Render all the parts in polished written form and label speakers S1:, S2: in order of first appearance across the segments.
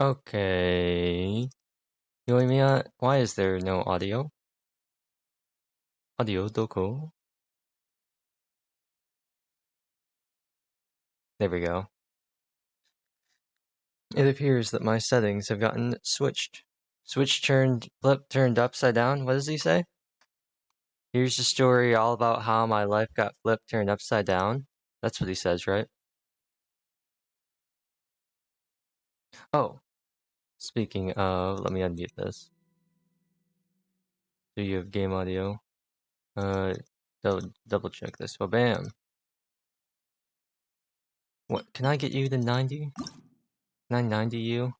S1: Okay. Yoimiya, why is there no audio? Audio doko? There we go. It appears that my settings have gotten switched. Flip turned upside down? What does he say? Here's the story all about how my life got flipped turned upside down. That's what he says, right? Oh, speaking of, let me unmute this. Do you have game audio? Double check this. Well, bam. What, can I get you to 90? Can I 90 you?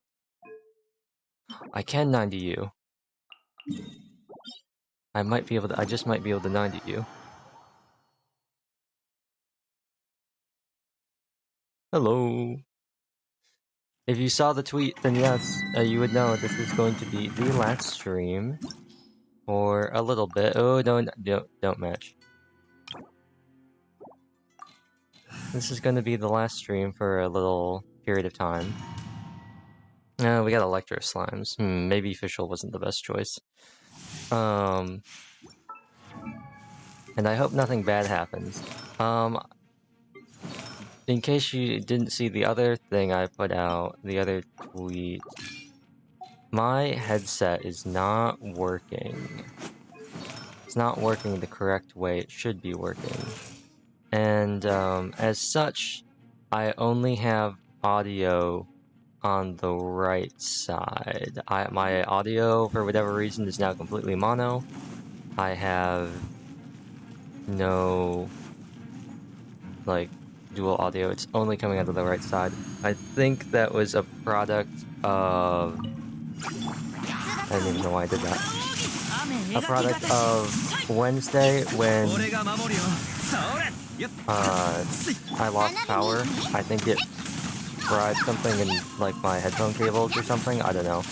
S1: I can 90 you. I just might be able to 90 you. Hello. If you saw the tweet, then yes, you would know this is going to be the last stream for a little bit. Oh, don't match. This is going to be the last stream for a little period of time. We got Electro Slimes. Maybe Fischl wasn't the best choice. And I hope nothing bad happens. In case you didn't see the other thing I put out, the other tweet, my headset is not working. It's not working the correct way it should be working. And as such, I only have audio on the right side. My audio, for whatever reason, is now completely mono. I have no, like, dual audio. It's only coming out of the right side. I think that was a product of... I don't even know why I did that. A product of Wednesday when I lost power. I think it fried something in like my headphone cables or something. I don't know.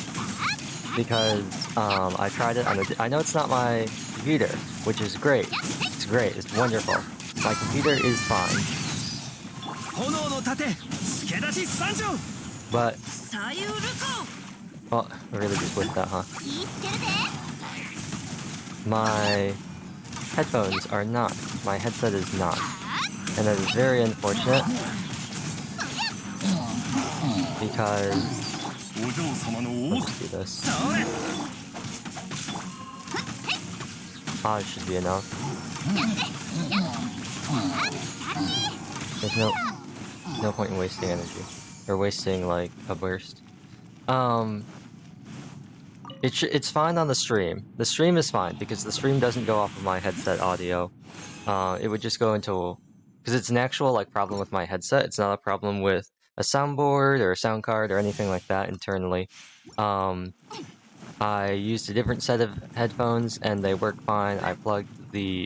S1: Because I tried it on the... I know it's not my computer, which is great. It's great. It's wonderful. My computer is fine. But... Oh, I really just whipped that, huh? My headphones are not. My headset is not. And that is very unfortunate. Because... Let's do this. It should be enough. There's no point in wasting energy. Or wasting, like, a burst. It's fine on the stream. The stream is fine, because the stream doesn't go off of my headset audio. It would just go into... Because it's an actual, like, problem with my headset. It's not a problem with a soundboard or a sound card or anything like that internally. I used a different set of headphones and they work fine. I plugged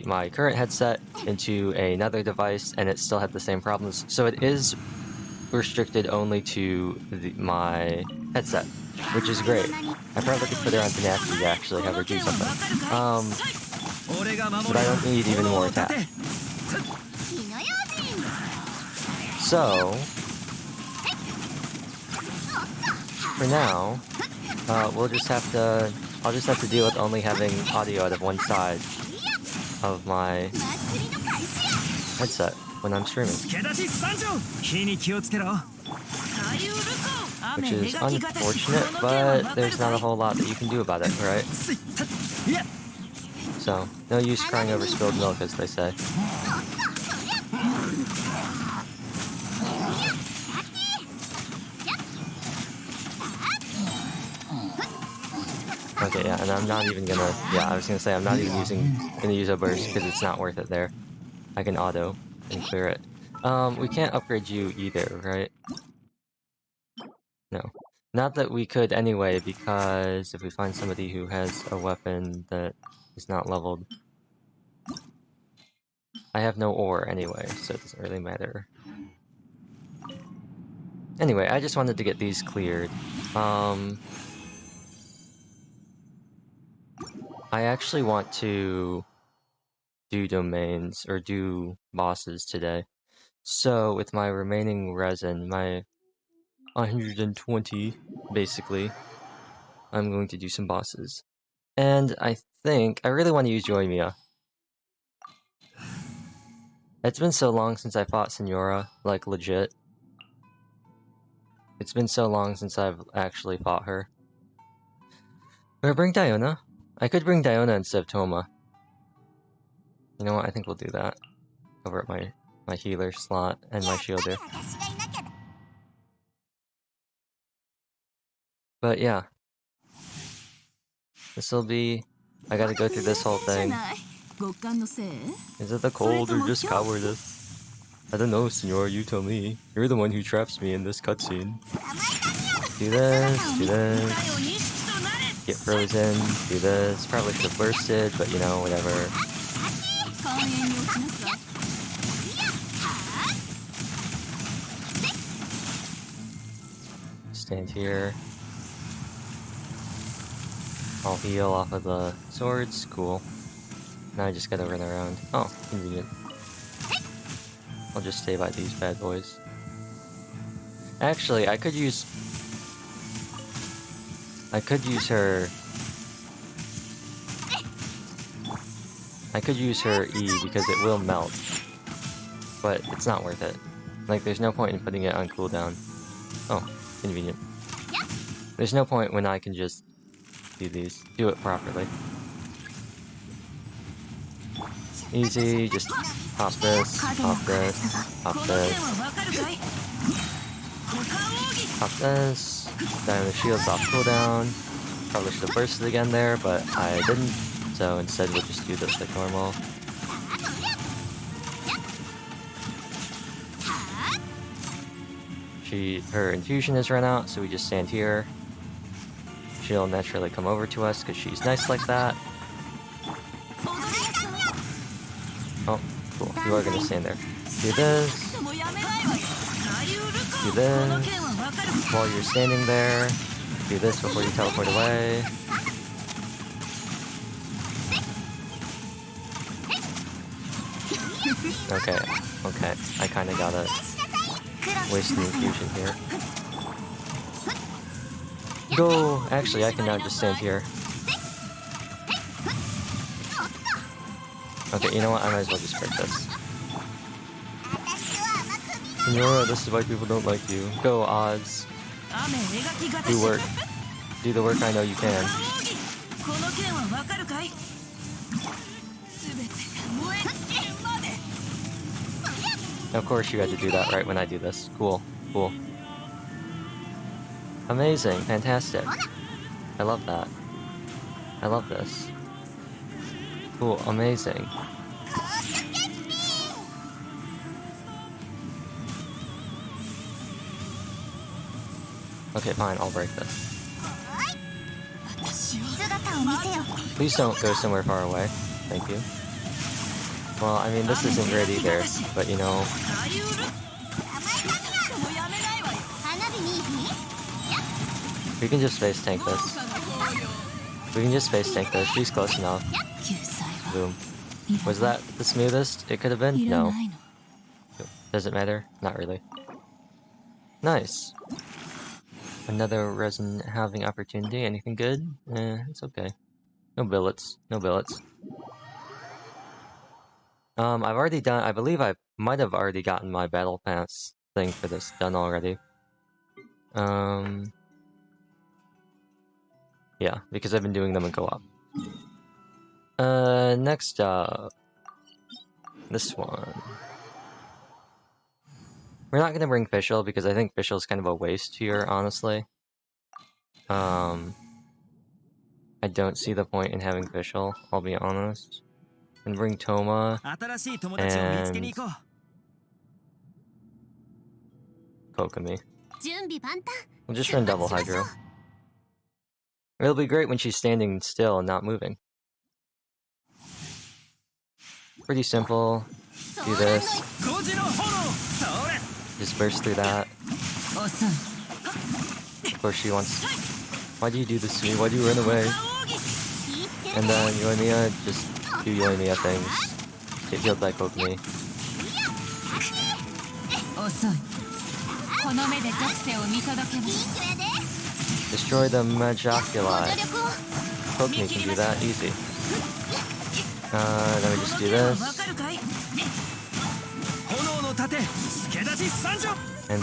S1: my current headset into another device and it still had the same problems. So it is restricted only to my headset, which is great. I probably could put her on Tenacity to actually have her do something. But I don't need even more attack. So, for now, I'll just have to deal with only having audio out of one side of my headset when I'm streaming. Which is unfortunate, but there's not a whole lot that you can do about it, right? So, no use crying over spilled milk, as they say. Okay, yeah, and I'm not even gonna... Yeah, I was gonna say, I'm not even gonna use a burst, because it's not worth it there. I can auto and clear it. We can't upgrade you either, right? No. Not that we could anyway, because if we find somebody who has a weapon that is not leveled... I have no ore anyway, so it doesn't really matter. Anyway, I just wanted to get these cleared. I actually want to do domains, or do bosses today. So, with my remaining resin, my 120 basically, I'm going to do some bosses. And I think I really want to use Yoimiya. It's been so long since I fought Senora, like legit. It's been so long since I've actually fought her. Or bring Diona? I could bring Diona instead of Toma. You know what, I think we'll do that. Cover up my healer slot and my shielder. But yeah. This'll be... I gotta go through this whole thing. Is it the cold or just cowardice? I don't know, Senor, you tell me. You're the one who traps me in this cutscene. Do this, do this. Get frozen, do this. Probably should have bursted, but you know, whatever. Stand here. I'll heal off of the swords, cool. Now I just gotta run around. Oh, convenient. I'll just stay by these bad boys. Actually, I could use her... I could use her E because it will melt. But it's not worth it. Like, there's no point in putting it on cooldown. Oh, convenient. There's no point when I can just do these. Do it properly. Easy, just pop this, pop this, pop this. Pop this. Then the shield's off cooldown. Probably should have bursted again there, but I didn't. So instead we'll just do this like normal. Her infusion has run out, so we just stand here. She'll naturally come over to us because she's nice like that. Oh, cool. You are gonna stand there. Do this. Do this. While you're standing there. Do this before you teleport away. Okay, okay. I kinda gotta waste the infusion here. Go! Actually, I can now just stand here. Okay, you know what? I might as well just break this. Senora, this is why people don't like you. Go, Oz. Do work. Do the work I know you can. Of course you had to do that right when I do this. Cool. Cool. Amazing. Fantastic. I love that. I love this. Cool. Amazing. Okay, fine. I'll break this. Please don't go somewhere far away. Thank you. Well, I mean, this isn't great either, but you know... We can just space tank this. We can just space tank this. She's close enough. Boom. Was that the smoothest it could have been? No. Does it matter? Not really. Nice. Another resin halving opportunity. Anything good? It's okay. No billets. No billets. I've already done... I believe I might have already gotten my battle pass thing for this done already. Yeah, because I've been doing them in co-op. Next up... This one. We're not gonna bring Fischl because I think Fischl's kind of a waste here, honestly. I don't see the point in having Fischl, I'll be honest. And bring Toma, and... Kokomi. We'll just run double Hydro. It'll be great when she's standing still and not moving. Pretty simple. Do this. Just burst through that. Of course she wants... Why do you do this to me? Why do you run away? And then Yoimiya, just do Yoimiya things. Get healed by Kokomi. Destroy the Majoculi. Pokemon can do that, easy. Let me just do this. And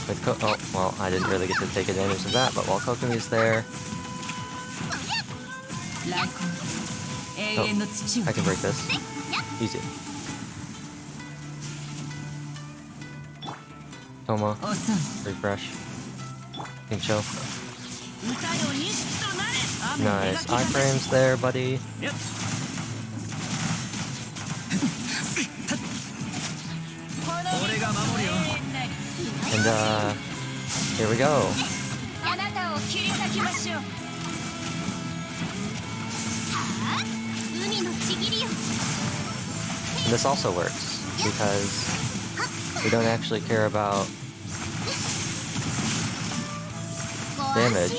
S1: with oh, well, I didn't really get to take advantage of that, but while Kokomi's there... Oh, I can break this. Easy. Toma. Refresh. Pincho. Nice. Iframes there, buddy. And here we go. And this also works because we don't actually care about damage.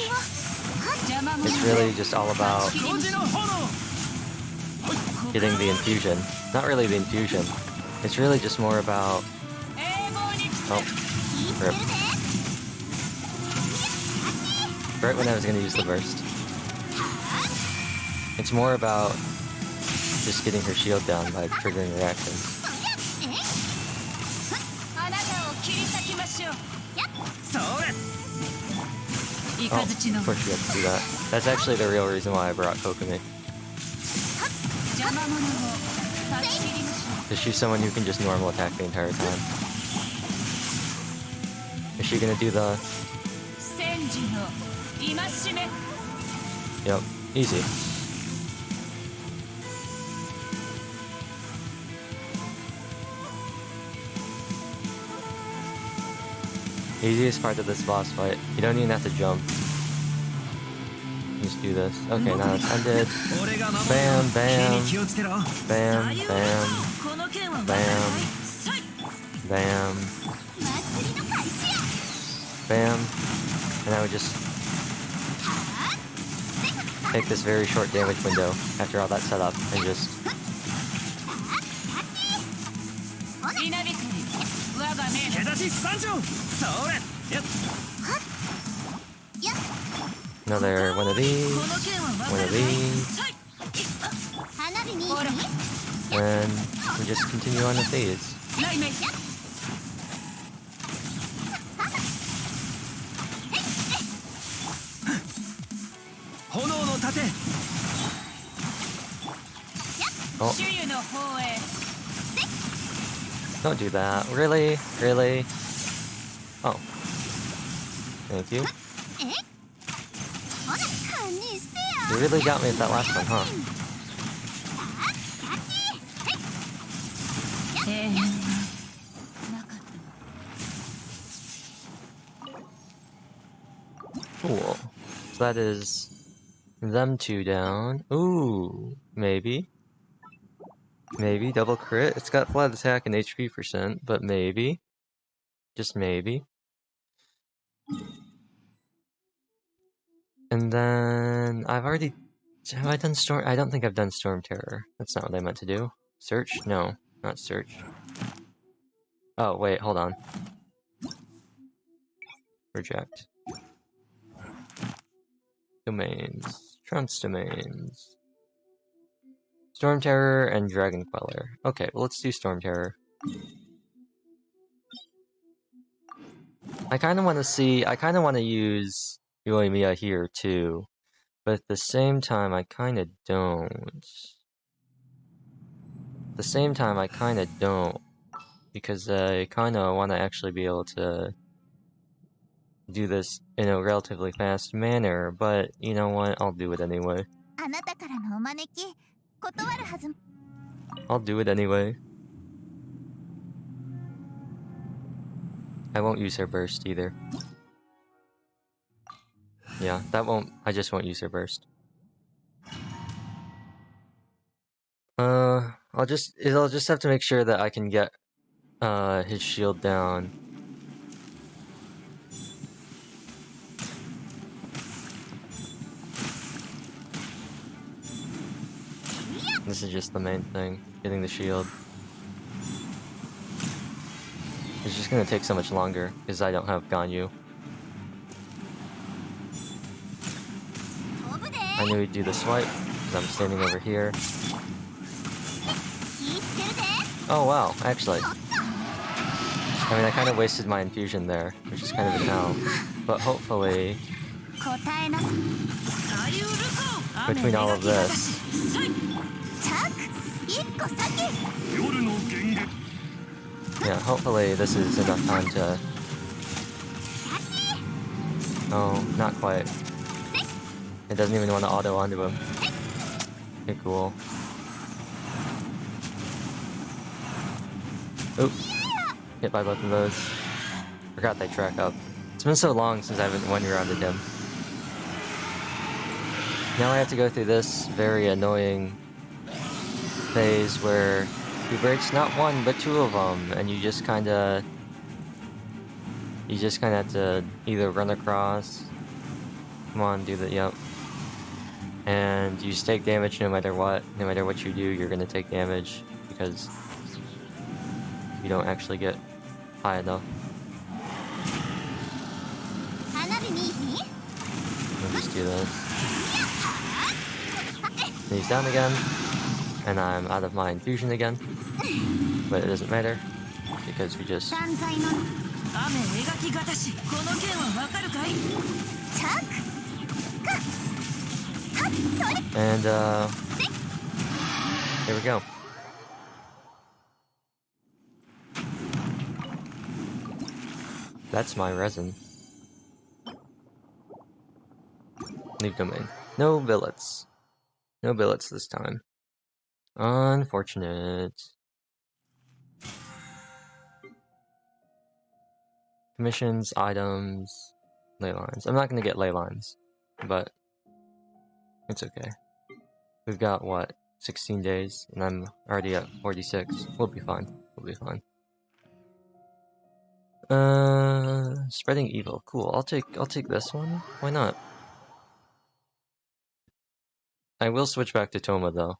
S1: It's really just all about getting the infusion. Not really the infusion. It's really just more about... Oh, rip. Right when I was going to use the burst. It's more about just getting her shield down by triggering reactions. Oh, of course you have to do that. That's actually the real reason why I brought Kokomi. Because she's someone who can just normal attack the entire time. Is she gonna do the... Yep, easy. Easiest part of this boss fight. You don't even have to jump. Just do this. Okay, now it's ended. Bam, bam. Bam, bam. Bam. Bam. Bam. And I would just take this very short damage window after all that setup and just... Another one of these, one of these, and we just continue on with these. Oh. Don't do that. Really? Really? Oh. Thank you. You really got me at that last one, huh? Cool. So that is them two down. Ooh, maybe. Maybe double crit. It's got flat attack and HP %, but maybe. Just maybe. And then I've already... Have I done Storm? I don't think I've done Storm Terror. That's not what I meant to do. Search? No, not search. Oh, wait, hold on. Reject. Domains. Trunks domains. Storm Terror and Dragon Queller. Okay, well, let's do Storm Terror. I kind of want to see... I kind of want to use Yoimiya here, too. But at the same time, I kind of don't. At the same time, I kind of don't. Because I kind of want to actually be able to do this in a relatively fast manner, but you know what? I'll do it anyway. I'll do it anyway. I won't use her burst either. Yeah, that won't... I just won't use her burst. I'll just have to make sure that I can get his shield down. This is just the main thing, getting the shield. It's just gonna take so much longer, because I don't have Ganyu. I knew he'd do the swipe, because I'm standing over here. Oh wow, actually. I mean, I kind of wasted my infusion there, which is kind of an L. But hopefully, between all of this... Yeah, hopefully this is enough time to... Oh, not quite. It doesn't even want to auto onto him. Okay, cool. Oop. Hit by both of those. Forgot they track up. It's been so long since I haven't one-rounded him. Now I have to go through this very annoying phase where he breaks not one, but two of them, and you just kinda have to either run across... Come on, do the... Yep. And you just take damage no matter what. No matter what you do, you're gonna take damage, because you don't actually get high enough. I'll just do this. And he's down again, and I'm out of my infusion again. But it doesn't matter, because we just... And, here we go. That's my resin. Leave domain. No billets. No billets this time. Unfortunate. Commissions, items, ley lines. I'm not gonna get ley lines, but it's okay. We've got, what, 16 days, and I'm already at 46. We'll be fine. We'll be fine. Spreading evil. Cool. I'll take this one. Why not? I will switch back to Toma though.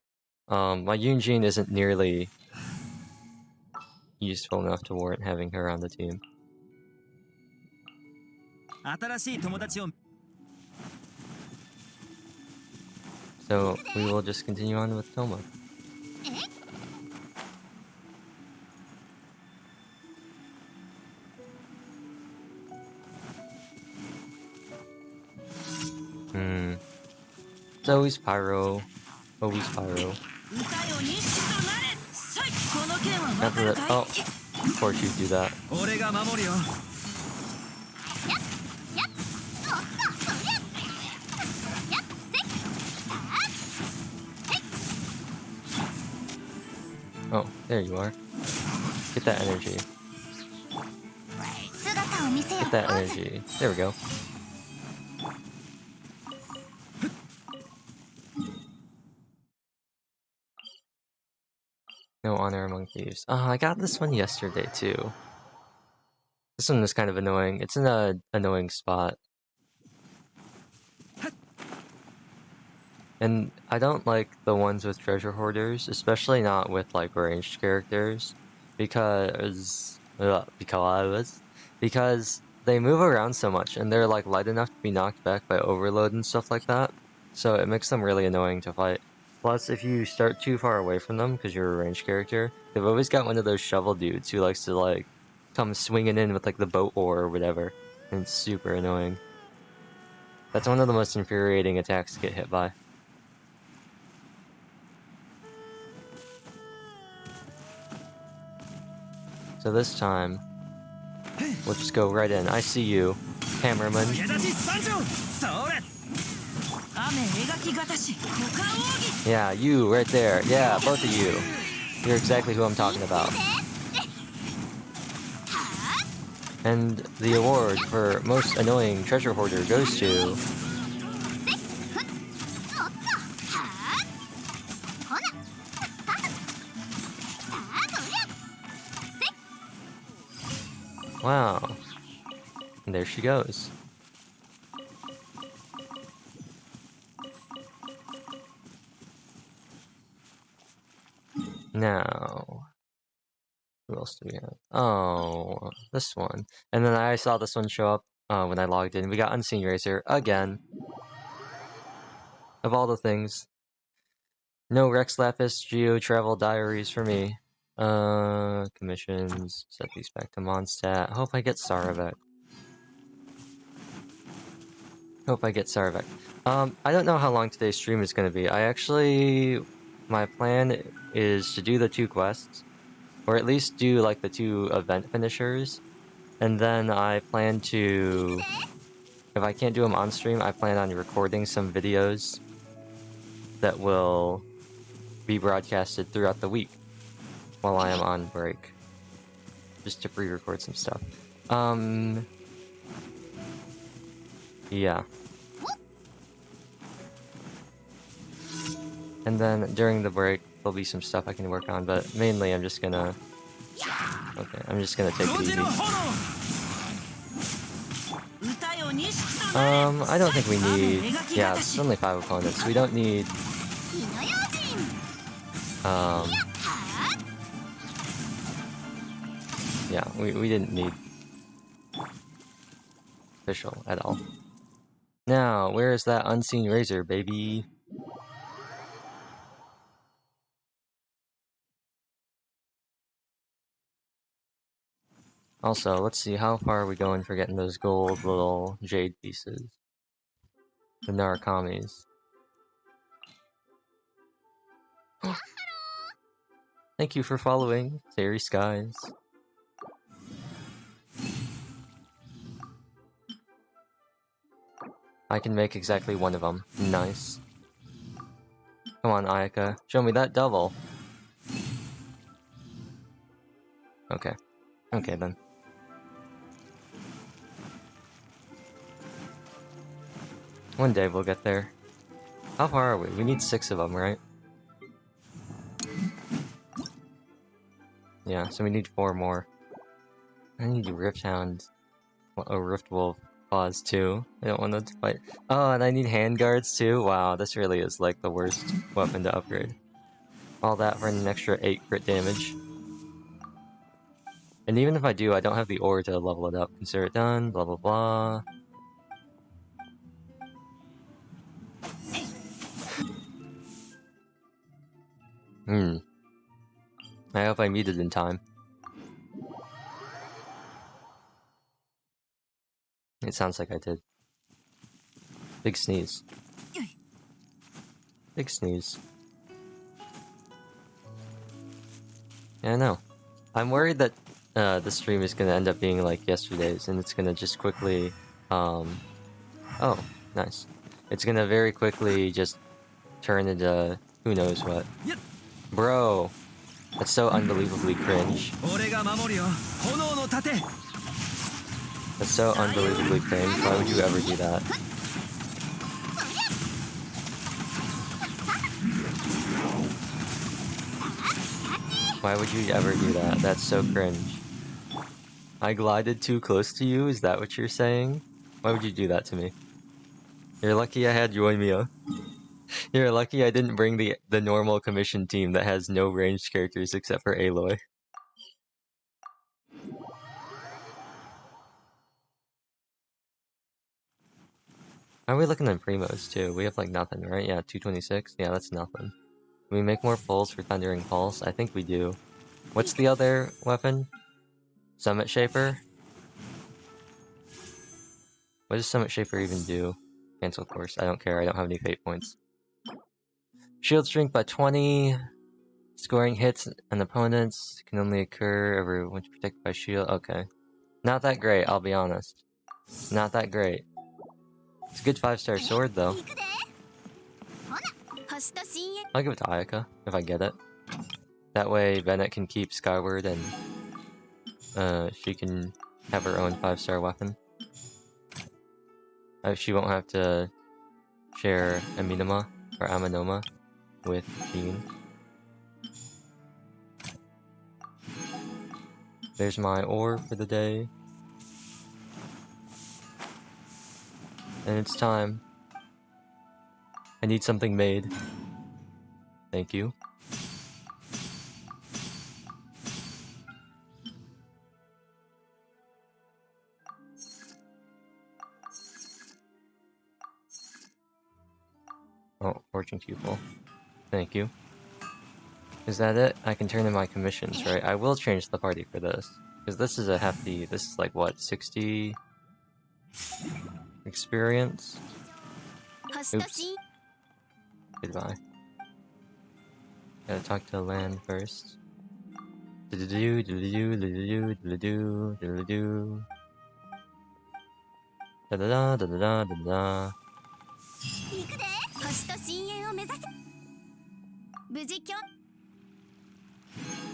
S1: My Yunjin isn't nearly useful enough to warrant having her on the team. So we will just continue on with Toma. It's always Pyro. Always Pyro. After that, oh, of course you do that. Oh, there you are. Get that energy. Get that energy. There we go. No honor among thieves. I got this one yesterday too. This one is kind of annoying. It's in a annoying spot. And I don't like the ones with treasure hoarders, especially not with like ranged characters, because they move around so much and they're like light enough to be knocked back by overload and stuff like that. So it makes them really annoying to fight. Plus, if you start too far away from them because you're a ranged character, they've always got one of those shovel dudes who likes to like come swinging in with like the boat oar or whatever, and it's super annoying. That's one of the most infuriating attacks to get hit by. So this time, we'll just go right in. I see you, cameraman. Yeah, you right there. Yeah, both of you. You're exactly who I'm talking about. And the award for most annoying treasure hoarder goes to... Wow. And there she goes. Now... Who else do we have? Oh, this one. And then I saw this one show up when I logged in. We got Unseen Racer again. Of all the things. No Rex Lapis Geo Travel Diaries for me. Commissions. Set these back to Mondstadt. Hope I get Saravek. I don't know how long today's stream is going to be. My plan is to do the 2 quests, or at least do like the 2 event finishers, and then I plan to, if I can't do them on stream, I plan on recording some videos that will be broadcasted throughout the week while I am on break, just to pre-record some stuff. Yeah. And then during the break, there'll be some stuff I can work on, but mainly I'm just gonna take it easy. I don't think we need... Yeah, it's only 5 opponents. We don't need... Yeah, we didn't need... official at all. Now, where is that unseen razor, baby? Also, let's see, how far are we going for getting those gold little jade pieces? The Narakamis. Thank you for following, Fairy Skies. I can make exactly 1 of them. Nice. Come on, Ayaka. Show me that double. Okay. Okay, then. One day we'll get there. How far are we? We need 6 of them, right? Yeah, so we need 4 more. I need Rift Hound. Oh, Rift Wolf Paws too. I don't want to fight. Oh, and I need handguards too? Wow, this really is like the worst weapon to upgrade. All that for an extra 8 crit damage. And even if I do, I don't have the ore to level it up. Consider it done, blah blah blah. I hope I meet it in time. It sounds like I did. Big sneeze. Big sneeze. Yeah, I know. I'm worried that the stream is gonna end up being like yesterday's, and it's gonna just quickly, oh, nice. It's gonna very quickly just turn into who knows what. Bro, that's so unbelievably cringe. That's so unbelievably cringe. Why would you ever do that? Why would you ever do that? That's so cringe. I glided too close to you? Is that what you're saying? Why would you do that to me? You're lucky I had Yoimiya. You're lucky I didn't bring the normal commission team that has no ranged characters except for Aloy. How are we looking at Primos too? We have like nothing, right? Yeah, 226? Yeah, that's nothing. Can we make more pulls for Thundering Pulse? I think we do. What's the other weapon? Summit Shaper? What does Summit Shaper even do? Cancel course. I don't care. I don't have any fate points. Shield shrink by 20. Scoring hits and opponents can only occur every once protected by shield. Okay. Not that great, I'll be honest. Not that great. It's a good 5-star sword, though. I'll give it to Ayaka, if I get it. That way, Bennett can keep Skyward, and she can have her own 5-star weapon. She won't have to share Aminoma, or Amanoma, with Bean. There's my ore for the day. And it's time. I need something made. Thank you. Oh, fortune pupil. Thank you. Is that it? I can turn in my commissions, right? I will change the party for this. Because this is a hefty... This is like, what, 60... experience? Oops. Goodbye. Gotta talk to Lan first. Do-do-do, do-do-do, do-do-do, do-do-do, do-do-do. Da-da-da, da-da-da, da-da-da.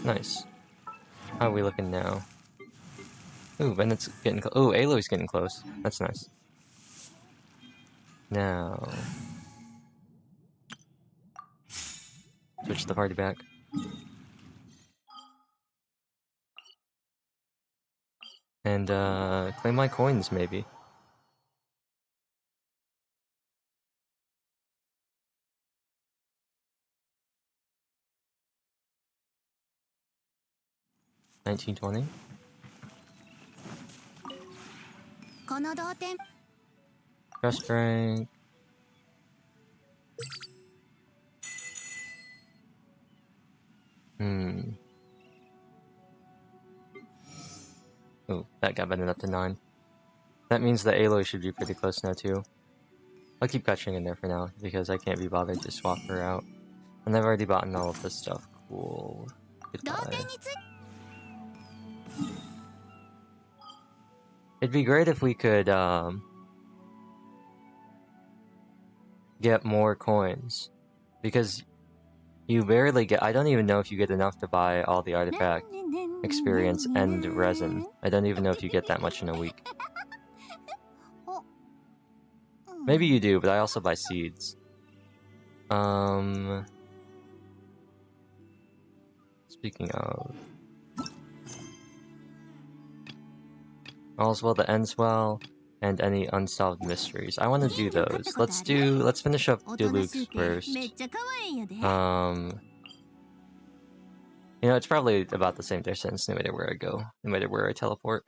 S1: Nice. How are we looking now? Ooh, Bennett's getting close. Ooh, Aloy's getting close. That's nice. Now... switch the party back. And, claim my coins, maybe. $19.20. Trust rank. Oh, that got Bennett up to 9. That means that Aloy should be pretty close now, too. I'll keep Gutching in there for now, because I can't be bothered to swap her out. And I've already bought all of this stuff. Cool. Goodbye. It'd be great if we could, get more coins. Because you barely get... I don't even know if you get enough to buy all the artifact experience and resin. I don't even know if you get that much in a week. Maybe you do, but I also buy seeds. Speaking of... All's well that ends well, and any unsolved mysteries. I want to do those. Let's finish up Diluc's first. You know, it's probably about the same distance no matter where I go, no matter where I teleport.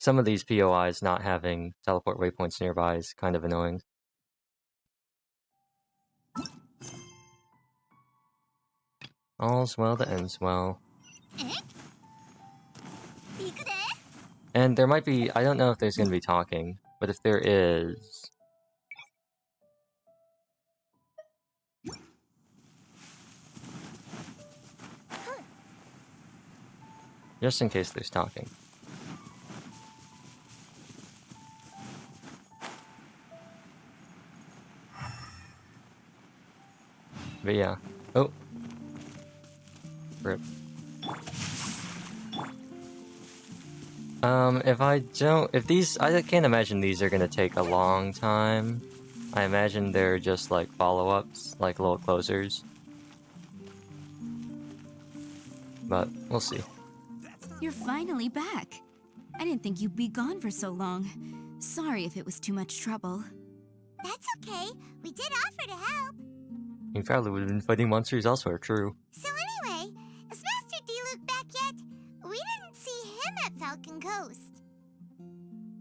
S1: Some of these POIs not having teleport waypoints nearby is kind of annoying. All's well that ends well. And there might be... I don't know if there's going to be talking, but if there is... just in case there's talking. But yeah. Oh. Rip. If these... I can't imagine these are gonna take a long time. I imagine they're just like follow-ups, like little closers. But, we'll see.
S2: You're finally back. I didn't think you'd be gone for so long. Sorry if it was too much trouble.
S3: That's okay. We did offer to help.
S1: You probably would have been fighting monsters elsewhere, true.
S3: So anyway, is Master D-Luke back yet? We didn't see him at Falcon Coast.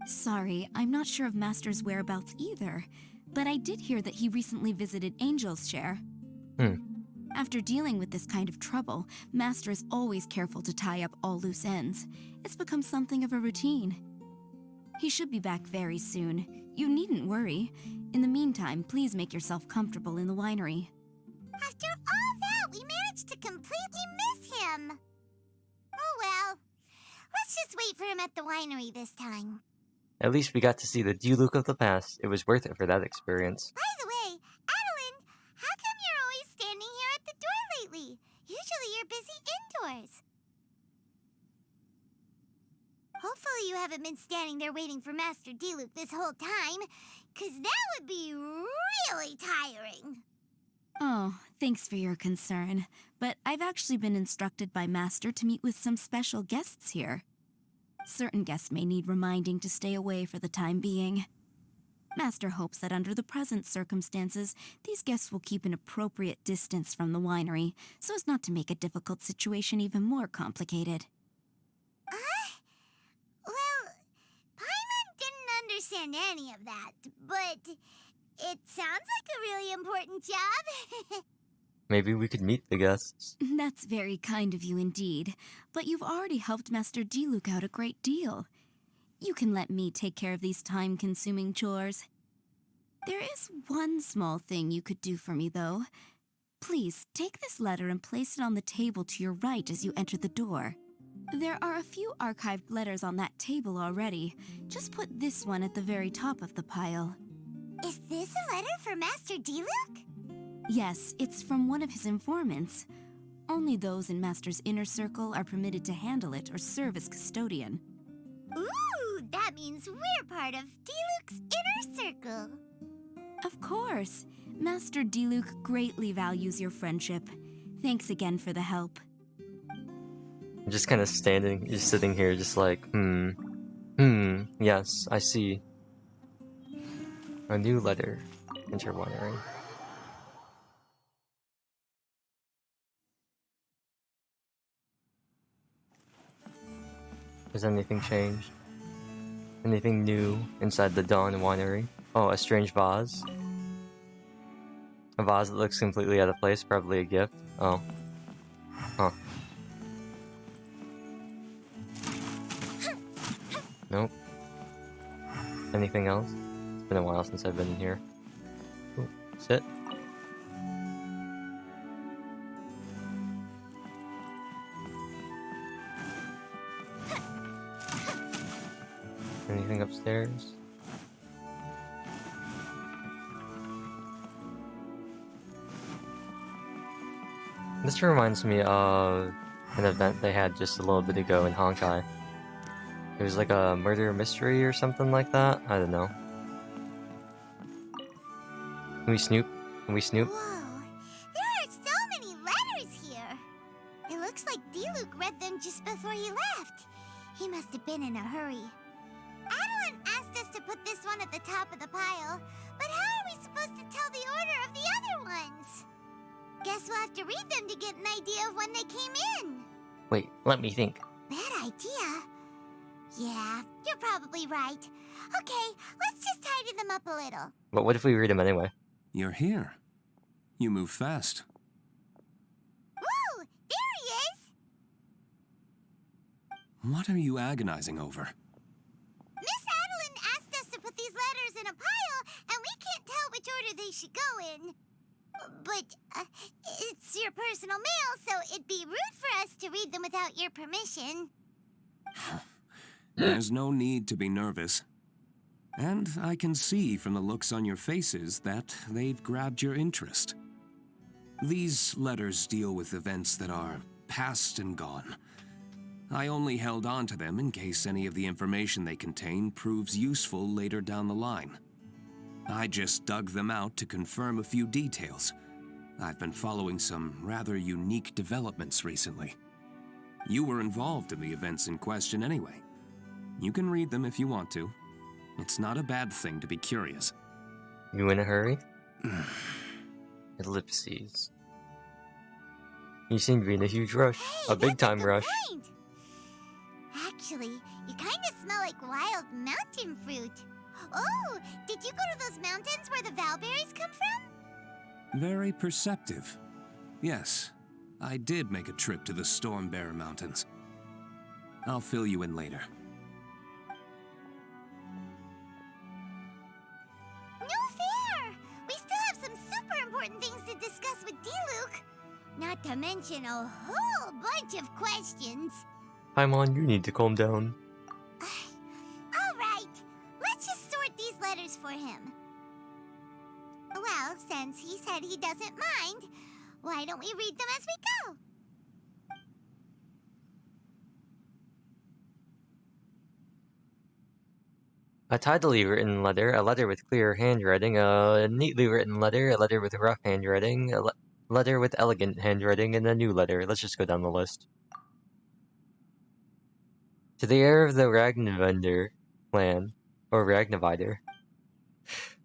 S2: Sorry, I'm not sure of Master's whereabouts either, but I did hear that he recently visited Angel's Share. After dealing with this kind of trouble, Master is always careful to tie up all loose ends. It's become something of a routine. He should be back very soon. You needn't worry. In the meantime, please make yourself comfortable in the winery.
S3: After all that, we managed to completely miss him. Oh well. Let's just wait for him at the winery this time.
S1: At least we got to see the D-Luke of the past. It was worth it for that experience.
S3: By the way, Adeline, how come you're always standing here at the door lately? Usually you're busy indoors. Hopefully you haven't been standing there waiting for Master D-Luke this whole time, 'cause that would be really tiring.
S2: Oh, thanks for your concern. But I've actually been instructed by Master to meet with some special guests here. Certain guests may need reminding to stay away for the time being. Master hopes that under the present circumstances, these guests will keep an appropriate distance from the winery, so as not to make a difficult situation even more complicated.
S3: Well, Paimon didn't understand any of that, but It sounds like a really important job.
S1: Maybe we could meet the guests.
S2: That's very kind of you indeed, but you've already helped Master Diluc out a great deal. You can let me take care of these time-consuming chores. There is one small thing you could do for me, though. Please, take this letter and place it on the table to your right as you enter the door. There are a few archived letters on that table already. Just put this one at the very top of the pile.
S3: Is this a letter for Master Diluc?
S2: Yes, it's from one of his informants. Only those in Master's inner circle are permitted to handle it or serve as custodian.
S3: Ooh, that means we're part of Diluc's inner circle.
S2: Of course. Master Diluc greatly values your friendship. Thanks again for the help.
S1: I'm just kind of just sitting here, just like, yes, I see. A new letter. Enter winery. Has anything changed? Anything new inside the Dawn Winery? Oh, a strange vase. A vase that looks completely out of place, probably a gift. Oh. Huh. Nope. Anything else? It's been a while since I've been in here. Ooh, sit. Anything upstairs? This reminds me of an event they had just a little bit ago in Honkai. It was like a murder mystery or something like that. I don't know. Can we snoop? Can we snoop?
S3: Whoa, there are so many letters here. It looks like Diluc read them just before he left. He must have been in a hurry. Adeline asked us to put this one at the top of the pile, but how are we supposed to tell the order of the other ones? Guess we'll have to read them to get an idea of when they came in.
S1: Wait, let me think.
S3: Bad idea. Yeah, you're probably right. Okay, let's just tidy them up a little.
S1: But what if we read them anyway?
S4: You're here. You move fast.
S3: Woo! There he is!
S4: What are you agonizing over?
S3: Miss Adeline asked us to put these letters in a pile, and we can't tell which order they should go in. But it's your personal mail, so it'd be rude for us to read them without your permission.
S4: There's no need to be nervous. And I can see from the looks on your faces that they've grabbed your interest. These letters deal with events that are past and gone. I only held on to them in case any of the information they contain proves useful later down the line. I just dug them out to confirm a few details. I've been following some rather unique developments recently. You were involved in the events in question anyway. You can read them if you want to. It's not a bad thing to be curious.
S1: You in a hurry? Ellipses. You seem to be in a huge rush.
S3: Hey,
S1: A big time
S3: that's a good
S1: rush.
S3: point. Actually, you kind of smell like wild mountain fruit. Oh, did you go to those mountains where the valberries come from?
S4: Very perceptive. Yes, I did make a trip to the Stormbearer Mountains. I'll fill you in later.
S3: No fair! We still have some super important things to discuss with Diluc. Not to mention a whole bunch of questions.
S1: Paimon, you need to calm down.
S3: All right, let's just sort these letters for him. Well, since he said he doesn't mind, why don't we read them as we go?
S1: A tidily written letter, a letter with clear handwriting, a neatly written letter, a letter with rough handwriting, a letter with elegant handwriting, and a new letter. Let's just go down the list. To the heir of the Ragnavender clan, or Ragnavider.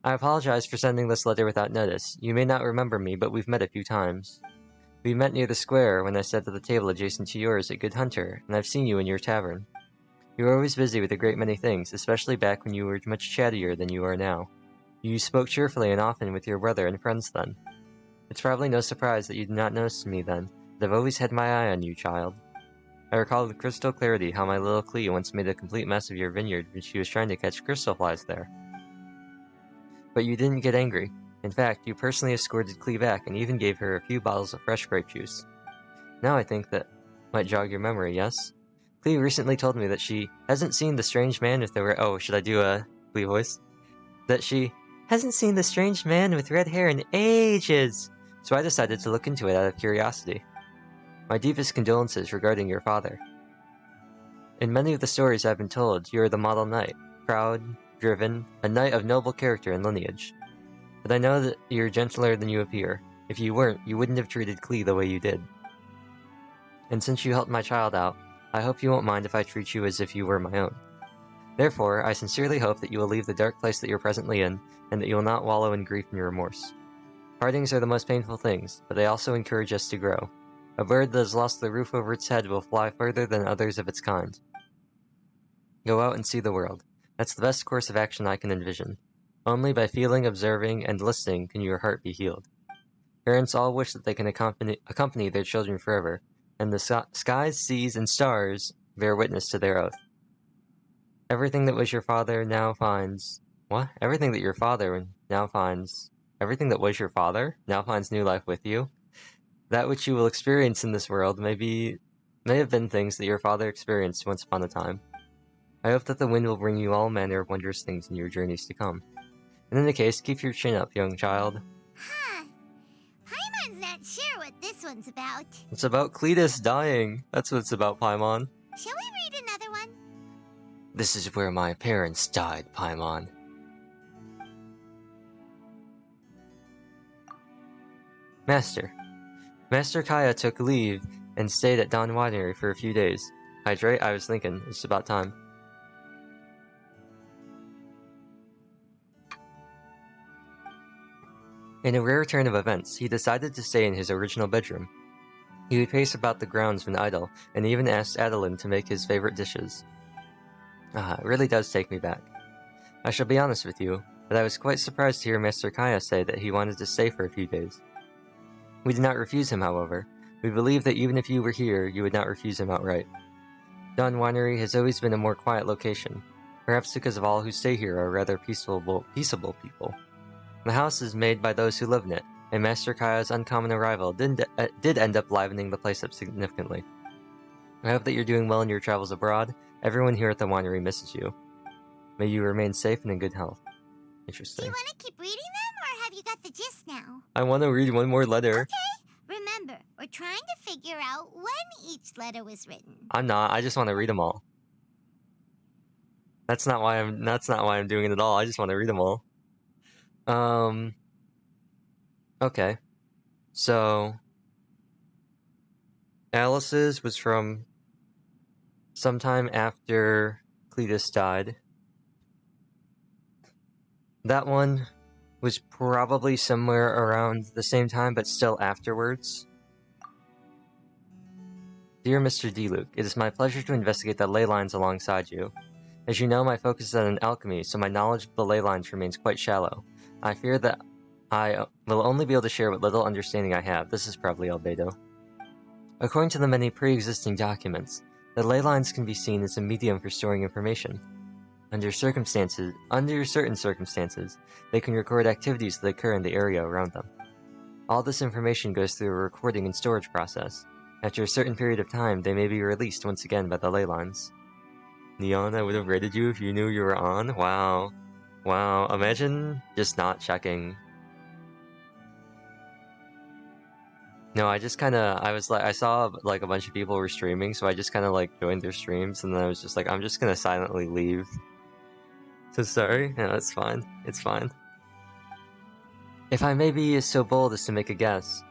S1: I apologize for sending this letter without notice. You may not remember me, but we've met a few times. We met near the square when I sat at the table adjacent to yours at Good Hunter, and I've seen you in your tavern. You were always busy with a great many things, especially back when you were much chattier than you are now. You spoke cheerfully and often with your brother and friends then. It's probably no surprise that you did not notice me then, but I've always had my eye on you, child. I recall with crystal clarity how my little Clea once made a complete mess of your vineyard when she was trying to catch crystal flies there. But you didn't get angry. In fact, you personally escorted Clea back and even gave her a few bottles of fresh grape juice. Now I think that might jog your memory, yes? Clea recently told me that she hasn't seen the strange man with the oh, should I do a Clea voice? That she hasn't seen the strange man with red hair in ages, so I decided to look into it out of curiosity. My deepest condolences regarding your father. In many of the stories I've been told, you are the model knight, proud, driven, a knight of noble character and lineage. But I know that you're gentler than you appear. If you weren't, you wouldn't have treated Clea the way you did. And since you helped my child out, I hope you won't mind if I treat you as if you were my own. Therefore, I sincerely hope that you will leave the dark place that you're presently in, and that you will not wallow in grief and remorse. Partings are the most painful things, but they also encourage us to grow. A bird that has lost the roof over its head will fly further than others of its kind. Go out and see the world. That's the best course of action I can envision. Only by feeling, observing, and listening can your heart be healed. Parents all wish that they can accompany their children forever, and the skies, seas, and stars bear witness to their oath. Everything that was your father now finds... What? Everything that your father now finds... Everything that was your father now finds new life with you. That which you will experience in this world may have been things that your father experienced once upon a time. I hope that the wind will bring you all manner of wondrous things in your journeys to come. And in any case, keep your chin up, young child.
S3: Huh. Paimon's not sure what this one's about.
S1: It's about Cletus dying. That's what it's about, Paimon.
S3: Shall we read another one?
S1: This is where my parents died, Paimon. Master Kaya took leave and stayed at Don Winery for a few days. Hydrate, I was thinking, it's about time. In a rare turn of events, he decided to stay in his original bedroom. He would pace about the grounds when idle, and even asked Adeline to make his favorite dishes. It really does take me back. I shall be honest with you, but I was quite surprised to hear Master Kaya say that he wanted to stay for a few days. We did not refuse him, however. We believe that even if you were here, you would not refuse him outright. Don Winery has always been a more quiet location, perhaps because of all who stay here are rather peaceable people. The house is made by those who live in it, and Master Kaya's uncommon arrival did end up livening the place up significantly. I hope that you're doing well in your travels abroad. Everyone here at the winery misses you. May you remain safe and in good health. Interesting.
S3: Do you want to keep reading them, or have you got the gist now?
S1: I want to read one more letter.
S3: Okay. Remember, we're trying to figure out when each letter was written.
S1: I'm not. I just want to read them all. That's not why I'm doing it at all. I just want to read them all. Okay. So Alice's was from sometime after Cletus died. That one was probably somewhere around the same time, but still afterwards. Dear Mr. D. it is my pleasure to investigate the ley lines alongside you. As you know, my focus is on alchemy, so my knowledge of the ley lines remains quite shallow. I fear that I will only be able to share what little understanding I have. This is probably Albedo. According to the many pre-existing documents, the ley lines can be seen as a medium for storing information. Under certain circumstances, they can record activities that occur in the area around them. All this information goes through a recording and storage process. After a certain period of time, they may be released once again by the ley lines. Neon, I would have rated you if you knew you were on? Wow. Wow, imagine just not checking. No, I saw like a bunch of people were streaming, so I just kind of like joined their streams, and then I was just like, I'm just gonna silently leave. So sorry? No, it's fine. It's fine. If I may be so bold as to make a guess,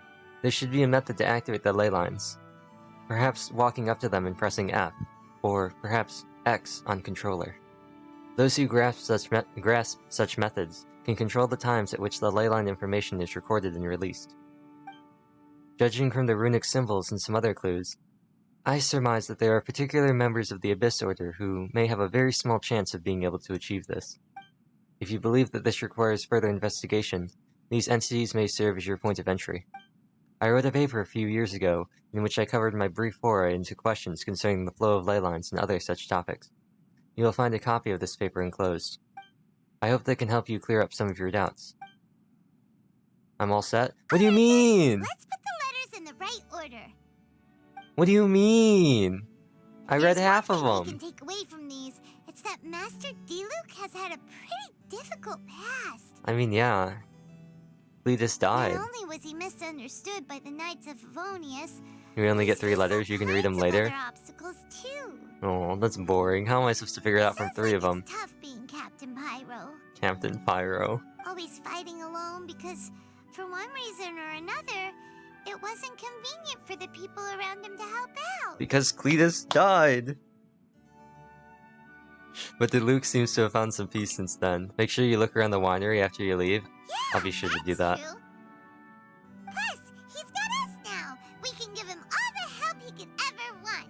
S1: there should be a method to activate the ley lines. Perhaps walking up to them and pressing F, or perhaps X on controller. Those who grasp such methods can control the times at which the ley line information is recorded and released. Judging from the runic symbols and some other clues, I surmise that there are particular members of the Abyss Order who may have a very small chance of being able to achieve this. If you believe that this requires further investigation, these entities may serve as your point of entry. I wrote a paper a few years ago in which I covered my brief foray into questions concerning the flow of ley lines and other such topics. You will find a copy of this paper enclosed. I hope that can help you clear up some of your doubts. I'm all set? What do you mean?
S3: Let's put the letters in the right order.
S1: What do you mean? I read
S3: There's
S1: half
S3: one
S1: of
S3: thing
S1: them.
S3: we can take away from these. It's that Master Diluc has had a pretty difficult past.
S1: I mean, yeah. Cletus died.
S3: Not only was he misunderstood by the Knights of Favonius,
S1: You only get
S3: he's
S1: 3
S3: faced
S1: letters,
S3: all
S1: you can read them
S3: kinds of
S1: later.
S3: other obstacles too.
S1: Oh, that's boring. How am I supposed to figure it out from
S3: Sounds
S1: 3
S3: like
S1: of them?
S3: It's tough being Captain Pyro.
S1: Captain Pyro.
S3: Always fighting alone because, for one reason or another, it wasn't convenient for the people around him to help out.
S1: Because Cletus died! But Luke seems to have found some peace since then. Make sure you look around the winery after you leave.
S3: Yeah,
S1: I'll be sure to do
S3: that's
S1: that.
S3: true. Plus, he's got us now. We can give him all the help he could ever want.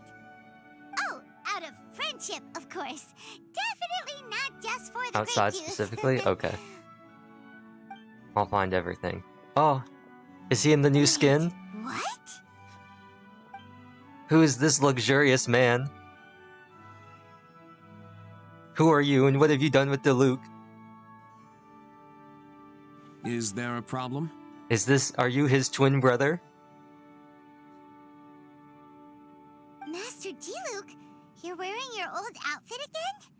S3: Oh, out of friendship, of course. Definitely not just for the
S1: Outside
S3: grape juice.
S1: specifically? Okay. I'll find everything. Oh, is he in the new
S3: Wait,
S1: skin?
S3: What?
S1: Who is this luxurious man? Who are you and what have you done with Luke?
S4: Is there a problem?
S1: Are you his twin brother?
S3: Master Diluc, you're wearing your old outfit again?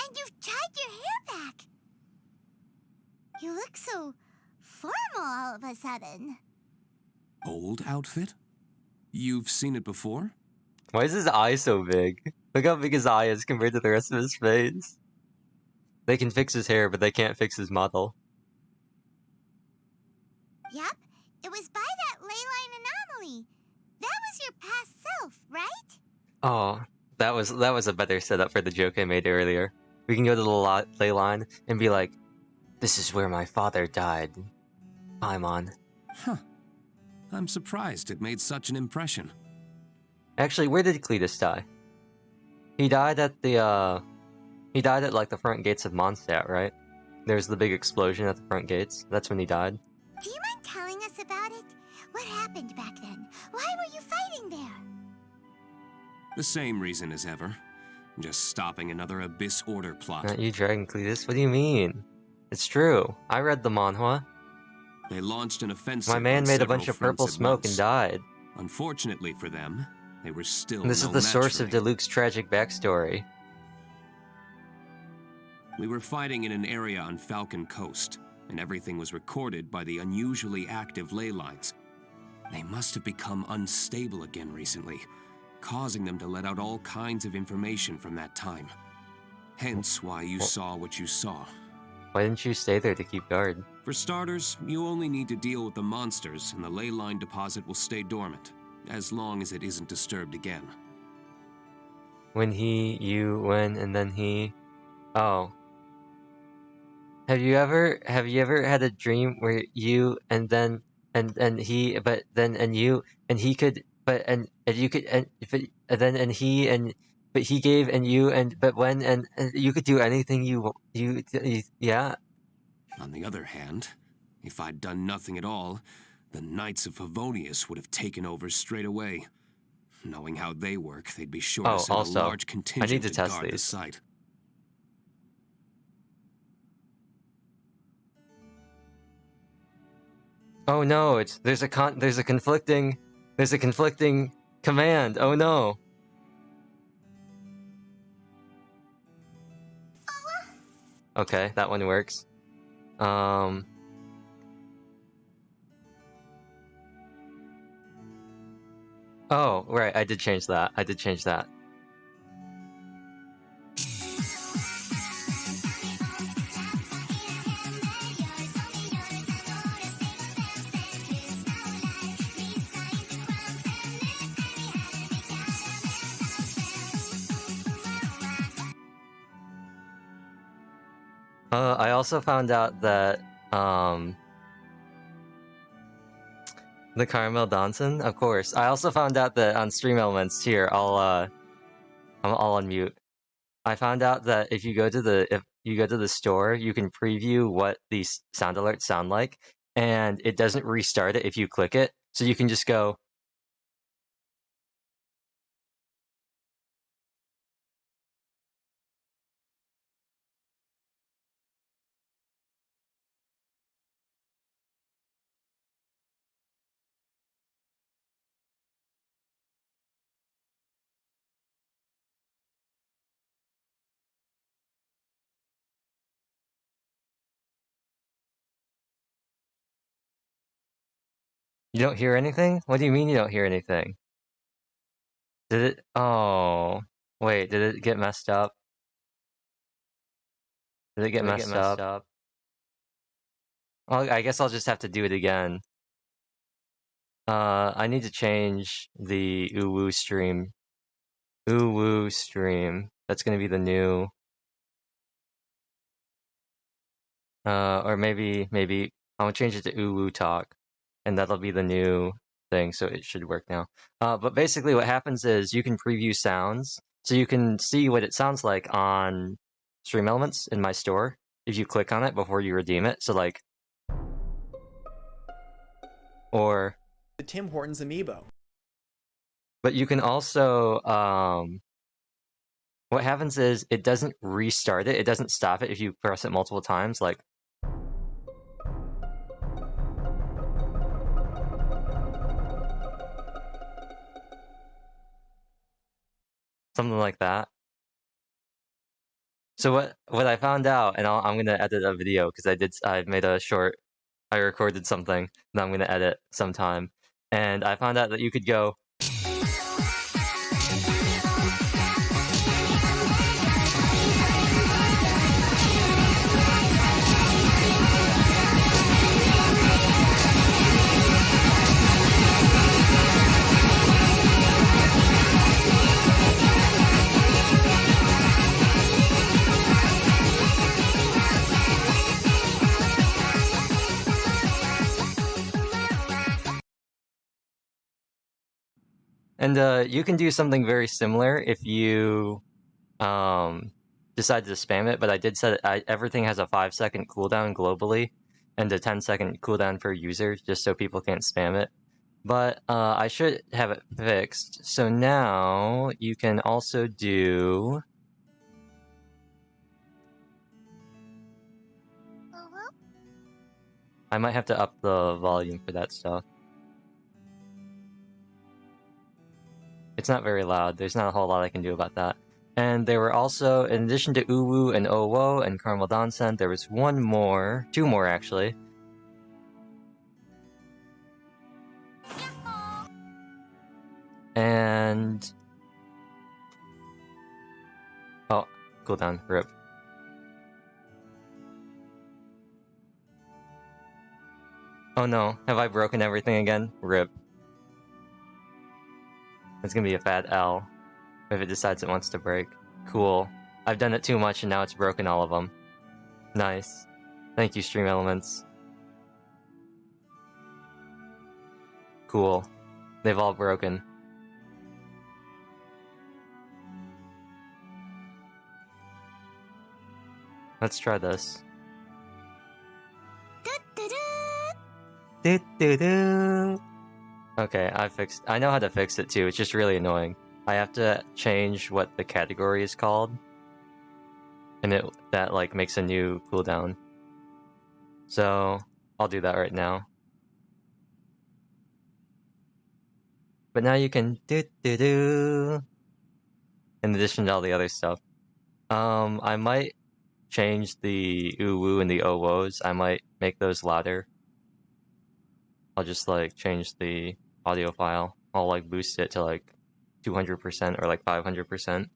S3: And you've tied your hair back. You look so formal all of a sudden.
S4: Old outfit? You've seen it before?
S1: Why is his eye so big? Look how big his eye is compared to the rest of his face. They can fix his hair, but they can't fix his model.
S3: Yep, it was by that ley line anomaly. That was your past self, right?
S1: Oh, that was a better setup for the joke I made earlier. We can go to the ley line and be like, "This is where my father died." Paimon.
S4: Huh. I'm surprised it made such an impression.
S1: Actually, where did Cletus die? He died at the he died at like the front gates of Mondstadt, right? There's the big explosion at the front gates. That's when he died.
S3: Do you mind telling us about it? What happened back then? Why were you fighting there?
S4: The same reason as ever. Just stopping another Abyss Order plot.
S1: Not you, Dragon Cletus. What do you mean? It's true. I read the manhwa.
S4: They launched an offensive.
S1: My man
S4: on
S1: made a
S4: several
S1: bunch of
S4: fronts
S1: purple
S4: at
S1: smoke
S4: once.
S1: and died.
S4: Unfortunately for them, they were still
S1: And this
S4: no
S1: is the
S4: match
S1: source
S4: for
S1: of
S4: me.
S1: Diluc's tragic backstory.
S4: We were fighting in an area on Falcon Coast, and everything was recorded by the unusually active ley lines. They must have become unstable again recently, causing them to let out all kinds of information from that time. Hence why you saw what you saw.
S1: Why didn't you stay there to keep guard?
S4: For starters, you only need to deal with the monsters, and the ley line deposit will stay dormant, as long as it isn't disturbed again.
S1: When he, you, when, and then he... Oh. Have you ever had a dream where you, and then, and he, but then, and you, and he could, but, and you could, and then, and he, and, but he gave, and you, and, but when, and you could do anything you, yeah?
S4: On the other hand, if I'd done nothing at all, the Knights of Favonius would have taken over straight away. Knowing how they work, they'd be sure to send
S1: also,
S4: a large contingent
S1: to
S4: to
S1: test
S4: guard the
S1: these.
S4: site.
S1: Oh no, there's a conflicting command. Oh no. Okay, that one works. Oh, right, I did change that. I also found out that, the Caramel Danson, of course. I also found out that on Stream Elements here, I'm all on mute. I found out that if you go to you go to the store, you can preview what these sound alerts sound like, and it doesn't restart it if you click it. So you can just go, you don't hear anything? What do you mean you don't hear anything? Did it? Oh, wait, did it get messed up? Did it get messed up? Well, I guess I'll just have to do it again. I need to change the uwu stream. Uwu stream. That's gonna be the new. Or maybe I'll change it to uwu talk, and that'll be the new thing. So it should work now. But basically, what happens is you can preview sounds, so you can see what it sounds like on Stream Elements in my store if you click on it before you redeem it. So like, or
S5: The Tim Hortons amiibo.
S1: but you can also what happens is it doesn't restart it. It doesn't stop it if you press it multiple times. Like, something like that. So what I found out, and I'm gonna edit a video because I made a short. I recorded something that I'm gonna edit sometime, and I found out that you could go. And you can do something very similar if you decide to spam it, but I did set it, everything has a 5-second cooldown globally and a 10-second cooldown per user, just so people can't spam it. But I should have it fixed. So now you can also do... I might have to up the volume for that stuff. It's not very loud. There's not a whole lot I can do about that. And there were also, in addition to Uwu and Owo and Caramel Dansen, there was two more actually. And... oh, cooldown, rip. Oh no, have I broken everything again? Rip. It's gonna be a fat L if it decides it wants to break. Cool. I've done it too much and now it's broken all of them. Nice. Thank you, Stream Elements. Cool. They've all broken. Let's try this. Okay, I know how to fix it too, it's just really annoying. I have to change what the category is called. And that like makes a new cooldown. So I'll do that right now. But now you can in addition to all the other stuff. I might change the uwu and the owos. I might make those louder. I'll just like change the audio file. I'll like boost it to like 200% or like 500%.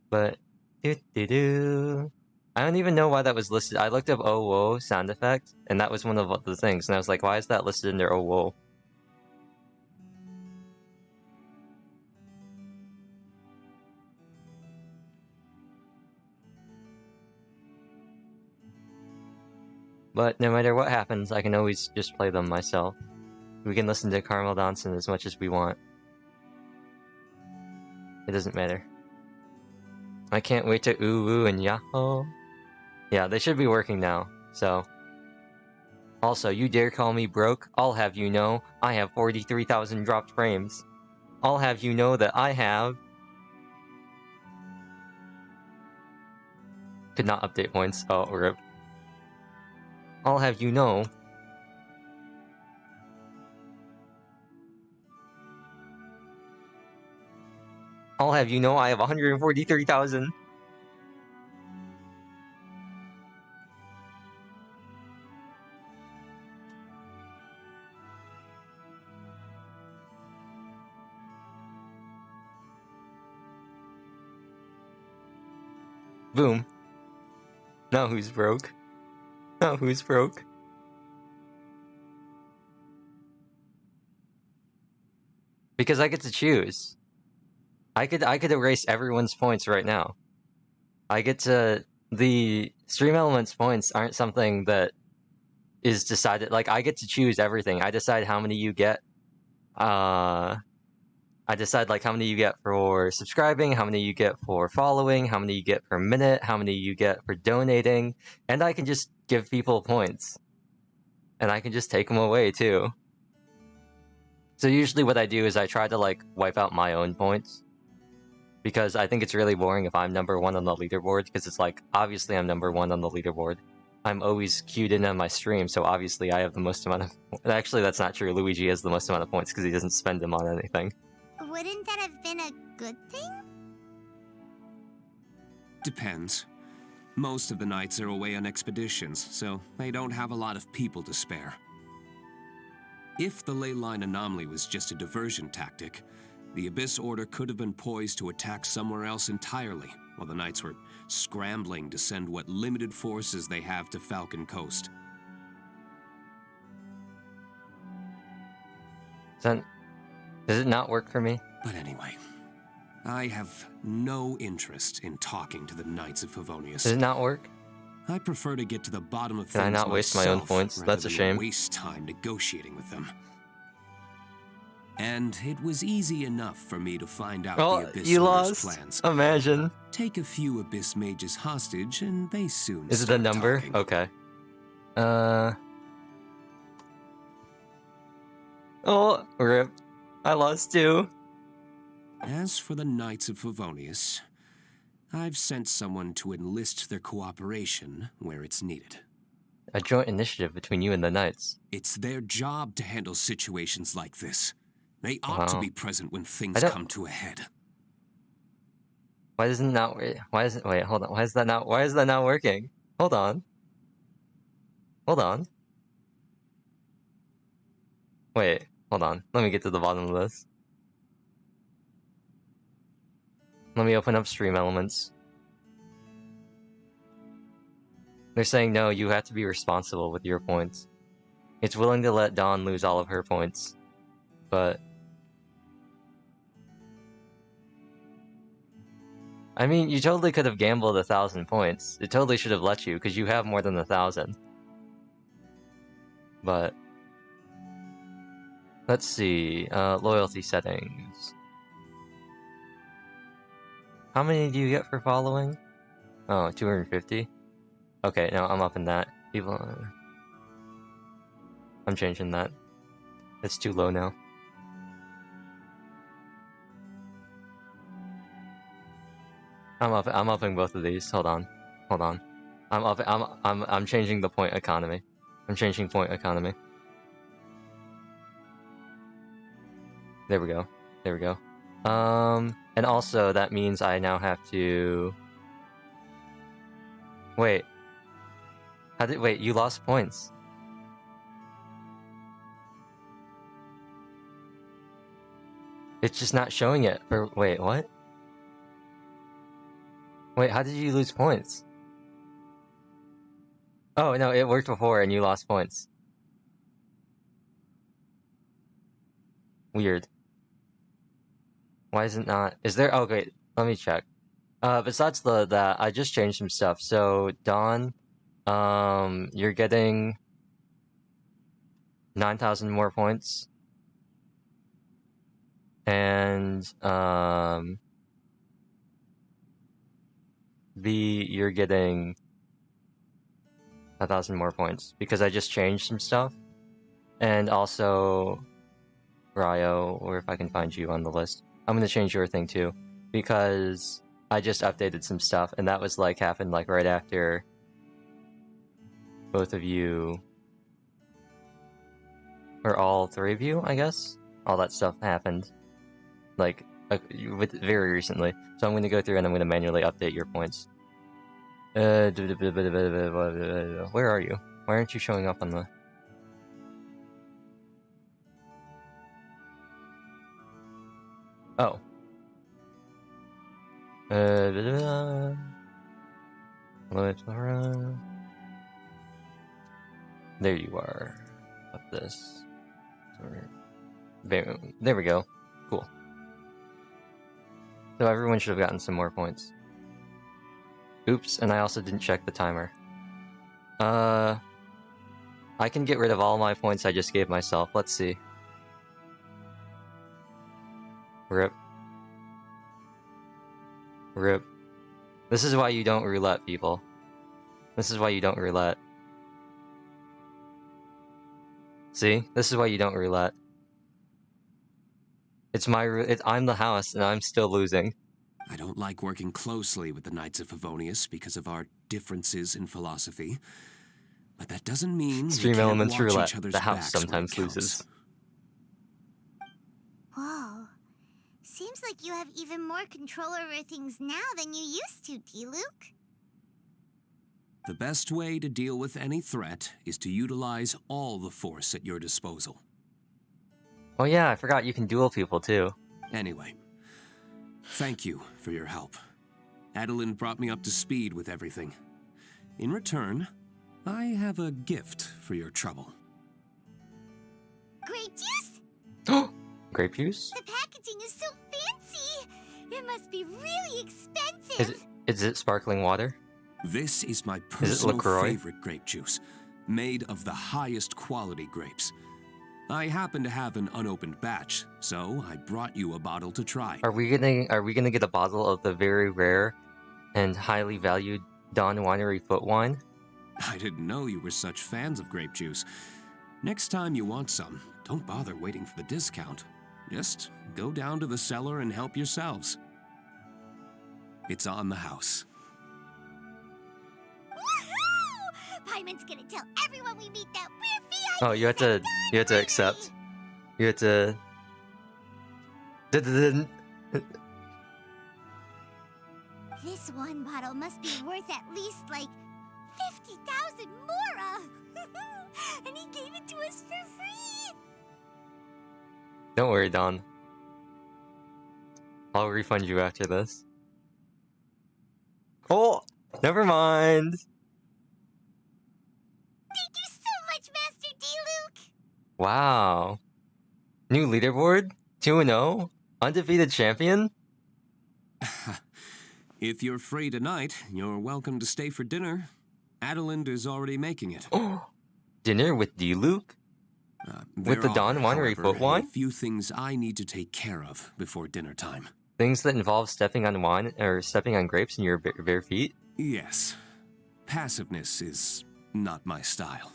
S1: But I don't even know why that was listed. I looked up oh whoa sound effect, and that was one of the things, and I was like, why is that listed in there? Oh whoa. But no matter what happens, I can always just play them myself. We can listen to Caramel Dansen as much as we want. It doesn't matter. I can't wait to ooh and yahoo. Yeah, they should be working now, so. Also, you dare call me broke? I'll have you know, I have 43,000 dropped frames. I'll have you know that I have... Could not update points. Oh, rip. I'll have you know... I'll have you know I have 143,000. Boom. Now who's broke? Now who's broke? Because I get to choose. I could erase everyone's points right now. I get to... The Stream Elements points aren't something that is decided... Like, I get to choose everything. I decide how many you get. I decide, like, how many you get for subscribing, how many you get for following, how many you get per minute, how many you get for donating, and I can just give people points. And I can just take them away, too. So usually what I do is I try to, like, wipe out my own points. Because I think it's really boring if I'm number 1 on the leaderboard, because it's like, obviously I'm number 1 on the leaderboard. I'm always queued in on my stream, so obviously I have the most amount of... Actually, that's not true. Luigi has the most amount of points because he doesn't spend them on anything.
S3: Wouldn't that have been a good thing?
S4: Depends. Most of the knights are away on expeditions, so they don't have a lot of people to spare. If the ley line anomaly was just a diversion tactic, the Abyss Order could have been poised to attack somewhere else entirely, while the knights were scrambling to send what limited forces they have to Falcon Coast.
S1: Does it not work for me?
S4: But anyway, I have no interest in talking to the Knights of Favonius.
S1: Does it not work?
S4: I prefer to get to the bottom of
S1: Can I
S4: things
S1: not waste my own
S4: myself,
S1: points?
S4: rather
S1: That's a
S4: than
S1: shame.
S4: waste time negotiating with them. And it was easy enough for me to find out the Abyss
S1: you
S4: Order's
S1: lost.
S4: plans.
S1: Imagine.
S4: Take a few Abyss mages hostage, and they soon
S1: Is it a
S4: start
S1: number?
S4: talking.
S1: Okay. Oh, rip. I lost too.
S4: As for the Knights of Favonius, I've sent someone to enlist their cooperation where it's needed.
S1: A joint initiative between you and the Knights.
S4: It's their job to handle situations like this. They ought to be present when things come to a head.
S1: Why doesn't not? Why is it? Wait, hold on. Why is that not? Why is that not working? Hold on. Hold on. Wait, hold on. Let me get to the bottom of this. Let me open up Stream Elements. They're saying no, you have to be responsible with your points. It's willing to let Dawn lose all of her points, but... I mean, you totally could have gambled 1,000 points. It totally should have let you, because you have more than 1,000. But... Let's see, loyalty settings. How many do you get for following? Oh, 250? Okay, now I'm up in that. People... I'm changing that. It's too low now. I'm upping both of these. Hold on. I'm changing the point economy. I'm changing point economy. There we go. There we go. And also that means I now have to... Wait. Wait, you lost points. It's just not showing it. Wait, what? Wait, how did you lose points? Oh, no, it worked before and you lost points. Weird. Why is it not? Is there? Oh, wait, let me check. Besides that, I just changed some stuff. So, Dawn, you're getting 9,000 more points. And, B, you're getting 1,000 more points because I just changed some stuff. And also, Ryo, or if I can find you on the list, I'm gonna change your thing too because I just updated some stuff, and that was like happened like right after both of you, or all three of you, I guess. All that stuff happened like very recently. So I'm gonna go through and I'm gonna manually update your points. Where are you? Why aren't you showing up on the... Oh. There you are. Up this. There we go. Cool. So everyone should have gotten some more points. Oops, and I also didn't check the timer. I can get rid of all my points I just gave myself. Let's see. Rip. Rip. This is why you don't roulette, people. This is why you don't roulette. See? This is why you don't roulette. It's my... I'm the house, and I'm still losing.
S4: I don't like working closely with the Knights of Favonius because of our differences in philosophy. But that doesn't mean
S1: Stream
S4: we can't
S1: Elements
S4: watch
S1: roulette.
S4: each other's
S1: The house
S4: backs
S1: sometimes
S4: when it counts.
S1: loses.
S3: Whoa. Seems like you have even more control over things now than you used to, D-Luke.
S4: The best way to deal with any threat is to utilize all the force at your disposal.
S1: Oh yeah, I forgot you can duel people too.
S4: Anyway, thank you for your help. Adeline brought me up to speed with everything. In return, I have a gift for your trouble.
S3: Grape juice?
S1: Grape juice?
S3: The packaging is so fancy! It must be really expensive!
S1: Is it sparkling water?
S4: This is my personal
S1: LaCroix?
S4: favorite grape juice, made of the highest quality grapes. I happen to have an unopened batch, so I brought you a bottle to try.
S1: Are we gonna get a bottle of the very rare and highly valued Dawn Winery Foot Wine?
S4: I didn't know you were such fans of grape juice. Next time you want some, don't bother waiting for the discount. Just go down to the cellar and help yourselves. It's on the house.
S3: Woohoo! Paimon's gonna tell everyone we meet that we're VIPs.
S1: Oh, you have to accept. You have to...
S3: This one bottle must be worth at least, like, 50,000 mora! And he gave it to us for free!
S1: Don't worry, Dawn. I'll refund you after this. Oh! Never mind!
S3: Thank you so much, Master D-Luke!
S1: Wow. New leaderboard? 2-0? Undefeated champion?
S4: If you're free tonight, you're welcome to stay for dinner. Adeline is already making it.
S1: Dinner with D-Luke? With the Dawn Winery Foot Wine?
S4: A few things I need to take care of before dinner time.
S1: Things that involve stepping on wine or stepping on grapes in your bare feet?
S4: Yes. Passiveness is not my style.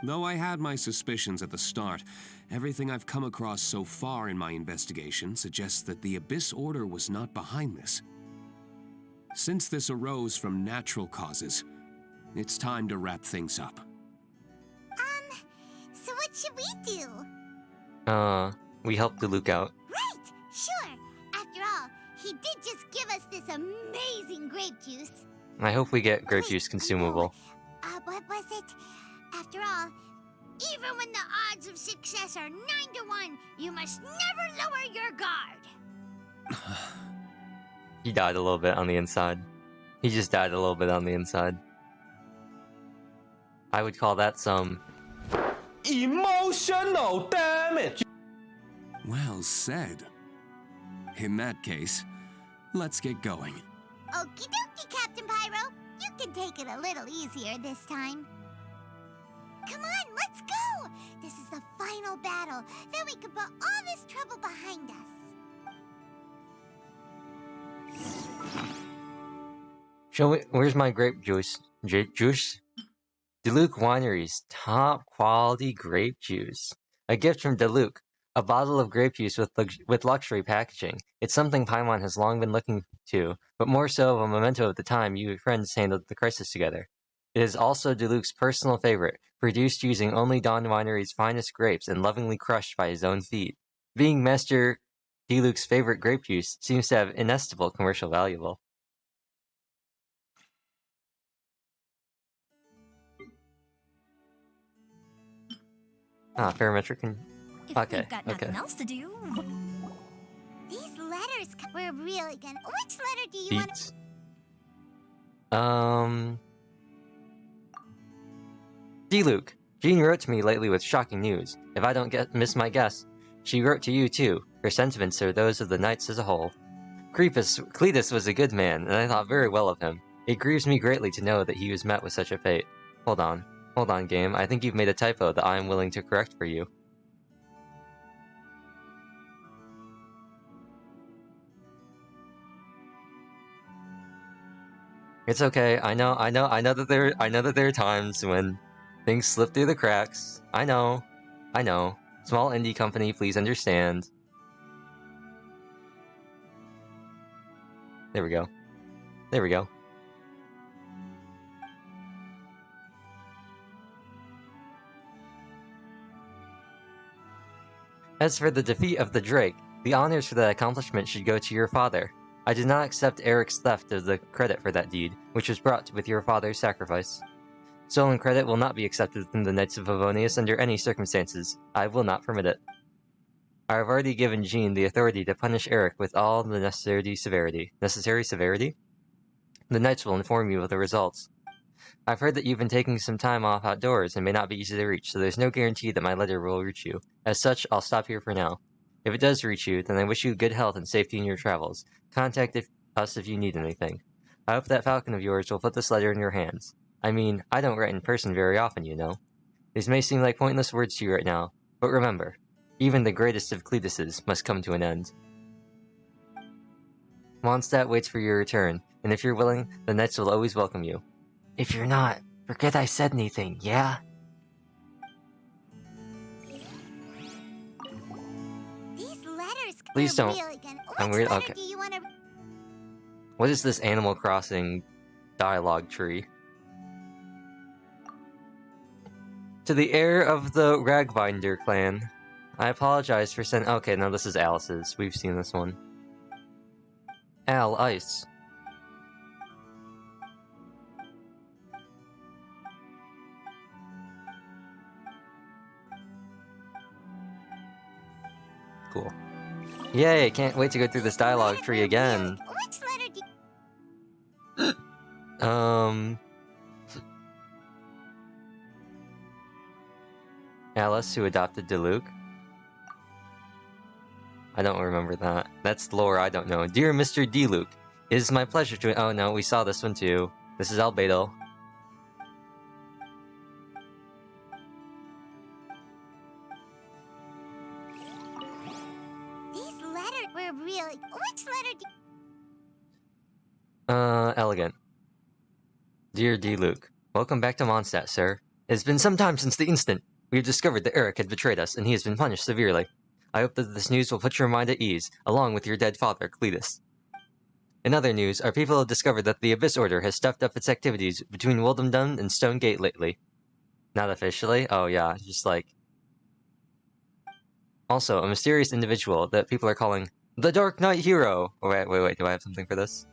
S4: Though I had my suspicions at the start, everything I've come across so far in my investigation suggests that the Abyss Order was not behind this. Since this arose from natural causes, it's time to wrap things up.
S3: So what should we do?
S1: We helped DeLuke out.
S3: Right! Sure! After all, he did just give us this amazing grape juice.
S1: I hope we get grape
S3: Wait,
S1: juice consumable.
S3: no. What was it? After all, even when the odds of success are 9 to 1, you must never lower your guard.
S1: He died a little bit on the inside. He just died a little bit on the inside. I would call that some...
S6: emotional damage.
S4: Well said. In that case, let's get going.
S3: Okie dokie, Captain Pyro. You can take it a little easier this time. Come on, let's go! This is the final battle. Then we can put all this trouble behind us.
S1: Show me, where's my grape juice? Juice? Diluc Winery's top quality grape juice. A gift from Diluc. A bottle of grape juice with luxury packaging. It's something Paimon has long been looking to, but more so of a memento of the time you friends handled the crisis together. It is also Diluc's personal favorite, produced using only Dawn Winery's finest grapes and lovingly crushed by his own feet. Being Master Diluc's favorite grape juice seems to have inestimable commercial value. Parametric can...
S2: If we've got nothing else to do.
S3: These letters were really good. Which letter do you want to...
S1: Diluc. Jean wrote to me lately with shocking news. If I don't miss my guess, she wrote to you too. Her sentiments are those of the knights as a whole. Cletus was a good man, and I thought very well of him. It grieves me greatly to know that he was met with such a fate. Hold on, game. I think you've made a typo that I am willing to correct for you. It's okay. I know that there are times when things slip through the cracks. I know. Small indie company, please understand. There we go. As for the defeat of the Drake, the honors for that accomplishment should go to your father. I did not accept Eric's theft of the credit for that deed, which was brought with your father's sacrifice. Stolen credit will not be accepted from the Knights of Favonius under any circumstances. I will not permit it. I have already given Jean the authority to punish Eric with all the necessary severity. Necessary severity? The Knights will inform you of the results. I've heard that you've been taking some time off outdoors and may not be easy to reach, so there's no guarantee that my letter will reach you. As such, I'll stop here for now. If it does reach you, then I wish you good health and safety in your travels. Contact us if you need anything. I hope that falcon of yours will put this letter in your hands. I mean, I don't write in person very often, you know. These may seem like pointless words to you right now, but remember, even the greatest of Cletuses must come to an end. Mondstadt waits for your return, and if you're willing, the Knights will always welcome you. If you're not, forget I said anything, yeah?
S3: These letters
S1: Please don't.
S3: really good.
S1: I'm
S3: Which
S1: weird.
S3: letter
S1: Okay.
S3: do you want to...
S1: What is this Animal Crossing dialogue tree? To the heir of the Ragbinder clan, I apologize for sending... Okay, now this is Alice's. We've seen this one. Al Ice. Cool. Yay, can't wait to go through this dialogue tree again.
S3: Which letter do
S1: Alice, who adopted Diluc. I don't remember that. That's lore I don't know. Dear Mr. Diluc, it is my pleasure to... Oh no, we saw this one too. This is Albedo.
S3: These letters were really... Which letter do...
S1: Elegant. Dear Diluc, welcome back to Mondstadt, sir. It has been some time since the instant we have discovered that Eric had betrayed us, and he has been punished severely. I hope that this news will put your mind at ease, along with your dead father, Cletus. In other news, our people have discovered that the Abyss Order has stepped up its activities between Wildemdun and Stone Gate lately. Not officially? Oh yeah, just like... Also, a mysterious individual that people are calling the Dark Knight Hero! Oh, wait, do I have something for this?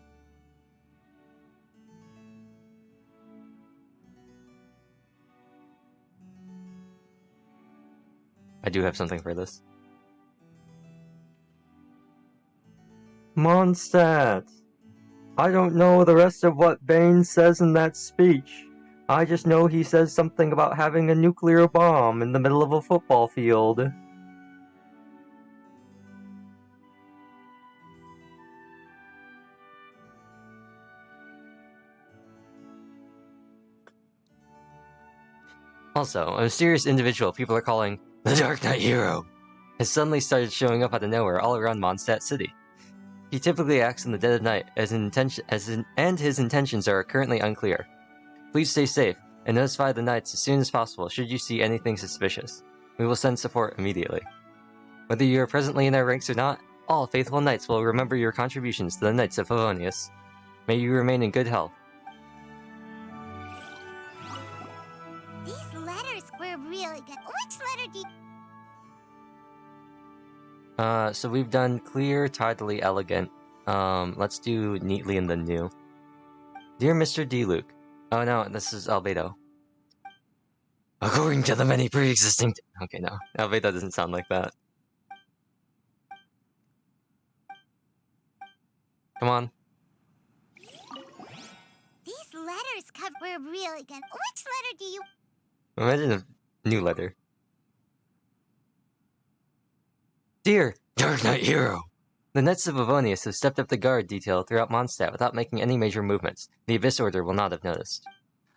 S1: I do have something for this. Mondstadt! I don't know the rest of what Bane says in that speech. I just know he says something about having a nuclear bomb in the middle of a football field. Also, a mysterious individual people are calling the Dark Knight Hero has suddenly started showing up out of nowhere all around Mondstadt City. He typically acts in the dead of night, and his intentions are currently unclear. Please stay safe, and notify the Knights as soon as possible should you see anything suspicious. We will send support immediately. Whether you are presently in our ranks or not, all faithful Knights will remember your contributions to the Knights of Favonius. May you remain in good health.
S3: These letters were really good. Which letter do you...
S1: So we've done clear, tidily elegant. Let's do neatly and then new. Dear Mr. D. Luke. Oh no, this is Albedo. According to the many pre-existing... Okay, no. Albedo doesn't sound like that. Come on.
S3: These letters were really good. Which letter do you...
S1: Imagine a new letter. Dear Dark Knight Hero! The Knights of Avonius have stepped up the guard detail throughout Mondstadt without making any major movements. The Abyss Order will not have noticed.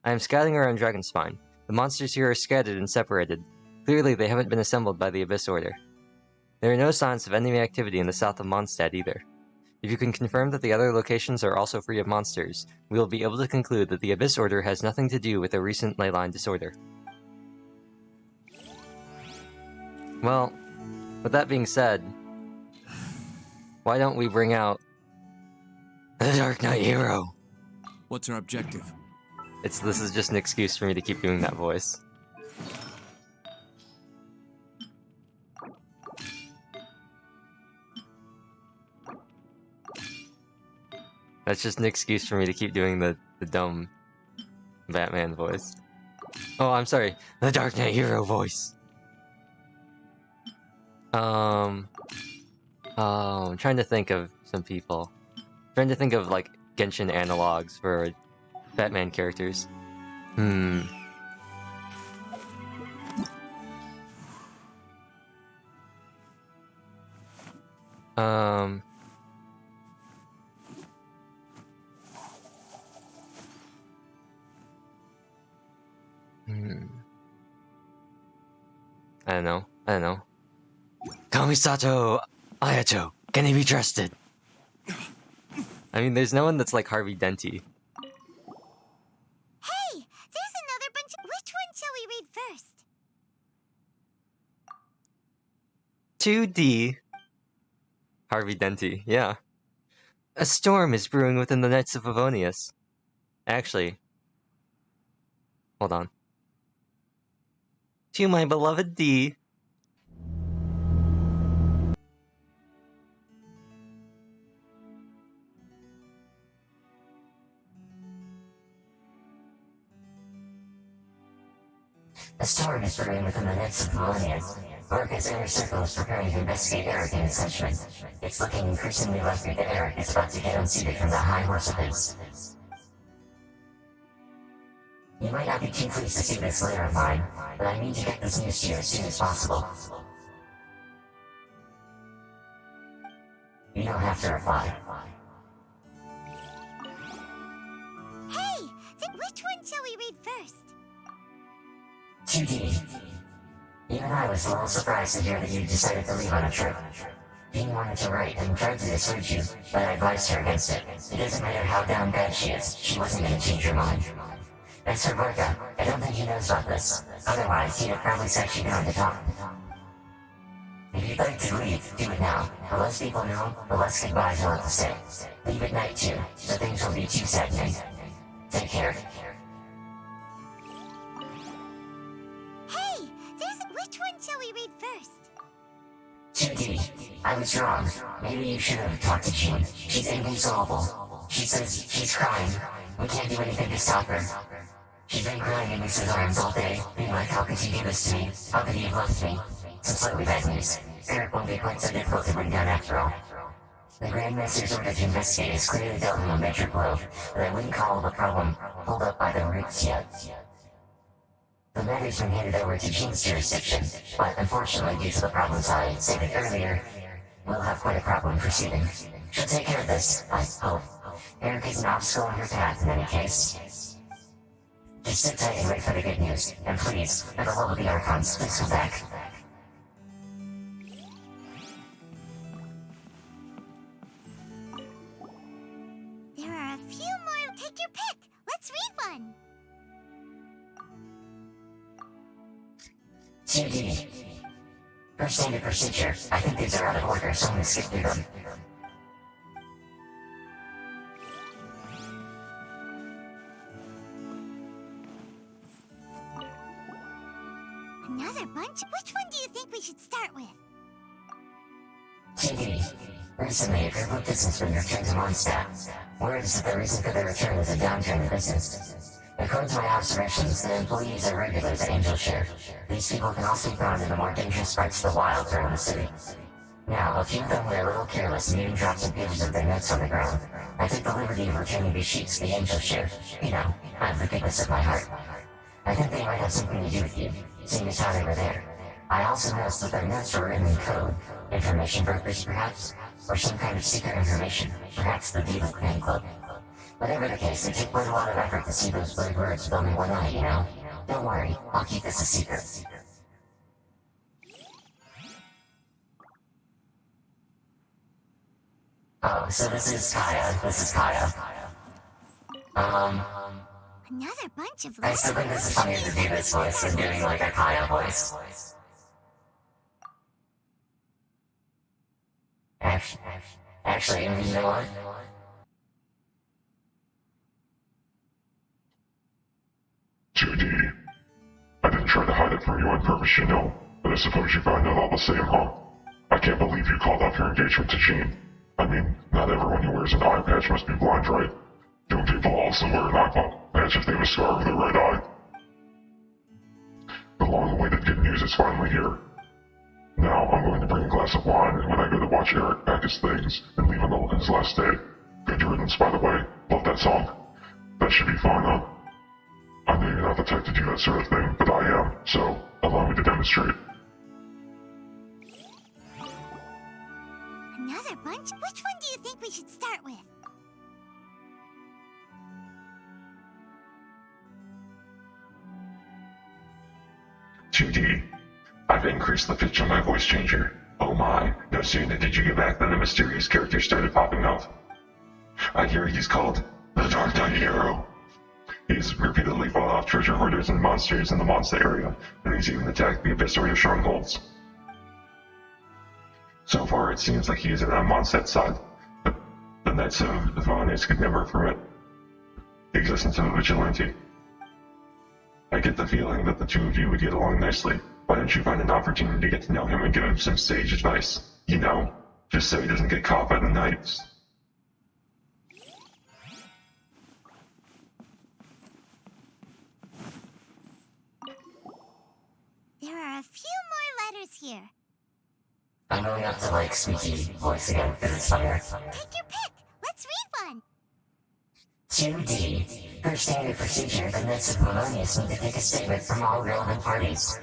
S1: I am scouting around Dragonspine. The monsters here are scattered and separated. Clearly, they haven't been assembled by the Abyss Order. There are no signs of enemy activity in the south of Mondstadt either. If you can confirm that the other locations are also free of monsters, we will be able to conclude that the Abyss Order has nothing to do with the recent leyline disorder. Well, with that being said, why don't we bring out the Dark Knight Hero?
S4: What's our objective?
S1: This is just an excuse for me to keep doing that voice. That's just an excuse for me to keep doing the dumb Batman voice. Oh, I'm sorry, the Dark Knight Hero voice. I'm trying to think of some people. Trying to think of, like, Genshin analogs for Batman characters. I don't know. Kamisato Ayato, can he be trusted? I mean, there's no one that's like Harvey Dent.
S3: Hey! There's another bunch of... Which one shall we read first?
S1: 2D. Harvey Dent, yeah. A storm is brewing within the Knights of Favonius. Actually, hold on. To my beloved D.
S6: A storm is brewing within the Knights of Favonius. Orca's inner circle is preparing to investigate Eric and his henchmen. It's looking increasingly likely that Eric is about to get unseated from that high horse of his. You might not be too pleased to see this layer of mine, but I need to get this news to you as soon as possible. You don't have to reply.
S3: Hey! Which one shall we read first?
S6: 2D. Even I was a little surprised to hear that you decided to leave on a trip. Dean wanted to write and tried to dissuade you, but I advised her against it. It doesn't matter how damn bad she is, she wasn't going to change her mind. As for Vorka, I don't think he knows about this. Otherwise, he'd have probably set you down to talk. If you'd like to leave, do it now. The less people know, the less goodbyes you'll have to say. Leave at night too, so things won't be too saddening. Take care.
S3: Hey! Which one shall we read first?
S6: 2D. I was wrong. Maybe you should have talked to Jean. She's inconsolable. She says she's crying. We can't do anything to stop her. She's been crying in Lisa's arms all day, being like, how could you do this to me? How could you have left me? Some slightly bad news. Eric won't be quite so difficult to bring down after all. The Grandmaster's order to investigate has clearly dealt him a major blow, but I wouldn't call the problem pulled up by the roots yet. The matter's been handed over to Jean's jurisdiction, but unfortunately due to the problems I stated earlier, we'll have quite a problem proceeding. She'll take care of this, I hope. Eric is an obstacle on her path in any case. Just sit tight and wait for the good news, and please, for the love of the Archons, please come back. 2D. Per standard procedure, I think these are out of order, so I'm gonna skip through them.
S3: Another bunch? Which one do you think we should start with?
S6: 2D. Recently, a group of businessmen returned to Mondstadt. Word is that the reason for their return was a downturn in business. According to my observations, the employees are regulars at Angel Share. These people can also be found in the more dangerous parts of the wild around the city. Now, a few of them were a little careless, needing drops and pieces of their nets on the ground. I took the liberty of returning these sheets to the Angel Share. You know, I have the goodness of my heart. I think they might have something to do with you, seeing as how they were there. I also noticed that their notes were written in code. Information brokers, perhaps? Or some kind of secret information, perhaps the Diva Fan Club. Whatever the case, it took quite a lot of effort to see those blurred words with only one eye, you know? Don't worry, I'll keep this a secret. Oh, so this is Kaya.
S3: Another bunch of
S6: I still think this is funnier to do this voice than doing like a Kaya voice. Actually, you know what?
S7: I didn't try to hide it from you on purpose, you know, but I suppose you find it all the same, huh? I can't believe you called off your engagement to Jean. I mean, not everyone who wears an eye patch must be blind, right? Don't people also wear an eye patch if they have a scar over their right eye? The long-awaited good news is finally here. Now, I'm going to bring a glass of wine, and when I go to watch Eric pack his things and leave on his last day. Good riddance, by the way. Love that song. That should be fun, huh? I know you're not the type to do that sort of thing, but I am, so allow me to demonstrate.
S3: Another bunch? Which one do you think we should start with?
S7: I've increased the pitch on my voice changer. Oh my, no sooner did you get back than a mysterious character started popping up. I hear he's called the Dark Knight Hero. He's repeatedly fought off treasure hoarders and monsters in the Mondstadt area, and he's even attacked the Abyss Order strongholds. So far, it seems like he is on Mondstadt's side, but the Knights of Vanes could never permit the existence of a vigilante. I get the feeling that the two of you would get along nicely. Why don't you find an opportunity to get to know him and give him some sage advice? You know, just so he doesn't get caught by the Knights.
S3: There are a few more letters here.
S6: I'm going up to like squeaky voice again because it's funnier.
S3: Take your pick. Let's read one.
S6: 2D. Per standard procedure, the Knights of Melonius need to take a statement from all relevant parties.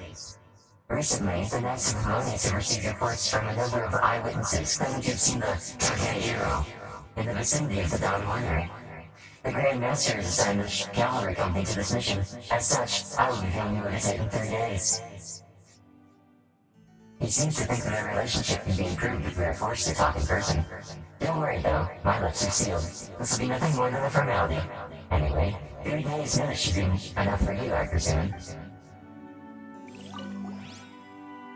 S6: Recently, the Knights of Melonius have received reports from a number of eyewitnesses claiming to have seen the Dark Knight Hero in the vicinity of the Dawn Winery. The Grand Master has assigned the cavalry company to this mission. As such, I will be filling you a visit in 3 days. He seems to think that our relationship can be improved if we are forced to talk in person. Don't worry though, my lips are sealed. This will be nothing more than a formality. Anyway, 3 days notice should be enough for you, I presume.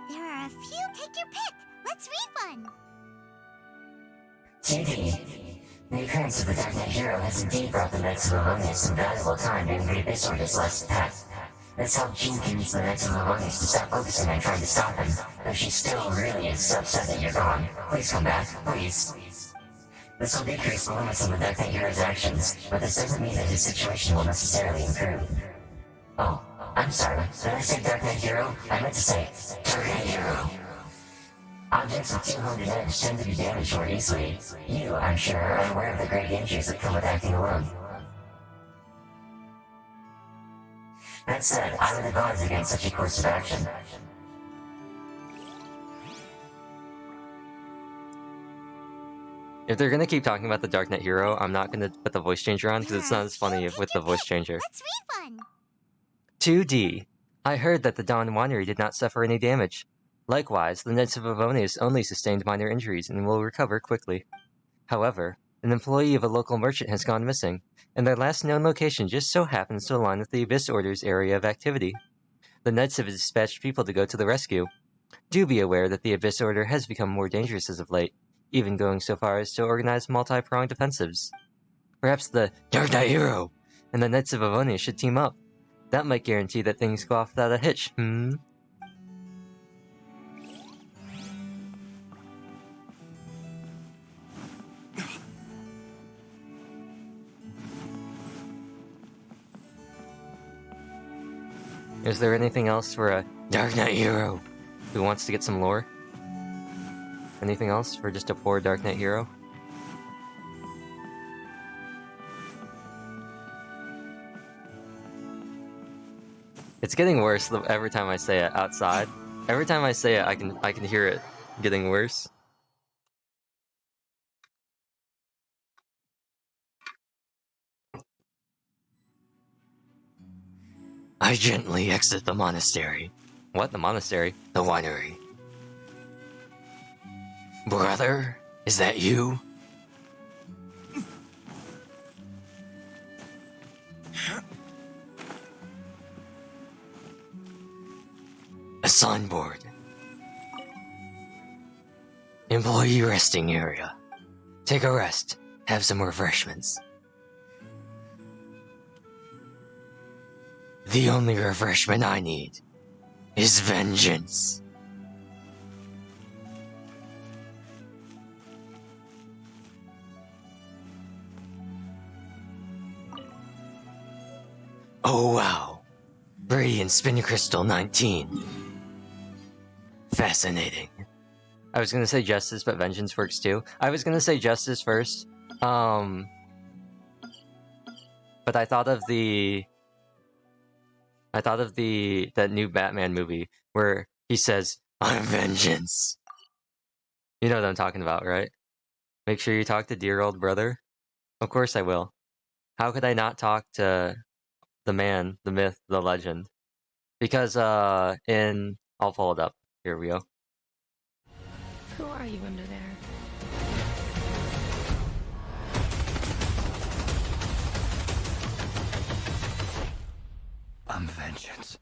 S3: There are a few. Take your pick. Let's read one.
S6: 2D. The occurrence of the Dark Knight Hero has indeed brought the Knights of Melonius some valuable time during the Abyss Order's last attack. This helped Jean convince the Knights of Melonius to stop focusing on trying to stop him, though she still really is upset that you're gone. Please come back, please. This will decrease the limits on the Dark Knight Hero's actions, but this doesn't mean that his situation will necessarily improve. Oh, I'm sorry. Did I say Dark Knight Hero? I meant to say Dark Knight Hero. Objects with 200 edge tend to be damaged more easily. You, I'm sure, are aware of the great dangers that come with acting alone. That said, I would advise against such a course of action.
S1: If they're gonna keep talking about the Dark Knight Hero, I'm not gonna put the voice changer on because it's not as funny with the voice changer.
S3: Let's read one.
S1: 2D. I heard that the Dawn Winery did not suffer any damage. Likewise, the Knights of Avonius only sustained minor injuries and will recover quickly. However, an employee of a local merchant has gone missing, and their last known location just so happens to align with the Abyss Order's area of activity. The Knights have dispatched people to go to the rescue. Do be aware that the Abyss Order has become more dangerous as of late, even going so far as to organize multi-pronged offensives. Perhaps the Dark Knight Hero and the Knights of Avonia should team up. That might guarantee that things go off without a hitch, Is there anything else for a Dark Knight hero who wants to get some lore? Anything else for just a poor Dark Knight hero? It's getting worse every time I say it outside. Every time I say it, I can hear it getting worse. I gently exit the monastery. What? The monastery? The winery. Brother, is that you? A signboard. Employee resting area. Take a rest. Have some refreshments. The only refreshment I need is vengeance. Oh wow. Radiant Spin Crystal 19. Fascinating. I was gonna say justice, but vengeance works too. I was gonna say justice first. But I thought of that new Batman movie where he says, "I'm vengeance." You know what I'm talking about, right? Make sure you talk to dear old brother. Of course I will. How could I not talk to the man, the myth, the legend? Because I'll pull it up. Here we go.
S8: Who are you under there?
S9: I'm vengeance.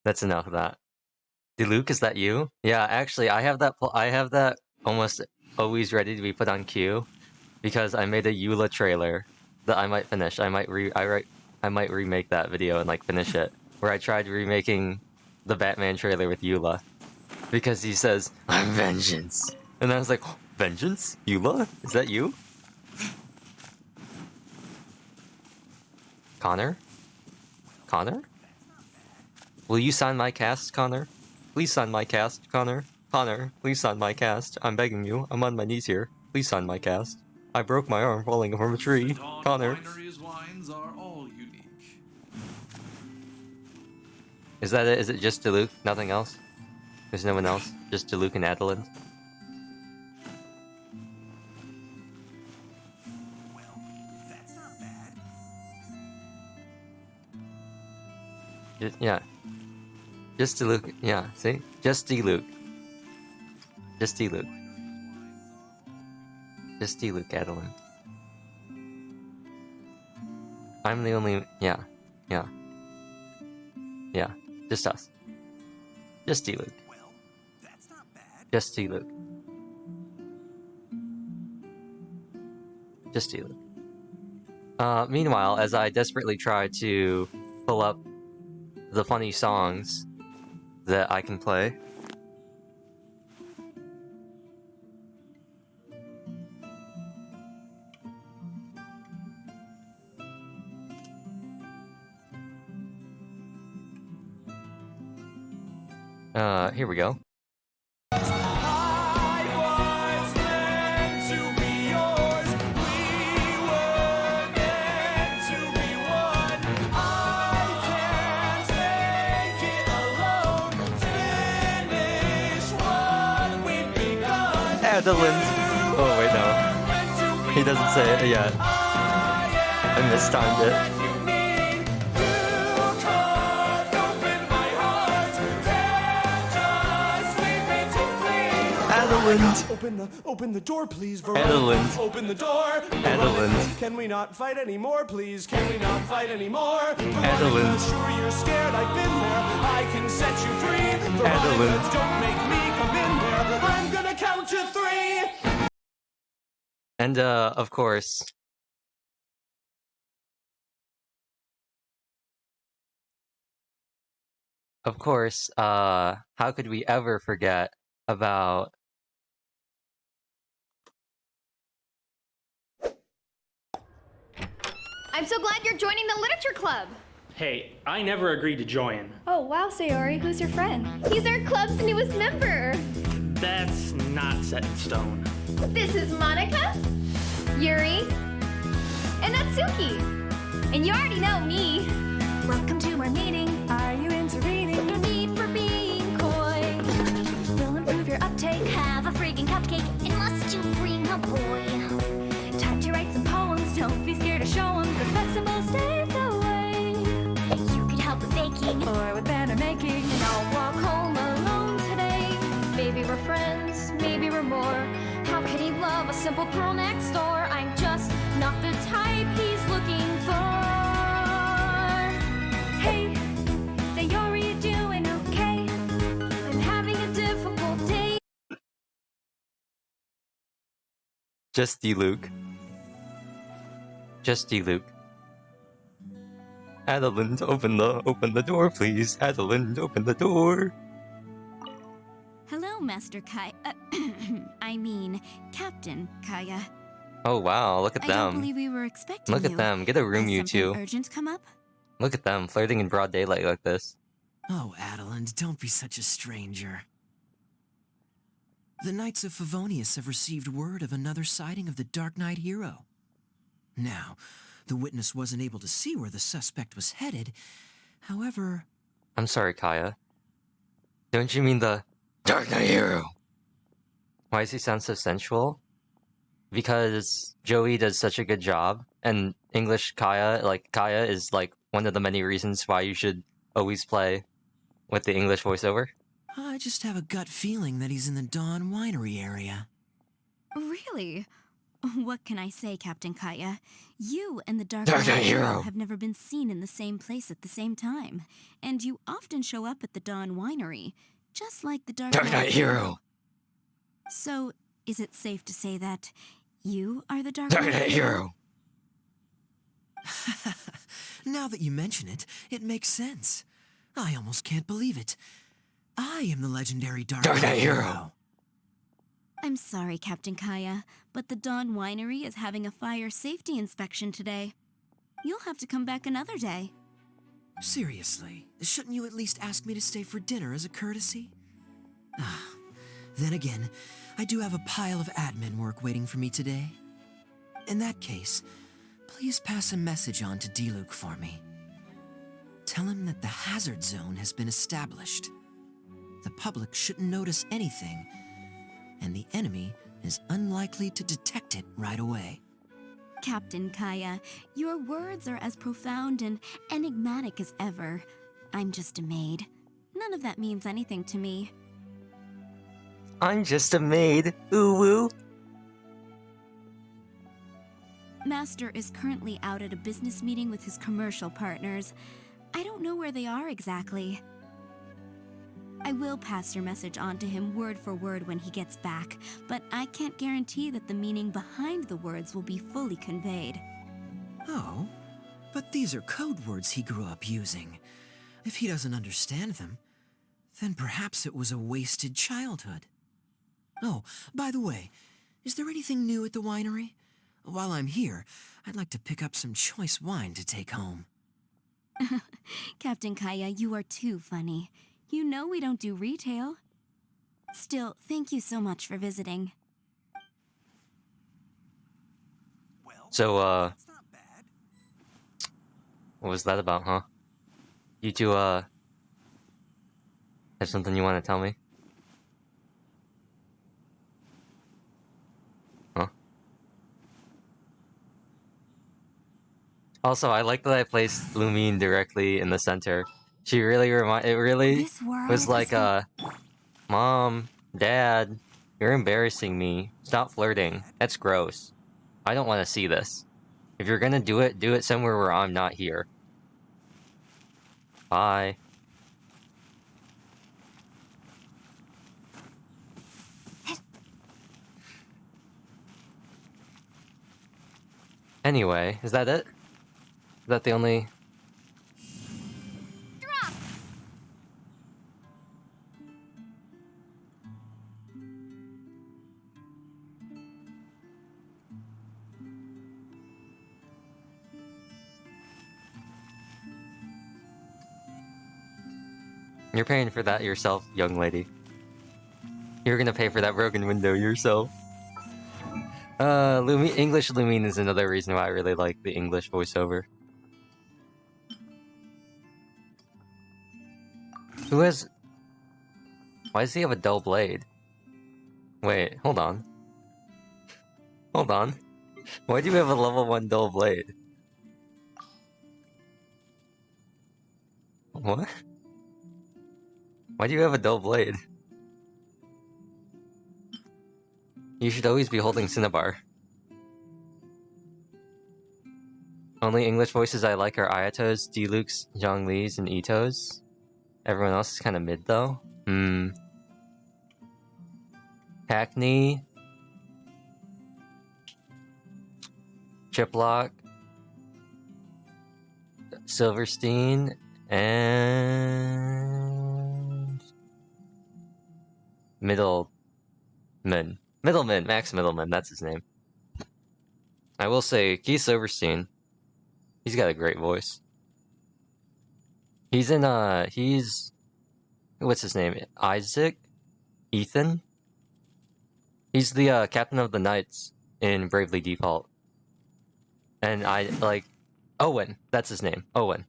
S1: That's enough of that. Luke, is that you? Yeah, actually, I have that almost always ready to be put on queue because I made a Eula trailer that I might finish. I might remake that video and like finish it. Where I tried remaking the Batman trailer with Eula because he says, "I'm vengeance," and I was like, oh, "Vengeance? Eula? Is that you?" Connor? Connor? Will you sign my cast, Connor? Please sign my cast, Connor. Connor, please sign my cast. I'm begging you. I'm on my knees here. Please sign my cast. I broke my arm falling from a tree. Connor.
S10: Winery's wines are all unique.
S1: Is that it? Is it just Luke? Nothing else? There's no one else? Just Luke and Adeline?
S9: Well, that's not bad.
S1: Yeah. Just Luke. Yeah, see? Just Luke. Just Luke. Just Luke, Adeline. I'm the only... Yeah. Yeah. Yeah. Just us. Just Luke.
S9: Well, that's not bad.
S1: Just Luke. Just Luke. Meanwhile, as I desperately try to pull up the funny songs that I can play. Here we go. Adeline. Oh wait, no. He doesn't say it yet. I mistimed it. Adeline!
S11: Open the door, please,
S1: Adeline!
S11: Open the door!
S1: Adeline!
S11: Can we not fight anymore, please? Can we not fight anymore?
S1: Adeline!
S11: Sure you're scared, I've been there. I can set you free.
S1: Adeline!
S11: Don't make me come in there. I'm gonna count to 3.
S1: And, of course... Of course, how could we ever forget about...
S12: I'm so glad you're joining the literature club.
S13: Hey, I never agreed to join.
S12: Oh, wow, Sayori. Who's your friend? He's our club's newest member.
S13: That's not set in stone.
S12: This is Monica, Yuri, and Natsuki. And you already know me.
S2: Welcome to our meeting. Are you into reading? No need for being coy. We'll improve your uptake. Have a freaking cupcake.
S3: And must you bring a boy?
S2: Time to write some poems. Don't be scared to show them. The festival stays away.
S3: You could help with baking.
S2: Or with banner making.
S12: And I'll walk home alone today. Maybe we're friends, maybe we're more. How could he love a simple girl next door? I'm just not the type he's looking for.
S2: Hey, Sayori, you doing okay? I'm having a difficult day.
S1: Just Luke. Just Luke. Adeline, open the door, please. Adeline, open the door.
S2: Hello, Master Kai. I mean, Captain Kaya.
S1: Oh wow, look at
S2: I
S1: them.
S2: don't believe we were expecting
S1: Look
S2: you.
S1: at them. Get a room,
S2: Has
S1: you
S2: something
S1: two.
S2: urgent come up?
S1: Look at them, flirting in broad daylight like this.
S14: Oh, Adeline, don't be such a stranger. The Knights of Favonius have received word of another sighting of the Dark Knight hero. Now, the witness wasn't able to see where the suspect was headed. However...
S1: I'm sorry, Kaya. Don't you mean the Dark Knight hero? Why does he sound so sensual? Because Joey does such a good job, and English Kaya is like one of the many reasons why you should always play with the English voiceover.
S14: I just have a gut feeling that he's in the Dawn Winery area.
S2: Really? What can I say, Captain Kaya? You and the Dark
S1: Knight
S2: Knight
S1: hero
S2: have never been seen in the same place at the same time, and you often show up at the Dawn Winery, just like the Dark
S1: Knight hero.
S2: So, is it safe to say that you are the Dark
S1: Knight hero?
S14: Now that you mention it, it makes sense. I almost can't believe it. I am the legendary Dark Knight hero.
S2: I'm sorry, Captain Kaya, but the Dawn Winery is having a fire safety inspection today. You'll have to come back another day.
S14: Seriously, shouldn't you at least ask me to stay for dinner as a courtesy? Then again, I do have a pile of admin work waiting for me today. In that case, please pass a message on to D-Luke for me. Tell him that the hazard zone has been established. The public shouldn't notice anything, and the enemy is unlikely to detect it right away.
S2: Captain Kaya, your words are as profound and enigmatic as ever. I'm just a maid. None of that means anything to me.
S1: I'm just a maid. Ooh woo.
S2: Master is currently out at a business meeting with his commercial partners. I don't know where they are exactly. I will pass your message on to him word for word when he gets back, but I can't guarantee that the meaning behind the words will be fully conveyed.
S14: Oh, but these are code words he grew up using. If he doesn't understand them, then perhaps it was a wasted childhood. Oh, by the way, is there anything new at the winery? While I'm here, I'd like to pick up some choice wine to take home.
S2: Captain Kaya, you are too funny. You know we don't do retail. Still, thank you so much for visiting.
S1: So, what was that about, huh? You two, have something you want to tell me? Huh? Also, I like that I placed Lumine directly in the center. It really was like, Mom, Dad, You're embarrassing me. Stop flirting. That's gross. I don't want to see this. If you're gonna do it somewhere where I'm not here. Bye. Anyway, is that it? Is that the only...
S3: Drop!
S1: You're paying for that yourself, young lady. You're gonna pay for that broken window yourself. English Lumine is another reason why I really like the English voiceover. Who has... Why does he have a dull blade? Wait, hold on. Hold on. Why do you have a level 1 dull blade? What? Why do you have a dull blade? You should always be holding Cinnabar. Only English voices I like are Ayato's, Diluc's, Zhongli's, and Ito's. Everyone else is kind of mid, though. Hackney. Chiplock. Silverstein. And... Middleman. Max Middleman, that's his name. I will say, Keith Silverstein, he's got a great voice. He's in, what's his name? Isaac? Ethan? He's the, captain of the Knights in Bravely Default. And Owen, that's his name, Owen.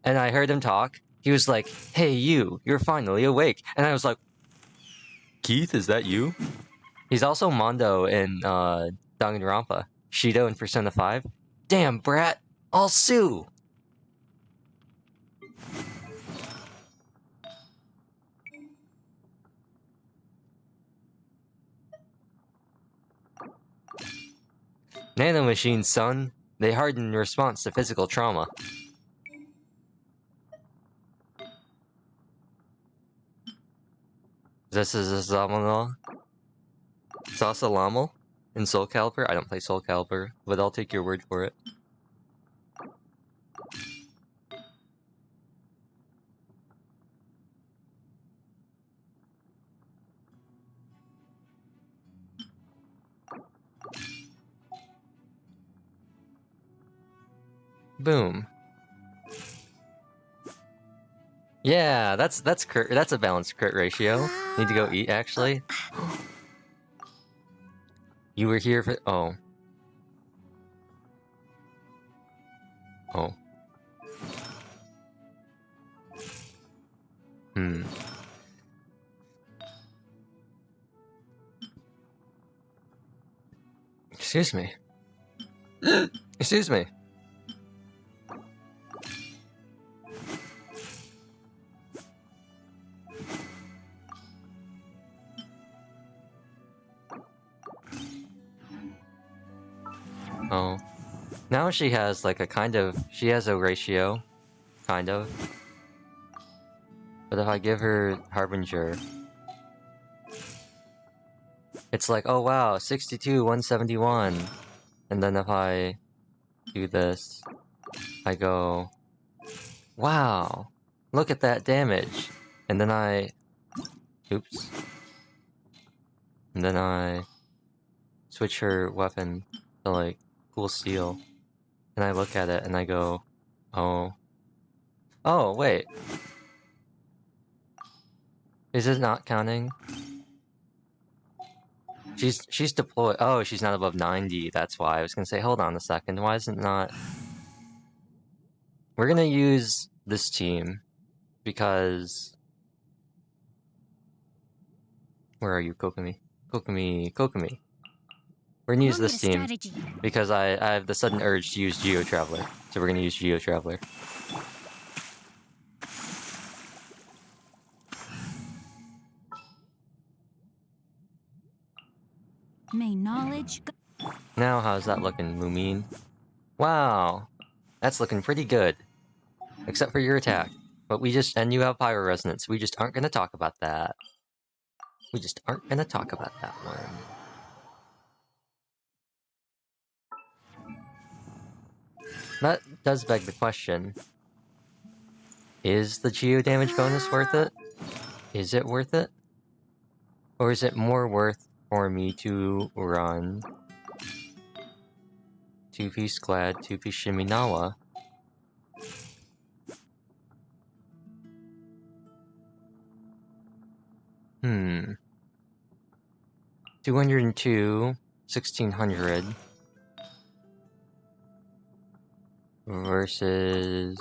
S1: And I heard him talk, he was like, "Hey you're finally awake." And I was like, "Keith, is that you?" He's also Mondo in, Danganronpa. Shido in Persona 5. Damn, brat! I'll sue! Nanomachines, son. They harden in response to physical trauma. This is a Zamanal. Sasalamal in Soul Calibur? I don't play Soul Calibur, but I'll take your word for it. Boom. Yeah, that's a balanced crit ratio. Need to go eat, actually. You were here for... Oh. Oh. Excuse me. Excuse me. Oh. Now she has like she has a ratio. Kind of. But if I give her Harbinger, it's like, oh wow, 62, 171. And then if I do this, I go, wow, look at that damage. And then oops. And then I switch her weapon to like cool steel. And I look at it and I go, oh. Oh, wait. Is it not counting? She's deployed. Oh, she's not above 90. That's why. I was gonna say, hold on a second. Why is it not? We're gonna use this team because... Where are you, Kokomi? Kokomi. We're gonna use this team because I have the sudden urge to use Geo Traveler. So we're gonna use Geo Traveler.
S2: May knowledge.
S1: Now, how's that looking, Lumine? Wow, that's looking pretty good. Except for your attack. But and you have Pyro Resonance. We just aren't going to talk about that. We just aren't going to talk about that one. That does beg the question. Is the Geo damage bonus worth it? Is it worth it? Or is it more worth for me to run 2-piece Glad, 2-piece Shiminawa? Hmm. 202, 1600 versus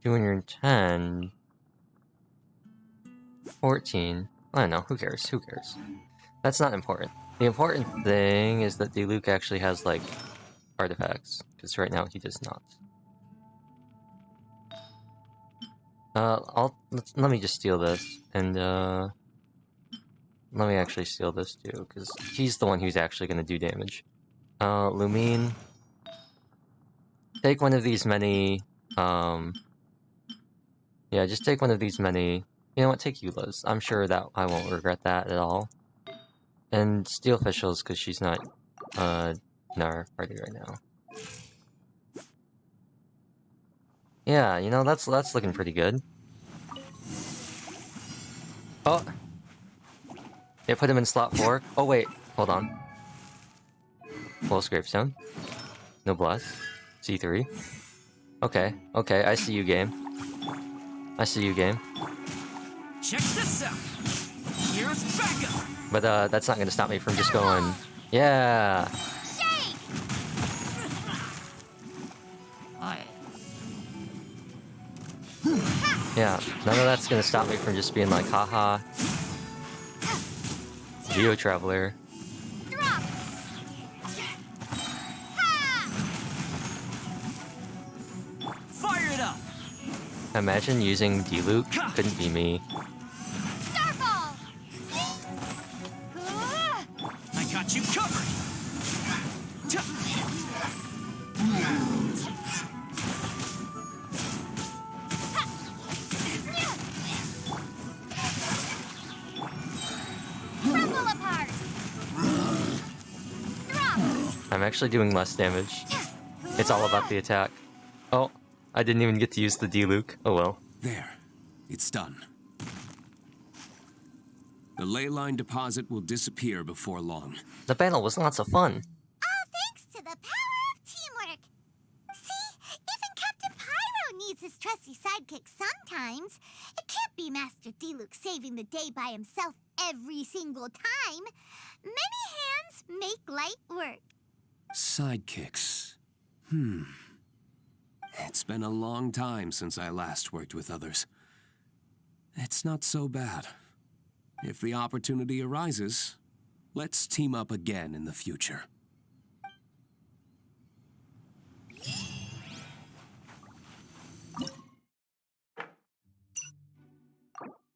S1: 210, 14. I don't know, who cares? Who cares? That's not important. The important thing is that Diluc actually has, like, artifacts, because right now he does not. Let me just steal this, and, let me actually steal this too, because he's the one who's actually going to do damage. Lumine, take one of these many, yeah, just take one of these many, you know what, take Eula's. I'm sure that I won't regret that at all. And steal Officials, because she's not, in our party right now. Yeah, you know, that's looking pretty good. Oh! Yeah, put him in slot 4. Oh wait, hold on. Close Gravestone. Noblesse. C3. Okay, okay, I see you, game. I see you, game.
S11: Check this out. Here's backup.
S1: But that's not gonna stop me from just going. Yeah.
S3: Shake!
S1: Yeah. None of that's gonna stop me from just being like, haha. Geo Traveler.
S3: Drop!
S11: Fire it up.
S1: Imagine using Diluc. Couldn't be me.
S3: Starball!
S11: I got you covered.
S3: Crumble apart! Drop!
S1: I'm actually doing less damage. It's all about the attack. Oh, I didn't even get to use the Diluc. Oh well.
S4: There. It's done. The ley line deposit will disappear before long.
S1: The battle was lots of fun.
S3: All thanks to the power of teamwork. See, even Captain Pyro needs his trusty sidekick sometimes. It can't be Master Diluc saving the day by himself every single time. Many hands make light work.
S4: Sidekicks. It's been a long time since I last worked with others. It's not so bad. If the opportunity arises, let's team up again in the future.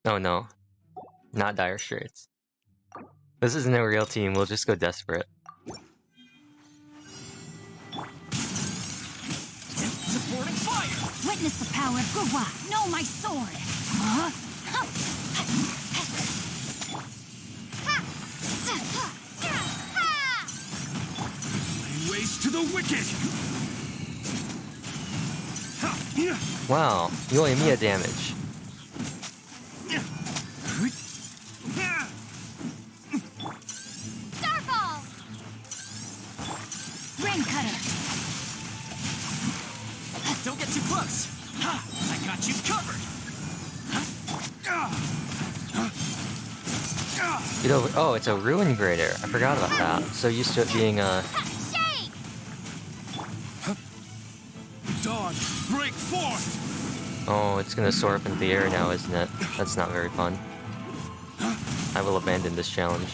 S1: Oh no. Not Dire Straits. This isn't a real team, we'll just go desperate.
S11: Supporting fire.
S2: Witness the power of Gurwa. Know my sword. Huh?
S11: Ways to the wicked.
S1: Wow, Yoimiya damage.
S3: Starball!
S2: Rain cutter.
S11: Don't get too close. I got you covered.
S1: Oh, it's a Ruin Grader. I forgot about that. So used to it being a...
S3: Shake!
S11: Dawn, break forth.
S1: Oh, it's gonna soar up into the air now, isn't it? That's not very fun. I will abandon this challenge.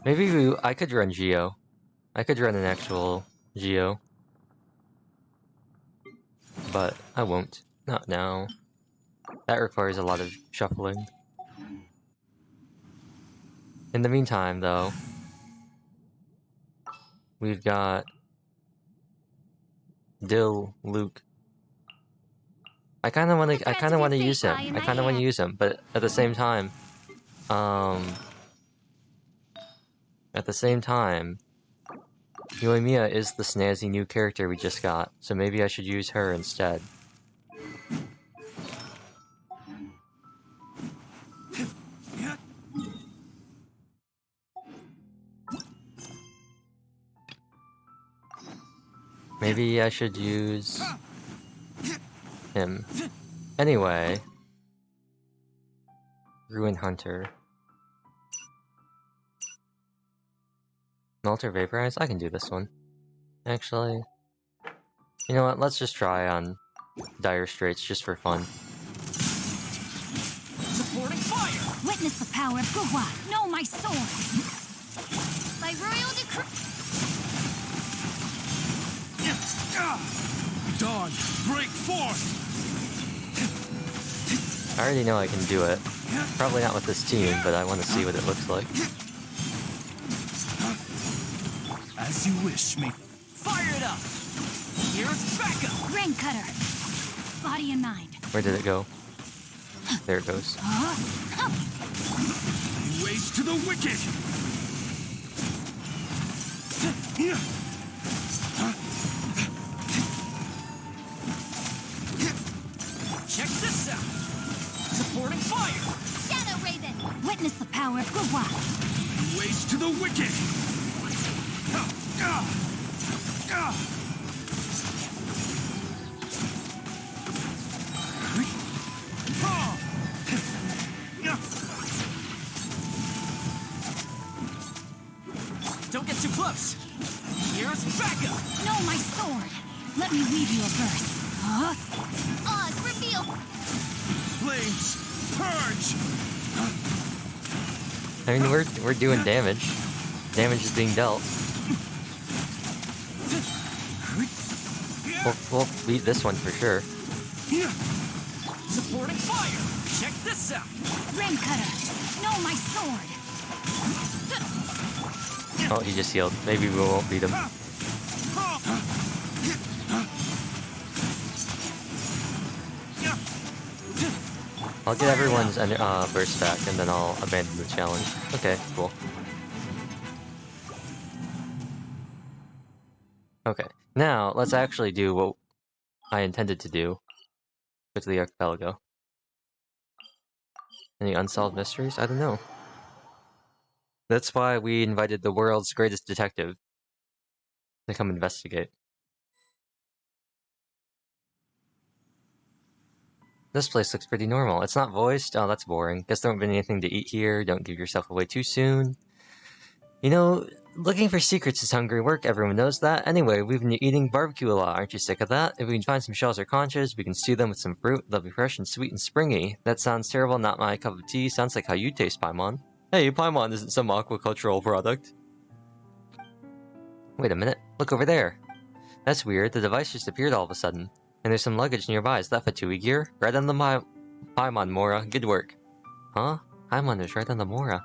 S1: Maybe I could run Geo. I could run an actual Geo. But I won't. Not now. That requires a lot of shuffling. In the meantime, though, we've got Dill, Luke. I kind of want to use him. I kind of want to use him, but at the same time, Yoimiya is the snazzy new character we just got, so maybe I should use her instead. Maybe I should use him. Anyway, Ruin Hunter. Melter Vaporize? I can do this one. Actually, you know what? Let's just try on Dire Straits just for fun.
S2: Supporting fire! Witness the power of Guhua! Know my sword! By royal decree...
S11: Dawn, break forth!
S1: I already know I can do it. Probably not with this team, but I want to see what it looks like.
S11: As you wish, me. Fire it up! Here's backup!
S2: Rain cutter! Body and mind.
S1: Where did it go? There it goes.
S11: Ways to the wicked! Check this out! Supporting fire!
S2: Shadow Raven! Witness the power of Guhua!
S11: Ways to the wicked! Don't get too close! Here's backup!
S2: Know my sword! Let me weave you a verse. Huh? Oz, reveal!
S11: Flames! Purge!
S1: I mean, we're doing damage. Damage is being dealt. We'll beat this one for sure.
S11: Supporting fire! Check this out!
S2: Rain cutter! Know my sword!
S1: Oh, he just healed. Maybe we won't beat him. I'll get everyone's burst back, and then I'll abandon the challenge. Okay, cool. Okay, now let's actually do what I intended to do with the archipelago. Any unsolved mysteries? I don't know. That's why we invited the world's greatest detective to come investigate. This place looks pretty normal. It's not voiced. Oh, that's boring. Guess there won't be anything to eat here. Don't give yourself away too soon. You know, looking for secrets is hungry work. Everyone knows that. Anyway, we've been eating barbecue a lot. Aren't you sick of that? If we can find some shells or conchas, we can stew them with some fruit. They'll be fresh and sweet and springy. That sounds terrible. Not my cup of tea. Sounds like how you taste, Paimon. Hey, Paimon isn't some aquacultural product. Wait a minute. Look over there. That's weird. The device just appeared all of a sudden. And there's some luggage nearby. Is that Fatui gear? Right on the Paimon, Mora. Good work. Huh? Paimon is right on the Mora.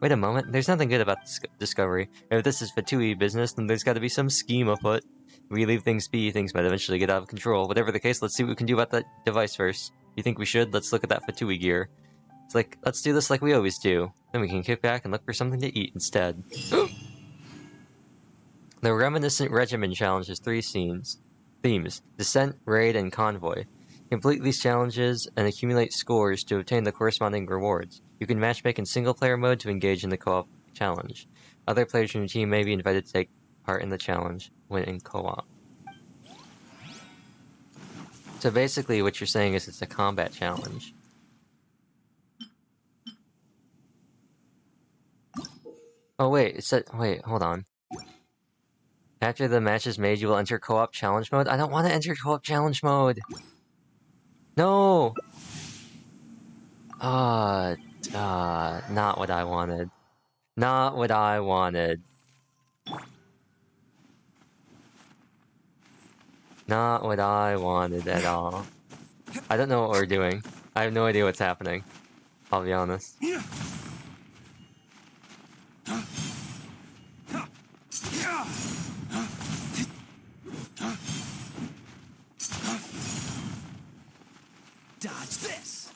S1: Wait a moment. There's nothing good about this discovery. If this is Fatui business, then there's got to be some scheme afoot. If we leave things be, things might eventually get out of control. Whatever the case, let's see what we can do about that device first. You think we should? Let's look at that Fatui gear. It's like, let's do this like we always do. Then we can kick back and look for something to eat instead. The Reminiscent Regimen Challenge has 3 themes: Descent, Raid, and Convoy. Complete these challenges and accumulate scores to obtain the corresponding rewards. You can matchmake in single-player mode to engage in the co-op challenge. Other players from your team may be invited to take part in the challenge when in co-op. So basically what you're saying is it's a combat challenge. Oh wait, it said, wait, hold on. After the match is made, you will enter co-op challenge mode? I don't want to enter co-op challenge mode! No! Not what I wanted. Not what I wanted. Not what I wanted at all. I don't know what we're doing. I have no idea what's happening. I'll be honest.
S11: Dodge this.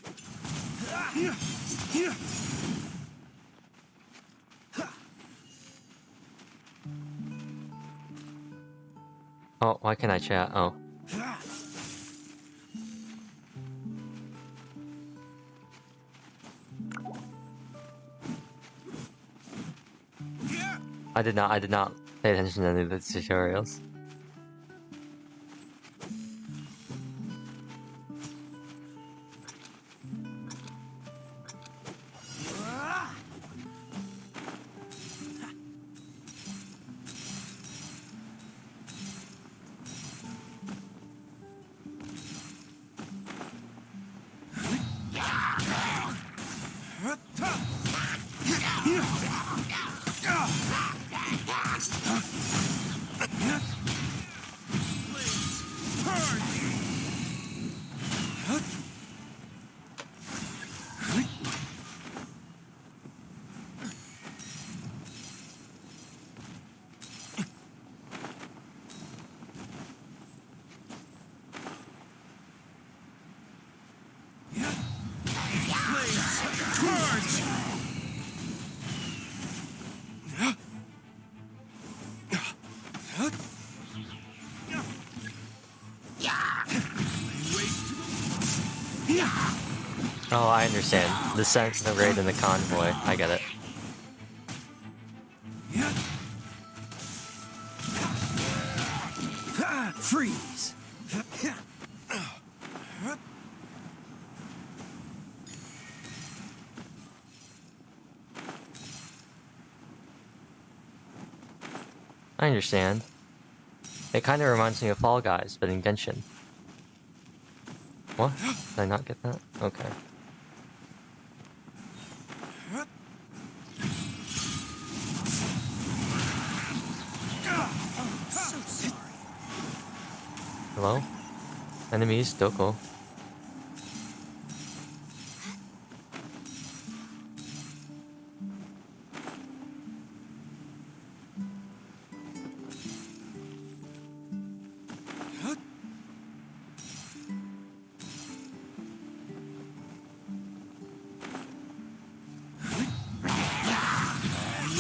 S1: Oh, why can't I chat? Oh. I did not pay attention to any of the tutorials. Oh, I understand. The scent, the raid, and the convoy. I get it.
S11: Freeze!
S1: I understand. It kind of reminds me of Fall Guys, but in Genshin. What? Did I not get that? Okay.
S11: So sorry.
S1: Hello? Enemies, Doko.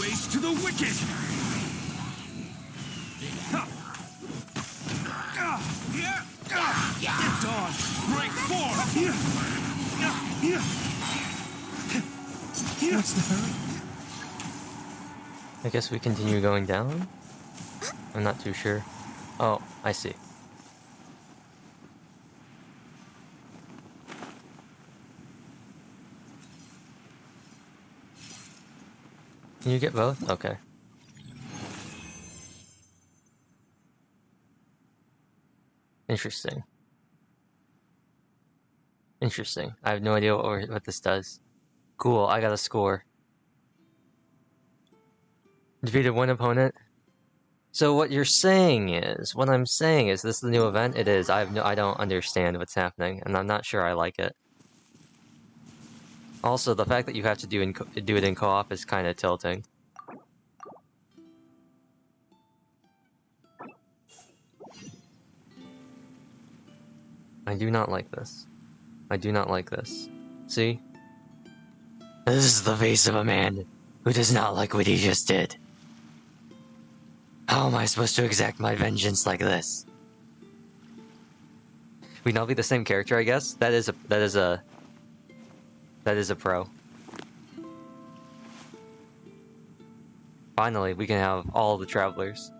S11: Race to the wicked! Get on! Break form! What's the hurry?
S1: I guess we continue going down? I'm not too sure. Oh, I see. Can you get both? Okay. Interesting. Interesting. I have no idea what this does. Cool, I got a score. Defeated one opponent. So what you're saying is, what I'm saying is, this is the new event? It is. I don't understand what's happening, and I'm not sure I like it. Also, the fact that you have to do it in co-op is kind of tilting. I do not like this. I do not like this. See? This is the face of a man who does not like what he just did. How am I supposed to exact my vengeance like this? We now be the same character, I guess? That is a pro. Finally, we can have all the travelers.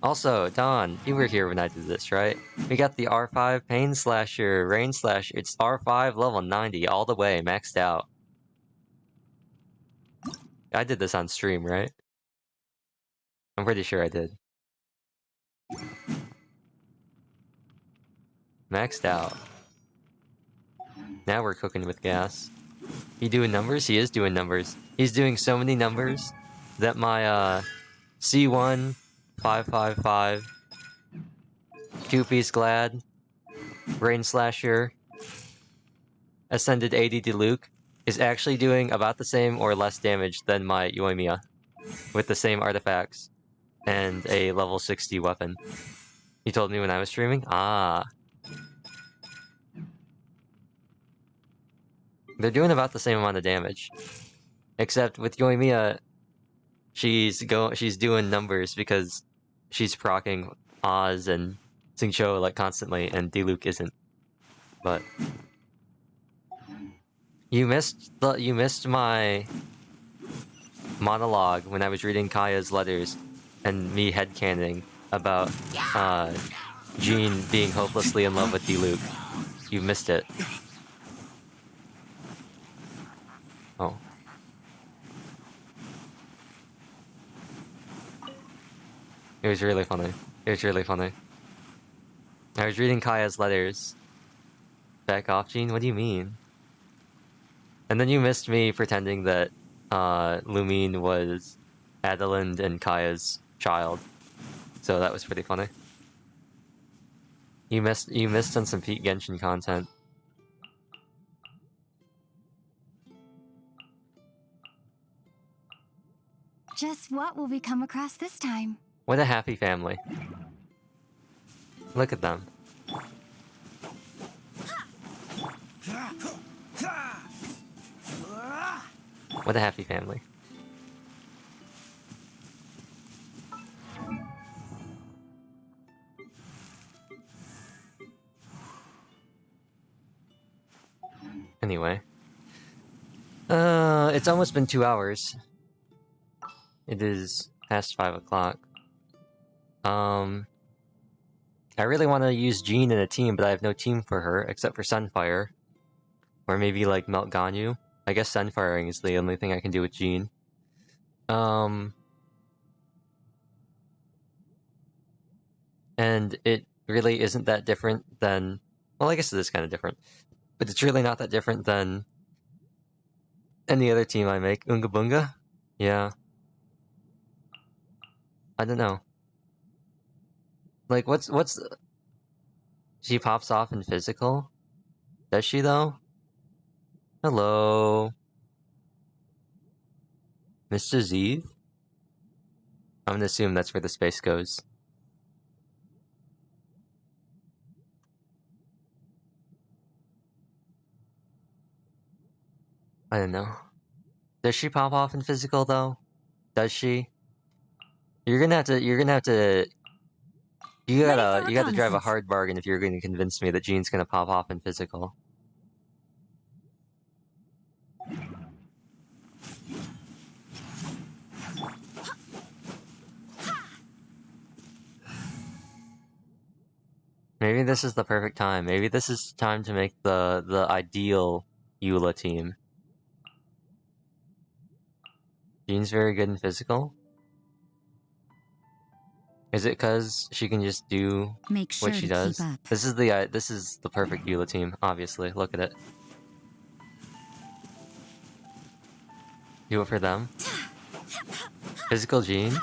S1: Also, Don, you were here when I did this, right? We got the R5 Pain Slasher, Rain Slasher. It's R5 level 90 all the way, maxed out. I did this on stream, right? I'm pretty sure I did. Maxed out. Now we're cooking with gas. He doing numbers? He is doing numbers. He's doing so many numbers that my C1 555 two-piece glad Brain Slasher Ascended 80 Diluc is actually doing about the same or less damage than my Yoimiya with the same artifacts and a level 60 weapon. He told me when I was streaming. Ah. They're doing about the same amount of damage. Except with Yoimiya, she's doing numbers because she's proccing Oz and Xingqiu like constantly, and Diluc isn't. But you missed my monologue when I was reading Kaya's letters and me headcanon about Jean being hopelessly in love with Diluc. You missed it. Oh. It was really funny. It was really funny. I was reading Kaya's letters. Back off, Jean? What do you mean? And then you missed me pretending that Lumine was Adelind and Kaya's child. So that was pretty funny. You missed on some Pete Genshin content.
S2: Just what will we come across this time?
S1: What a happy family. Look at them. What a happy family. Anyway. It's almost been 2 hours. It is past 5 o'clock. I really want to use Jean in a team, but I have no team for her, except for Sunfire. Or maybe, like, Melt Ganyu. I guess Sunfiring is the only thing I can do with Jean. And it really isn't that different than... Well, I guess it is kind of different. But it's really not that different than any other team I make. Unga Bunga? Yeah. I don't know. Like, what's... She pops off in physical? Does she, though? Hello? Mr. Zeev? I'm gonna assume that's where the space goes. I don't know. Does she pop off in physical, though? Does she? You gotta drive a hard bargain if you're gonna convince me that Jean's gonna pop off in physical. Maybe this is the perfect time. Maybe this is time to make the ideal Eula team. Jean's very good in physical. Is it because she can just do what she does? This is the perfect Eula team, obviously. Look at it. Do it for them. Physical Jean.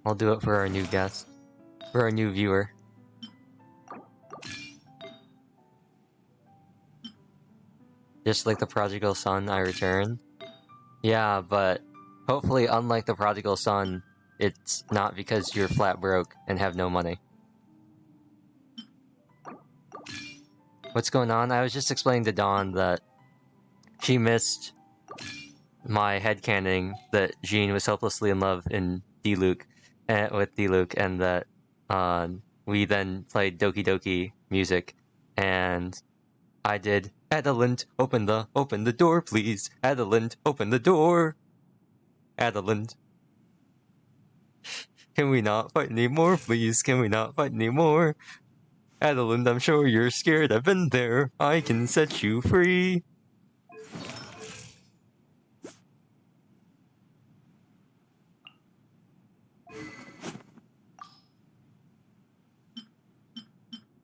S1: I'll do it for our new guest. For our new viewer. Just like the prodigal son, I return. Yeah, but hopefully, unlike the prodigal son, it's not because you're flat broke and have no money. What's going on? I was just explaining to Dawn that she missed my headcanon that Jean was hopelessly in love with Diluc, and that we then played Doki Doki music, and I did Adelind, open the door, please. Adelind, open the door. Adelind. Can we not fight anymore, please? Can we not fight anymore? Adelind, I'm sure you're scared. I've been there. I can set you free.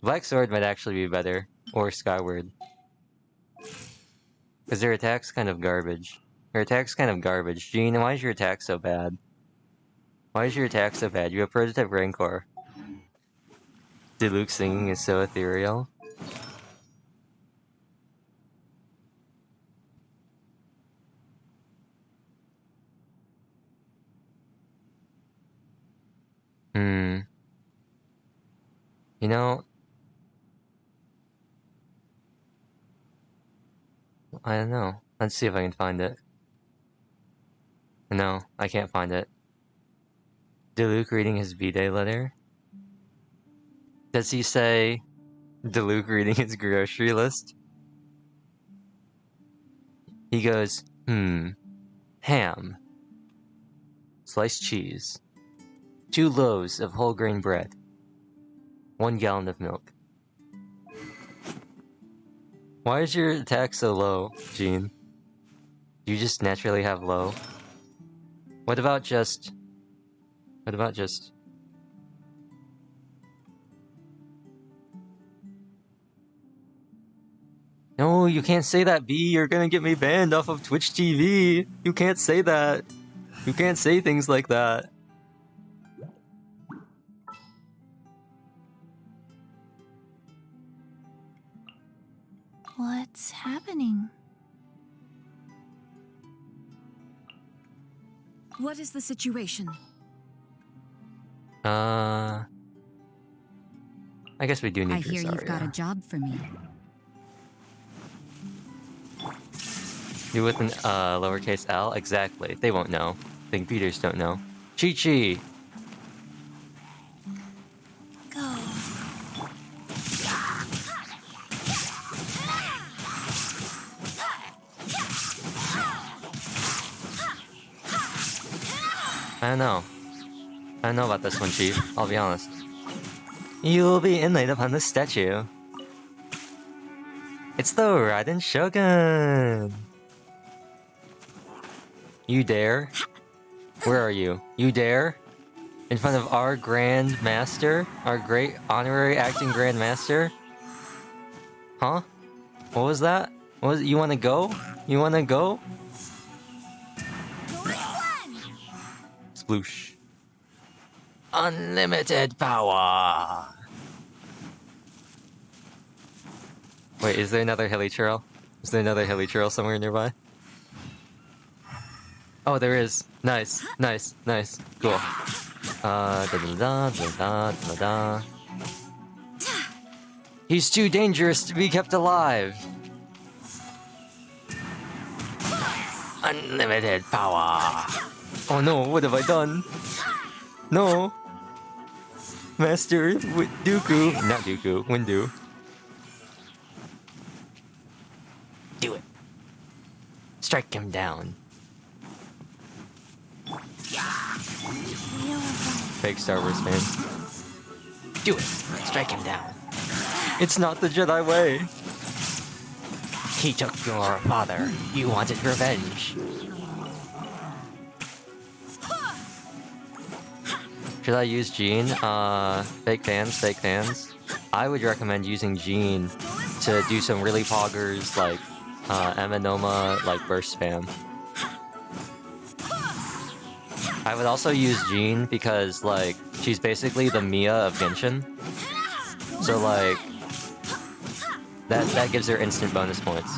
S1: Black Sword might actually be better. Or Skyward. Because their attack's kind of garbage. Her attack's kind of garbage. Jean, why is your attack so bad? Why is your attack so bad? You have Prototype Rancor. Diluc singing is so ethereal. You know, I don't know. Let's see if I can find it. No, I can't find it. Diluc reading his B-Day letter? Does he say Diluc reading his grocery list? He goes, ham, sliced cheese, 2 loaves of whole grain bread, 1 gallon of milk. Why is your attack so low, Jean? Do you just naturally have low? What about just... No, you can't say that, B. You're gonna get me banned off of Twitch TV. You can't say that. You can't say things like that.
S2: What's happening?
S15: What is the situation?
S1: I guess we do need
S15: I hear you've got a job for me.
S1: Do with an lowercase l? Exactly. They won't know. Think Peters don't know. Chi-Chi!
S2: Go.
S1: I don't know. I don't know about this one, Chief. I'll be honest. You will be inlaid upon the statue. It's the Raiden Shogun! You dare? Where are you? You dare? In front of our Grand Master? Our great honorary acting Grand Master? Huh? What was that? What was it? You wanna go? You wanna go? Sploosh. Unlimited power! Wait, is there another hilly trail? Is there another hilly trail somewhere nearby? Oh, there is. Nice, nice, nice. Cool. Da da da da da da da. He's too dangerous to be kept alive. Unlimited power. Oh no, what have I done? No. Master Dooku. Not Dooku, Windu. Do it. Strike him down. Fake Star Wars fan. Do it. Strike him down. It's not the Jedi way. He took your father. You wanted revenge. Should I use Jean? Fake fans. I would recommend using Jean to do some really poggers like Emanoma, like burst spam. I would also use Jean because like she's basically the Mia of Genshin. So like that gives her instant bonus points.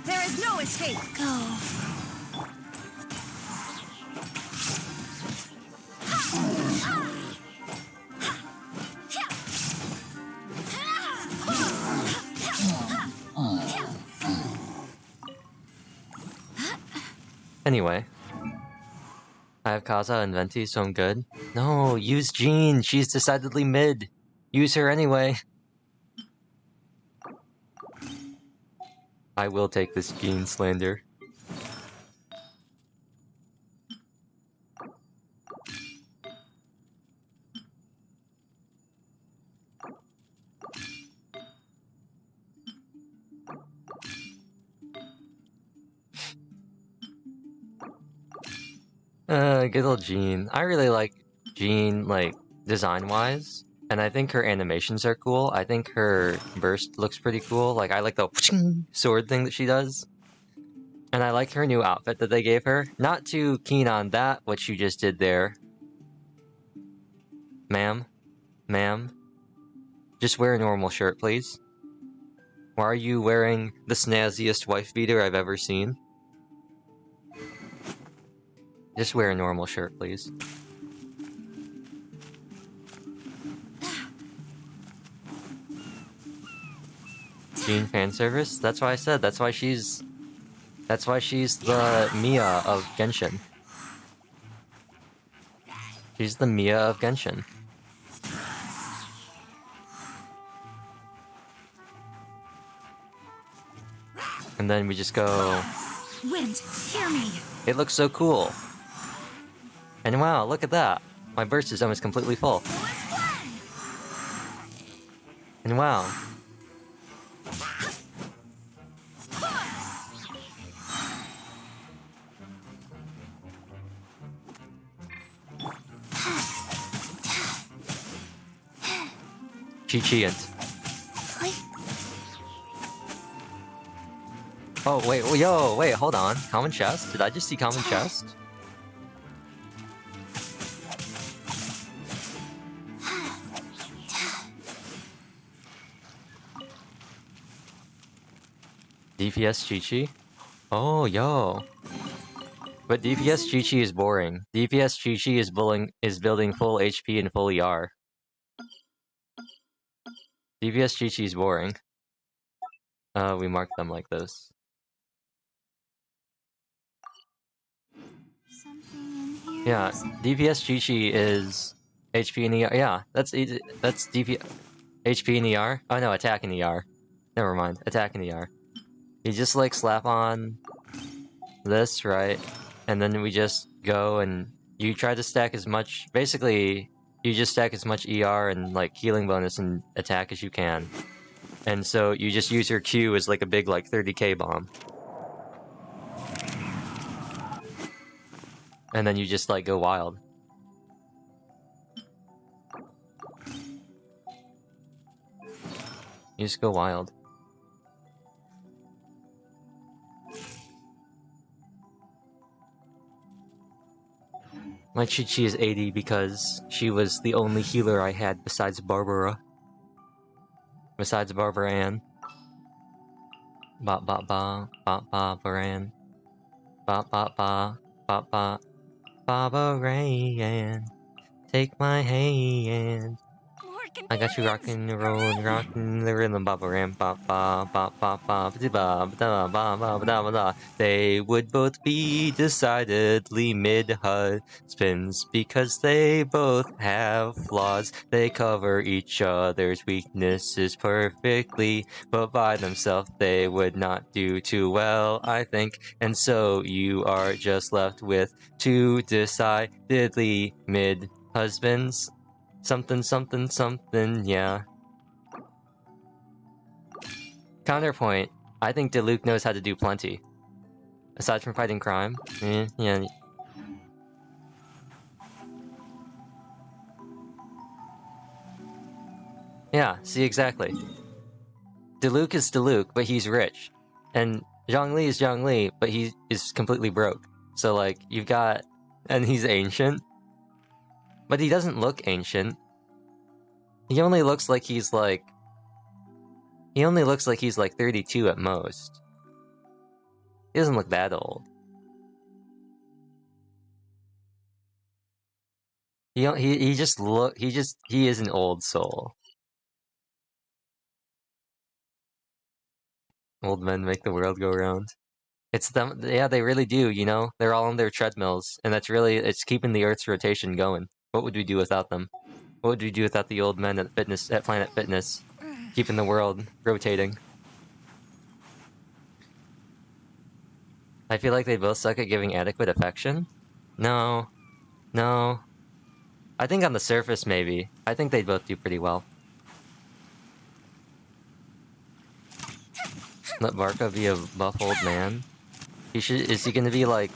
S15: There is no escape.
S2: Go.
S1: Anyway. I have Kaza and Venti, so I'm good. No, use Jean. She's decidedly mid. Use her anyway. I will take this Jean slander. Good old Jean. I really like Jean, like, design-wise, and I think her animations are cool. I think her burst looks pretty cool. Like, I like the sword thing that she does. And I like her new outfit that they gave her. Not too keen on that, what you just did there. Ma'am? Ma'am? Just wear a normal shirt, please. Why are you wearing the snazziest wife beater I've ever seen? Just wear a normal shirt, please. Jean fan service? That's why I said, that's why she's the Mia of Genshin. She's the Mia of Genshin. And then we just go...
S15: Wind, hear me!
S1: It looks so cool! And wow, look at that! My burst is almost completely full. And wow. Chi-Chi-ant. Oh, wait, yo, wait, hold on. Common chest? Did I just see common chest? DPS Chi-Chi? Oh, yo. But DPS Chi-Chi is boring. DPS Chi-Chi is building full HP and full ER. DPS Chi-Chi is boring. We marked them like this. Yeah, DPS Chi-Chi is HP and ER. Yeah, that's DP HP and ER. Oh no, attack and ER. Never mind, attack and ER. You just like slap on this, right? And then we just go and you try to stack as much. Basically, you just stack as much ER and like healing bonus and attack as you can. And so you just use your Q as like a big like 30k bomb. And then you just like go wild. You just go wild. My Chi-Chi is 80 because she was the only healer I had besides Barbara. Besides Barbara Ann. Ba ba ba ba ba Baran. Ba ba ba ba ba Barbara. Take my hand. I got you rocking the road, rocking the rhythm, ba ba ram, ba ba ba ba ba ba ba ba ba ba ba. They would both be decidedly mid-husbands because they both have flaws. They cover each other's weaknesses perfectly, but by themselves they would not do too well, I think. And so you are just left with two decidedly mid-husbands. Something, something, something, yeah. Counterpoint, I think Diluc knows how to do plenty. Aside from fighting crime, yeah. Yeah, see, exactly. Diluc is Diluc, but he's rich. And Zhongli is Zhongli, but he is completely broke. So, like, you've got... And he's ancient. But he doesn't look ancient. He only looks like he's, like... He only looks like he's, like, 32 at most. He doesn't look that old. He is an old soul. Old men make the world go round. It's them, yeah, they really do, you know? They're all on their treadmills, and it's keeping the Earth's rotation going. What would we do without them? What would we do without the old men at Planet Fitness? Keeping the world rotating. I feel like they both suck at giving adequate affection? No. No. I think on the surface, maybe. I think they both do pretty well. Let Barca be a buff old man? Is he gonna be like...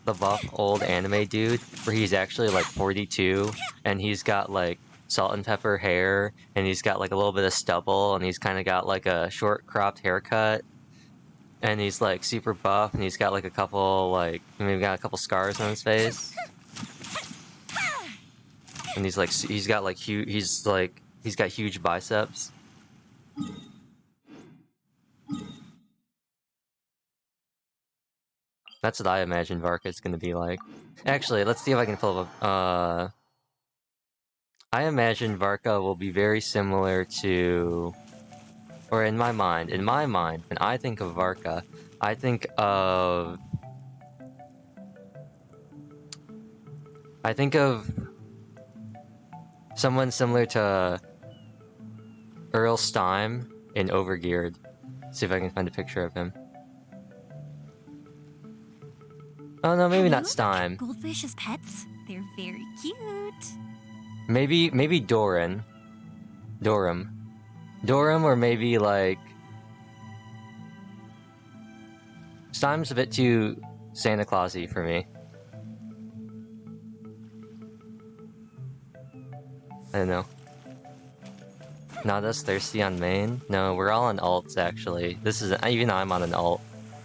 S1: the buff old anime dude, where he's actually like 42, and he's got like salt and pepper hair, and he's got like a little bit of stubble, and he's kind of got like a short cropped haircut, and he's like super buff, and he's got like a couple like maybe got a couple scars on his face, and he's got like he's got huge biceps. That's what I imagine Varka's gonna be like. Actually, let's see if I can pull up. I imagine Varka will be very similar to, or in my mind, when I think of Varka, I think of someone similar to Earl Stein in Overgeared. See if I can find a picture of him. Oh no, maybe not Stein.
S2: Goldfish as pets? They're very cute.
S1: Maybe Doran. Dorum, or maybe like Stein's a bit too Santa Clausy for me. I don't know. Not us thirsty on main? No, we're all on alts actually. This is even I'm on an alt.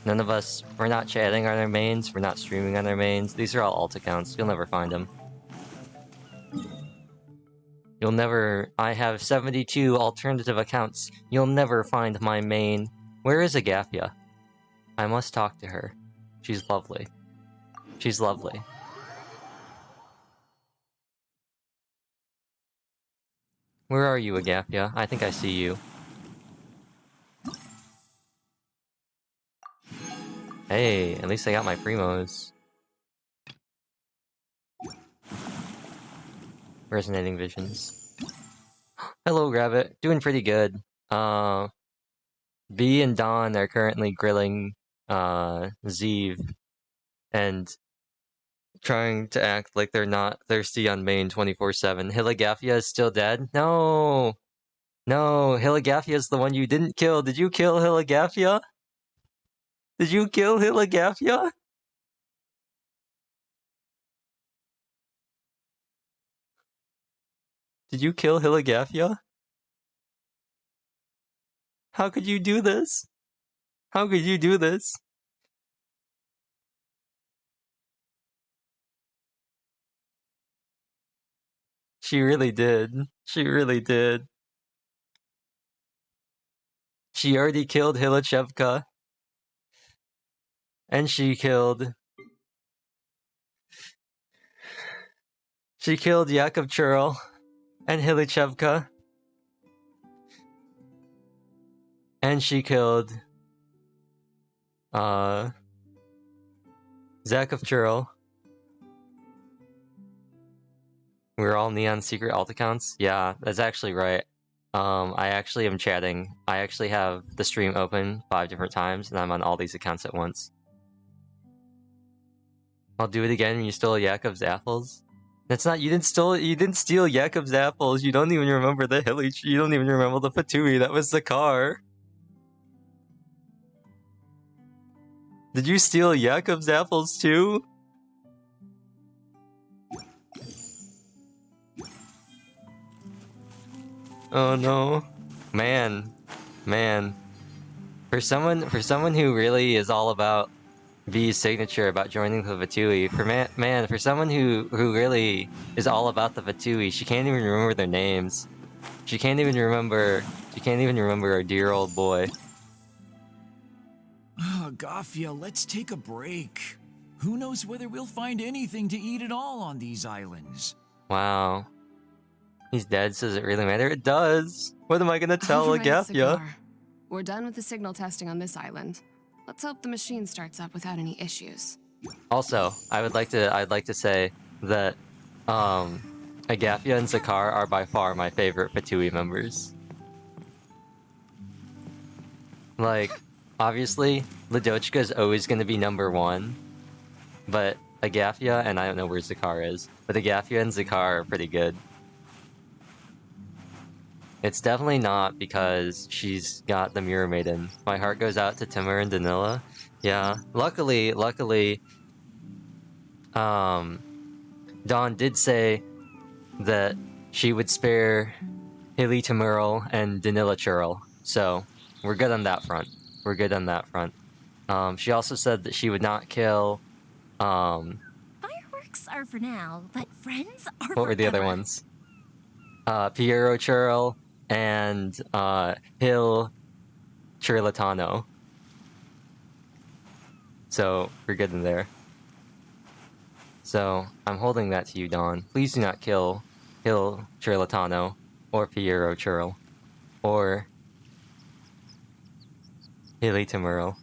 S1: None of us, we're not chatting on our mains, we're not streaming on our mains. These are all alt accounts, you'll never find them. You'll never, I have 72 alternative accounts. You'll never find my main. Where is Agafia? I must talk to her. She's lovely. She's lovely. Where are you, Agafia? I think I see you. Hey, at least I got my primos. Resonating visions. Hello, Rabbit. Doing pretty good. B and Don are currently grilling Zeev and trying to act like they're not thirsty on main 24/7. Hiligafia is still dead? No! No, Hiligafia is the one you didn't kill. Did you kill Hiligafia? Did you kill Hiligafia? Did you kill Hiligafia? How could you do this? How could you do this? She really did. She really did. She already killed Hilichevka. And she killed Yakov Churl and Hilichevka. And she killed Zakov Churl. We're all Neon secret alt accounts? Yeah, that's actually right. I actually am chatting. I actually have the stream open 5 different times, and I'm on all these accounts at once. I'll do it again when you stole Yakov's apples. That's not, you didn't steal Yakov's apples. You don't even remember the Hilich. You don't even remember the Fatui. That was the car. Did you steal Yakov's apples too? Oh no. Man. For someone who really is all about V's signature, about joining the Vatui, for someone who really is all about the Vatui, she can't even remember their names. She can't even remember our dear old boy.
S11: Gafia, let's take a break. Who knows whether we'll find anything to eat at all on these islands?
S1: Wow. He's dead, so does it really matter? It does! What am I gonna tell Agafia?
S16: We're done with the signal testing on this island. Let's hope the machine starts up without any issues.
S1: Also, I'd like to say that Agafia and Zakar are by far my favorite Fatui members. Like, obviously, Ladochka is always gonna be #1, but Agafia, and I don't know where Zakar is, but Agafia and Zakar are pretty good. It's definitely not because she's got the Mirror Maiden. My heart goes out to Timur and Danila. Yeah, luckily, Dawn did say that she would spare Hilly Tamurl and Danila Churl, so we're good on that front. We're good on that front. She also said that she would not kill,
S2: Fireworks are for now, but friends are
S1: what were the other
S2: forever.
S1: ones? Piero Churl and, Hill Churlatano. So, we're good in there. So, I'm holding that to you, Dawn. Please do not kill Hill Churlatano, or Piero Churl, or Hilly Tamurl.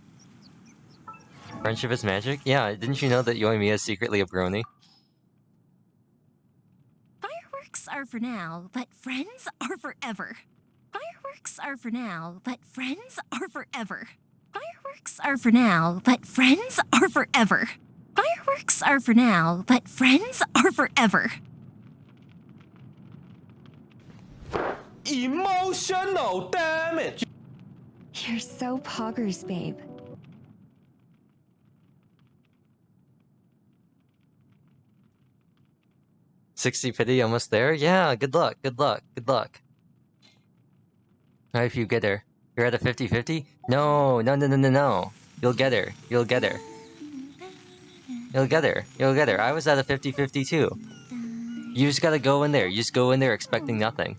S1: Friendship is magic? Yeah, didn't you know that Yoimiya is secretly a brony?
S2: Fireworks are for now, but friends are forever. Fireworks are for now, but friends are forever. Fireworks are for now, but friends are forever. Fireworks are for now, but friends are forever.
S17: Emotional damage!
S12: You're so poggers, babe.
S1: $60 pity, almost there? Yeah, good luck, good luck, good luck. If you get her. You're at a 50-50? No, no, no, no, no, no. You'll get her. You'll get her. You'll get her. You'll get her. I was at a 50-50 too. You just gotta go in there. You just go in there expecting nothing.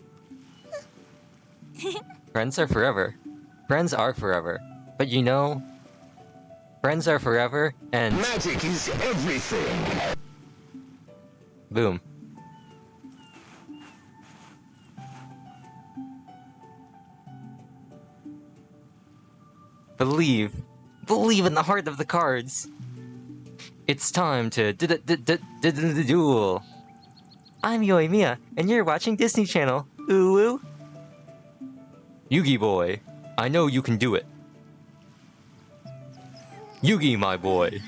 S1: Friends are forever. Friends are forever. But you know, friends are forever, and
S17: magic is everything!
S1: Boom. Believe. Believe in the heart of the cards. It's time to duel. I'm Yoimiya, and you're watching Disney Channel. Ooh ooh. Yugi boy, I know you can do it. Yugi, my boy.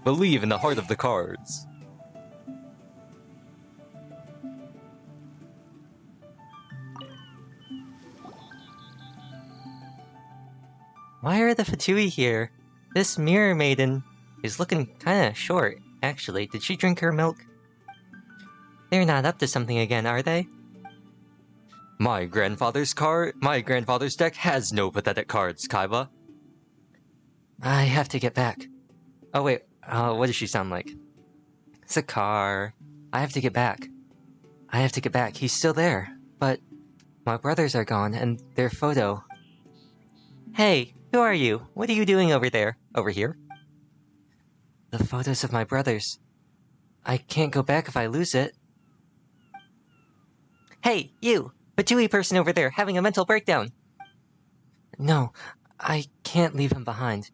S1: Believe in the heart of the cards. Why are the Fatui here? This mirror maiden is looking kinda short, actually. Did she drink her milk? They're not up to something again, are they? My grandfather's deck has no pathetic cards, Kaiba. I have to get back. Oh wait, what does she sound like? It's a car. I have to get back. I have to get back. He's still there. But my brothers are gone, and their photo. Hey, who are you? What are you doing over there? Over here? The photos of my brothers. I can't go back if I lose it. Hey, you! Fatui person over there, having a mental breakdown! No, I can't leave him behind.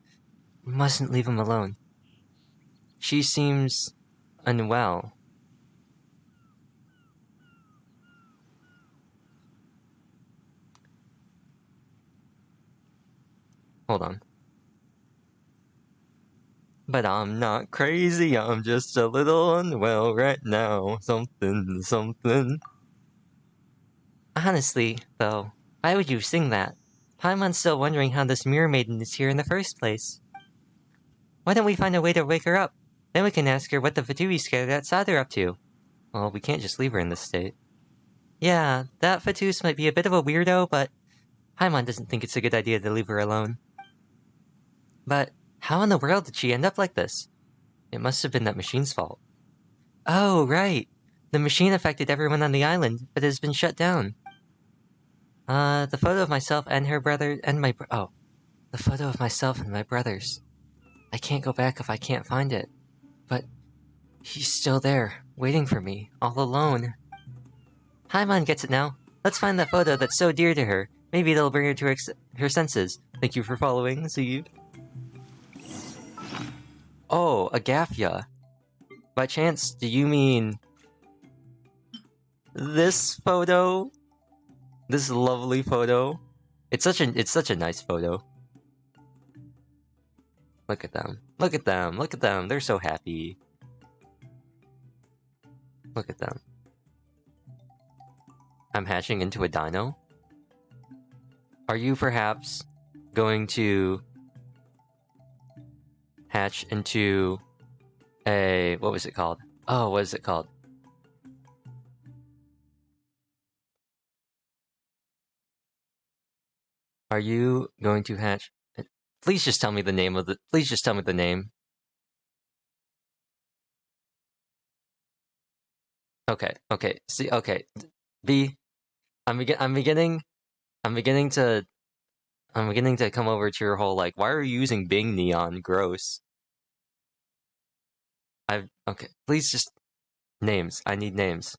S1: Mustn't leave him alone. She seems unwell. Hold on. But I'm not crazy, I'm just a little unwell right now. Something, something. Honestly, though, why would you sing that? Paimon's still wondering how this Mirror Maiden is here in the first place. Why don't we find a way to wake her up? Then we can ask her what the Fatui scared that Sadur up to. Well, we can't just leave her in this state. Yeah, that Fatus might be a bit of a weirdo, but Paimon doesn't think it's a good idea to leave her alone. But how in the world did she end up like this? It must have been that machine's fault. Oh, right. The machine affected everyone on the island, but has been shut down. The photo of myself and her brother and the photo of myself and my brothers. I can't go back if I can't find it. But he's still there, waiting for me, all alone. Paimon gets it now. Let's find that photo that's so dear to her. Maybe it'll bring her to her senses. Thank you for following, Zeev. Oh, Agafia. By chance, do you mean this photo? This lovely photo? It's such a nice photo. Look at them. Look at them. Look at them. They're so happy. Look at them. I'm hatching into a dino? Are you perhaps going to hatch into what was it called? Oh, what is it called? Are you going to hatch? Please just tell me the name of the. Please just tell me the name. Okay. Okay. See. Okay. B. I'm beginning. I'm beginning to. I'm beginning to come over to your whole like. Why are you using Bing Neon? Gross. Okay. Please just names. I need names.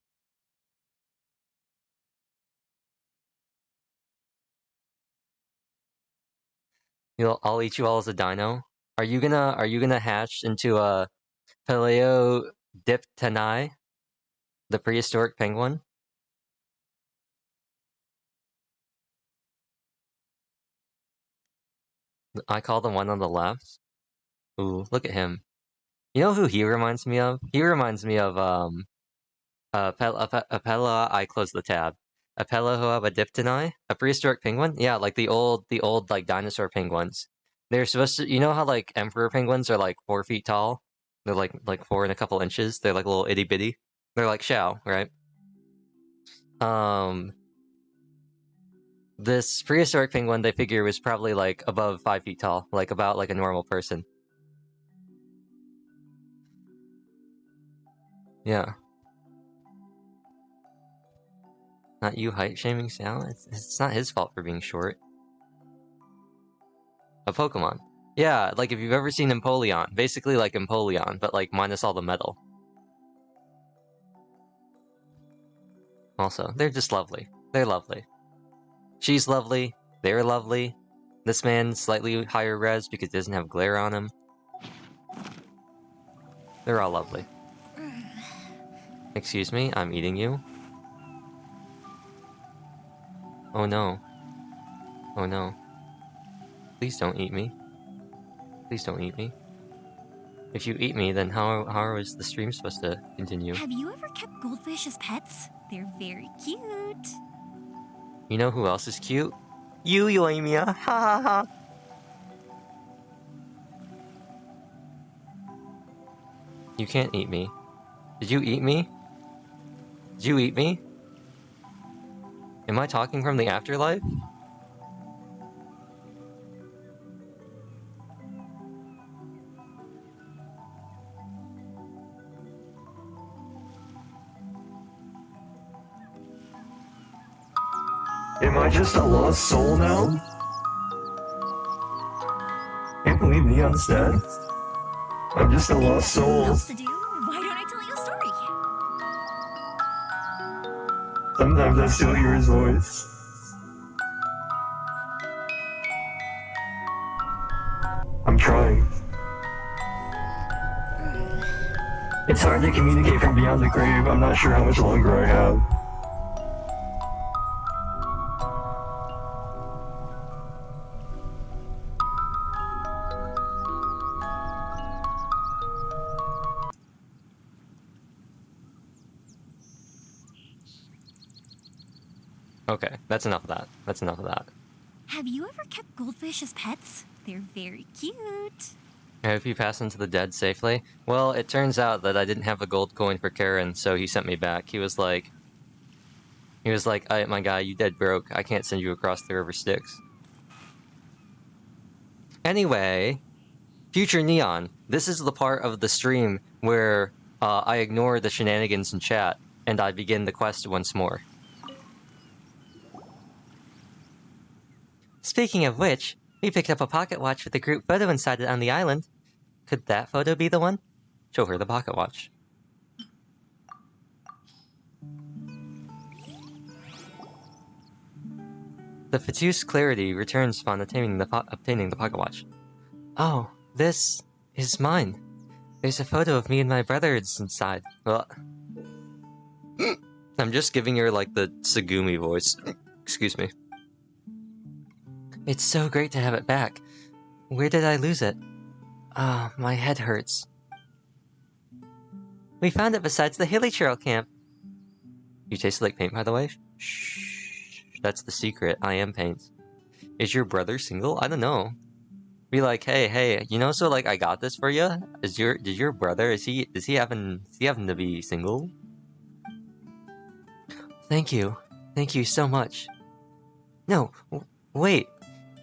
S1: I'll eat you all as a dino. Are you gonna hatch into a Paleodipteni, the prehistoric penguin? I call the one on the left. Ooh, look at him. You know who he reminds me of? He reminds me of Apella. I close the tab. Apella a prehistoric penguin. Yeah, like the old like dinosaur penguins. They're supposed to. You know how like emperor penguins are like 4 feet tall? They're like 4 and a couple inches. They're like little itty bitty. They're like Shao, right? This prehistoric penguin they figure was probably like above 5 feet tall, like about like a normal person. Yeah. Not you height shaming Sal? It's not his fault for being short. A Pokemon. Yeah, like if you've ever seen Empoleon. Basically like Empoleon, but like minus all the metal. Also, they're just lovely. They're lovely. She's lovely. They're lovely. This man's slightly higher res because he doesn't have glare on him. They're all lovely. Excuse me, I'm eating you. Oh no. Oh no. Please don't eat me. Please don't eat me. If you eat me, then how is the stream supposed to continue?
S2: Have you ever kept goldfish as pets? They're very cute.
S1: You know who else is cute? You, Yoimiya. Ha ha ha. You can't eat me. Did you eat me? Did you eat me? Am I talking from the afterlife?
S7: Am I just a lost soul now? Can't believe Neon's dead. I'm just a lost soul.
S2: What else to do? Why don't I tell you a story?
S7: Sometimes I still hear his voice. I'm trying. It's hard to communicate from beyond the grave. I'm not sure how much longer I have.
S1: Okay, that's enough of that. That's enough of that.
S2: Have you ever kept goldfish as pets? They're very cute.
S1: I hope you pass into the dead safely. Well, it turns out that I didn't have a gold coin for Karen, so he sent me back. He was like, my guy, you dead broke. I can't send you across the river Styx. Anyway, Future Neon. This is the part of the stream where I ignore the shenanigans in chat, and I begin the quest once more. Speaking of which, we picked up a pocket watch with a group photo inside it on the island. Could that photo be the one? Show her the pocket watch. The Fatus clarity returns upon obtaining the pocket watch. Oh, this is mine. There's a photo of me and my brothers inside. Well, I'm just giving her like the Tsugumi voice. Excuse me. It's so great to have it back. Where did I lose it? Ah, my head hurts. We found it besides the Hilly Trail camp. You taste like paint, by the way? Shh. That's the secret. I am paint. Is your brother single? I don't know. Be like, hey, you know, so like I got this for you. Did your brother, is he having to be single? Thank you so much. No, wait.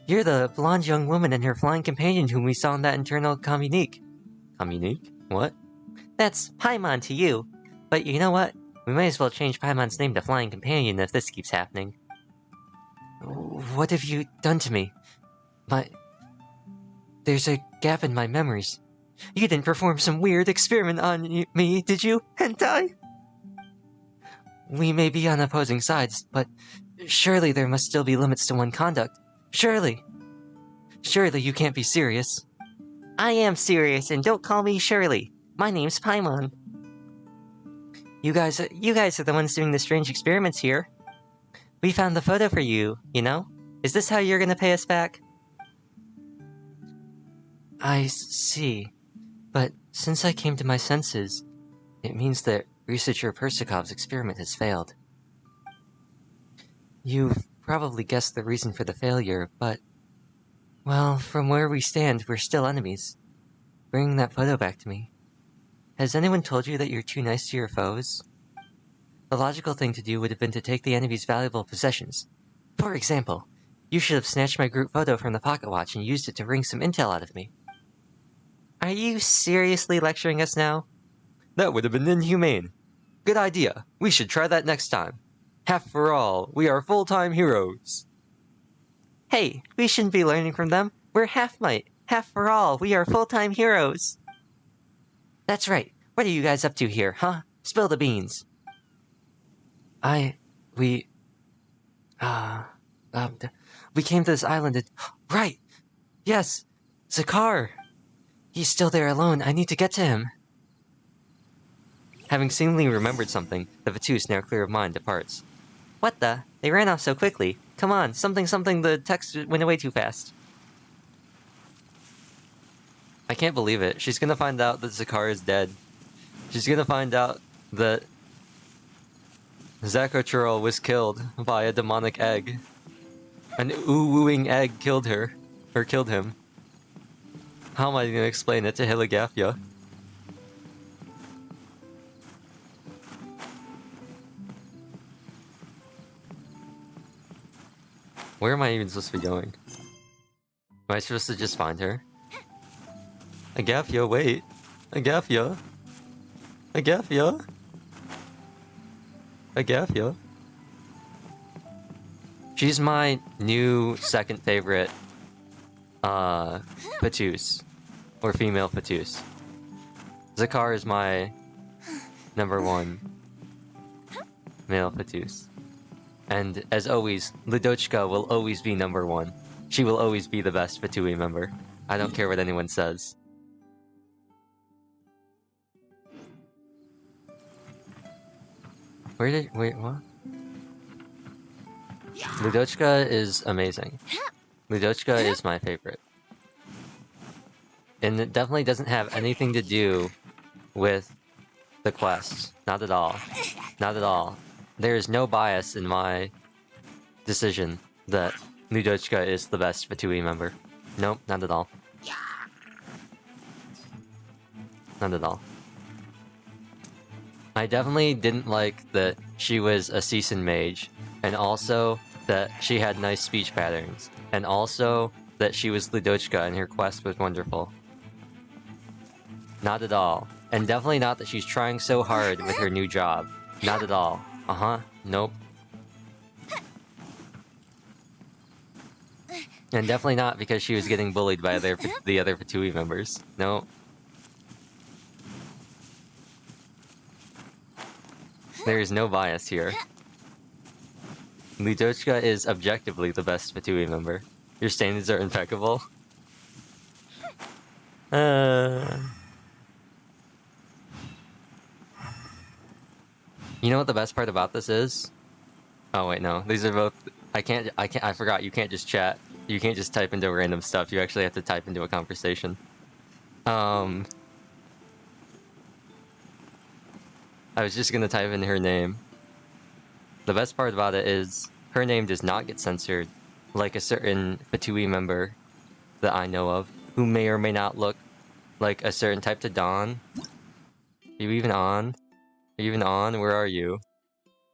S1: You're the blonde young woman and her flying companion whom we saw in that internal communique. Communique? What? That's Paimon to you. But you know what? We might as well change Paimon's name to Flying Companion if this keeps happening. What have you done to me? There's a gap in my memories. You didn't perform some weird experiment on me, did you, Hentai? We may be on opposing sides, but surely there must still be limits to one conduct. Surely you can't be serious. I am serious, and don't call me Shirley. My name's Paimon. You guys are the ones doing the strange experiments here. We found the photo for you, you know? Is this how you're gonna pay us back? I see. But since I came to my senses, it means that researcher Persikov's experiment has failed. You've probably guessed the reason for the failure, but... well, from where we stand, we're still enemies. Bring that photo back to me. Has anyone told you that you're too nice to your foes? The logical thing to do would have been to take the enemy's valuable possessions. For example, you should have snatched my group photo from the pocket watch and used it to wring some intel out of me. Are you seriously lecturing us now? That would have been inhumane. Good idea. We should try that next time. Half for all, we are full-time heroes. Hey, we shouldn't be learning from them. We're half-might. Half for all, we are full-time heroes. That's right. What are you guys up to here, huh? Spill the beans. We came to this island and... right! Yes! Zakar! He's still there alone. I need to get to him. Having seemingly remembered something, the Vatus, now clear of mind, departs. What the? They ran off so quickly. Come on, something, the text went away too fast. I can't believe it. She's gonna find out that Zakar is dead. She's gonna find out that Zakotrol was killed by a demonic egg. An ooh-wooing egg killed her. Or killed him. How am I gonna explain it to Hiligafia? Where am I even supposed to be going? Am I supposed to just find her? Agafia, wait. Agafia. Agafia. Agafia. She's my new second favorite Vatus. Or female Vatus. Zakar is my number one male Vatus. And as always, Ludochka will always be number one. She will always be the best Fatui member. I don't care what anyone says. Wait, what? Ludochka is amazing. Ludochka is my favorite. And it definitely doesn't have anything to do with the quests. Not at all. Not at all. There is no bias in my decision that Ludochka is the best Fatui member. Nope, not at all. Not at all. I definitely didn't like that she was a seasoned mage, and also that she had nice speech patterns, and also that she was Ludochka and her quest was wonderful. Not at all. And definitely not that she's trying so hard with her new job. Not at all. Nope. And definitely not because she was getting bullied by the other Fatui members. No. There is no bias here. Ludochka is objectively the best Fatui member. Your standards are impeccable. You know what the best part about this is? Oh wait, no. These are both... I forgot, you can't just chat. You can't just type into random stuff. You actually have to type into a conversation. I was just gonna type in her name. The best part about it is, her name does not get censored, like a certain Fatui member that I know of who may or may not look like a certain type to Dawn. Are you even on? Are you even on? Where are you?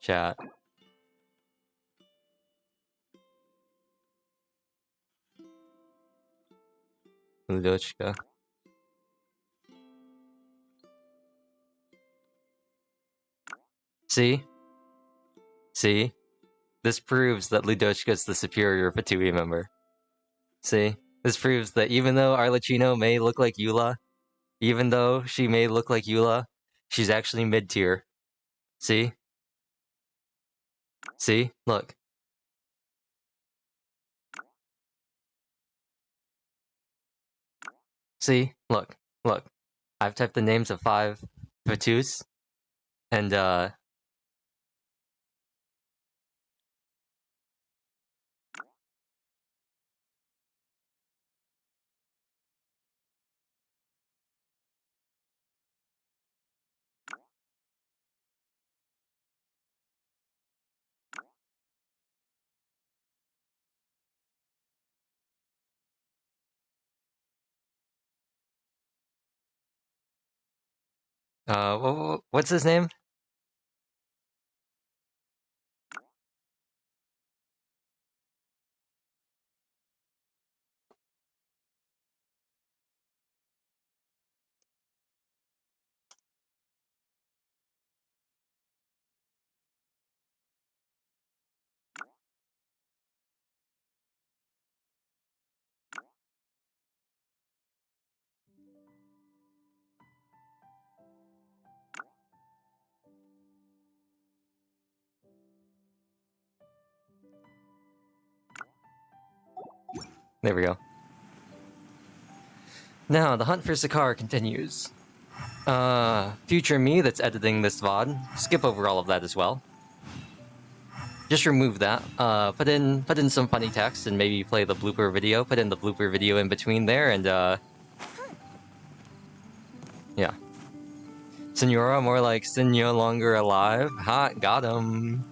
S1: Chat. Ludochka. See? See? This proves that Ludochka's the superior Fatui member. See? This proves that even though Arlecchino may look like Eula, even though she may look like Eula, she's actually mid-tier. See? See? Look. See? Look. Look. I've typed the names of 5 Fatus, and what's his name? There we go. Now, the hunt for Sakar continues. Future me that's editing this VOD, skip over all of that as well. Just remove that. Put in some funny text and maybe play the blooper video. Put in the blooper video in between there and yeah. Senora, more like Senor longer alive. Hot, got him.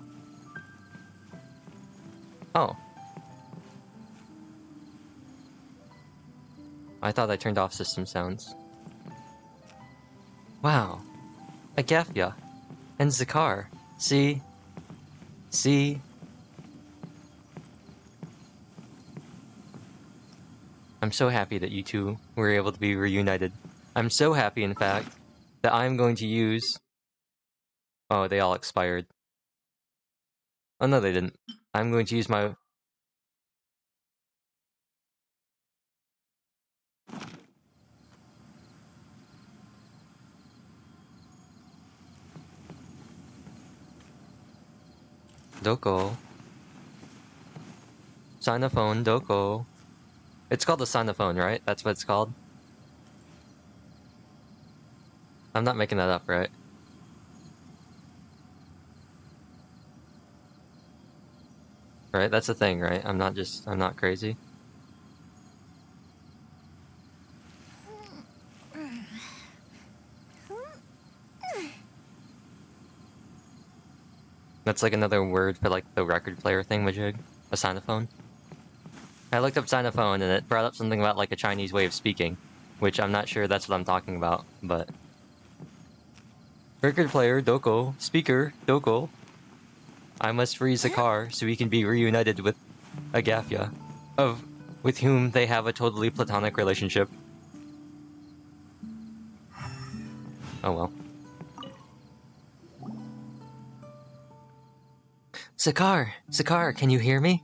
S1: Oh. I thought I turned off system sounds. Wow. Agafia. And Zakar. See? See? I'm so happy that you two were able to be reunited. I'm so happy, in fact, that I'm going to use... Oh, they all expired. Oh, no, they didn't. I'm going to use my... Doko. Sinophone, Doko. It's called the Sinophone, right? That's what it's called? I'm not making that up, right? Right? That's a thing, right? I'm not crazy. That's like another word for like the record player thing, Majig. A Sinophone. I looked up Sinophone and it brought up something about like a Chinese way of speaking, which I'm not sure that's what I'm talking about, but... Record player, Doko. Speaker, Doko. I must free Zakar so he can be reunited with Agafia, with whom they have a totally platonic relationship. Oh well. Zakar, can you hear me?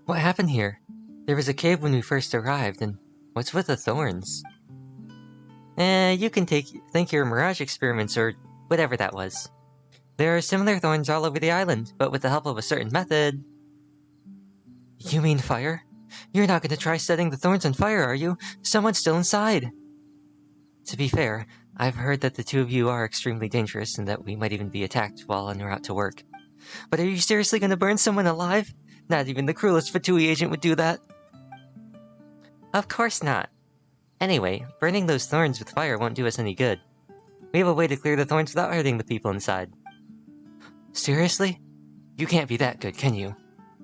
S1: What happened here? There was a cave when we first arrived, and what's with the thorns? You can think your mirage experiments or whatever that was. There are similar thorns all over the island, but with the help of a certain method... You mean fire? You're not going to try setting the thorns on fire, are you? Someone's still inside! To be fair, I've heard that the two of you are extremely dangerous and that we might even be attacked while en route to work. But are you seriously going to burn someone alive? Not even the cruelest Fatui agent would do that. Of course not. Anyway, burning those thorns with fire won't do us any good. We have a way to clear the thorns without hurting the people inside. Seriously? You can't be that good, can you?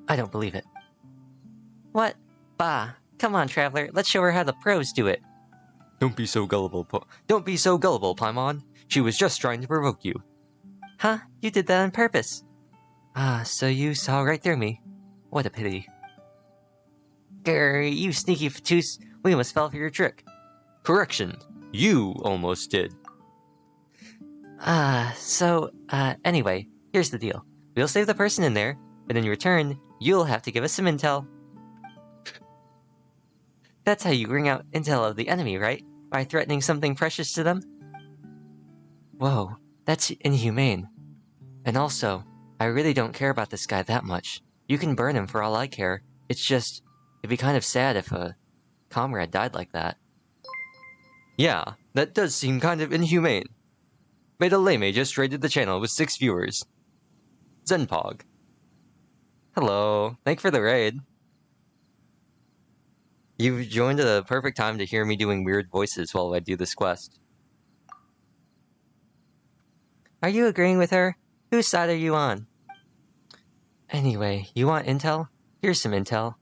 S1: I don't believe it. What? Bah. Come on, Traveler, let's show her how the pros do it. Don't be so gullible, Paimon. She was just trying to provoke you. Huh? You did that on purpose. Ah, so you saw right through me. What a pity. Grr, you sneaky Fatous, we almost fell for your trick. Correction, you almost did. Anyway, here's the deal. We'll save the person in there, but in return, you'll have to give us some intel. That's how you bring out intel of the enemy, right? By threatening something precious to them? Whoa, that's inhumane. And also, I really don't care about this guy that much. You can burn him for all I care. It's just, it'd be kind of sad if a comrade died like that. Yeah, that does seem kind of inhumane. Beta Lame just raided the channel with 6 viewers. Zenpog. Hello, thanks for the raid. You've joined at a perfect time to hear me doing weird voices while I do this quest. Are you agreeing with her? Whose side are you on? Anyway, you want intel? Here's some intel.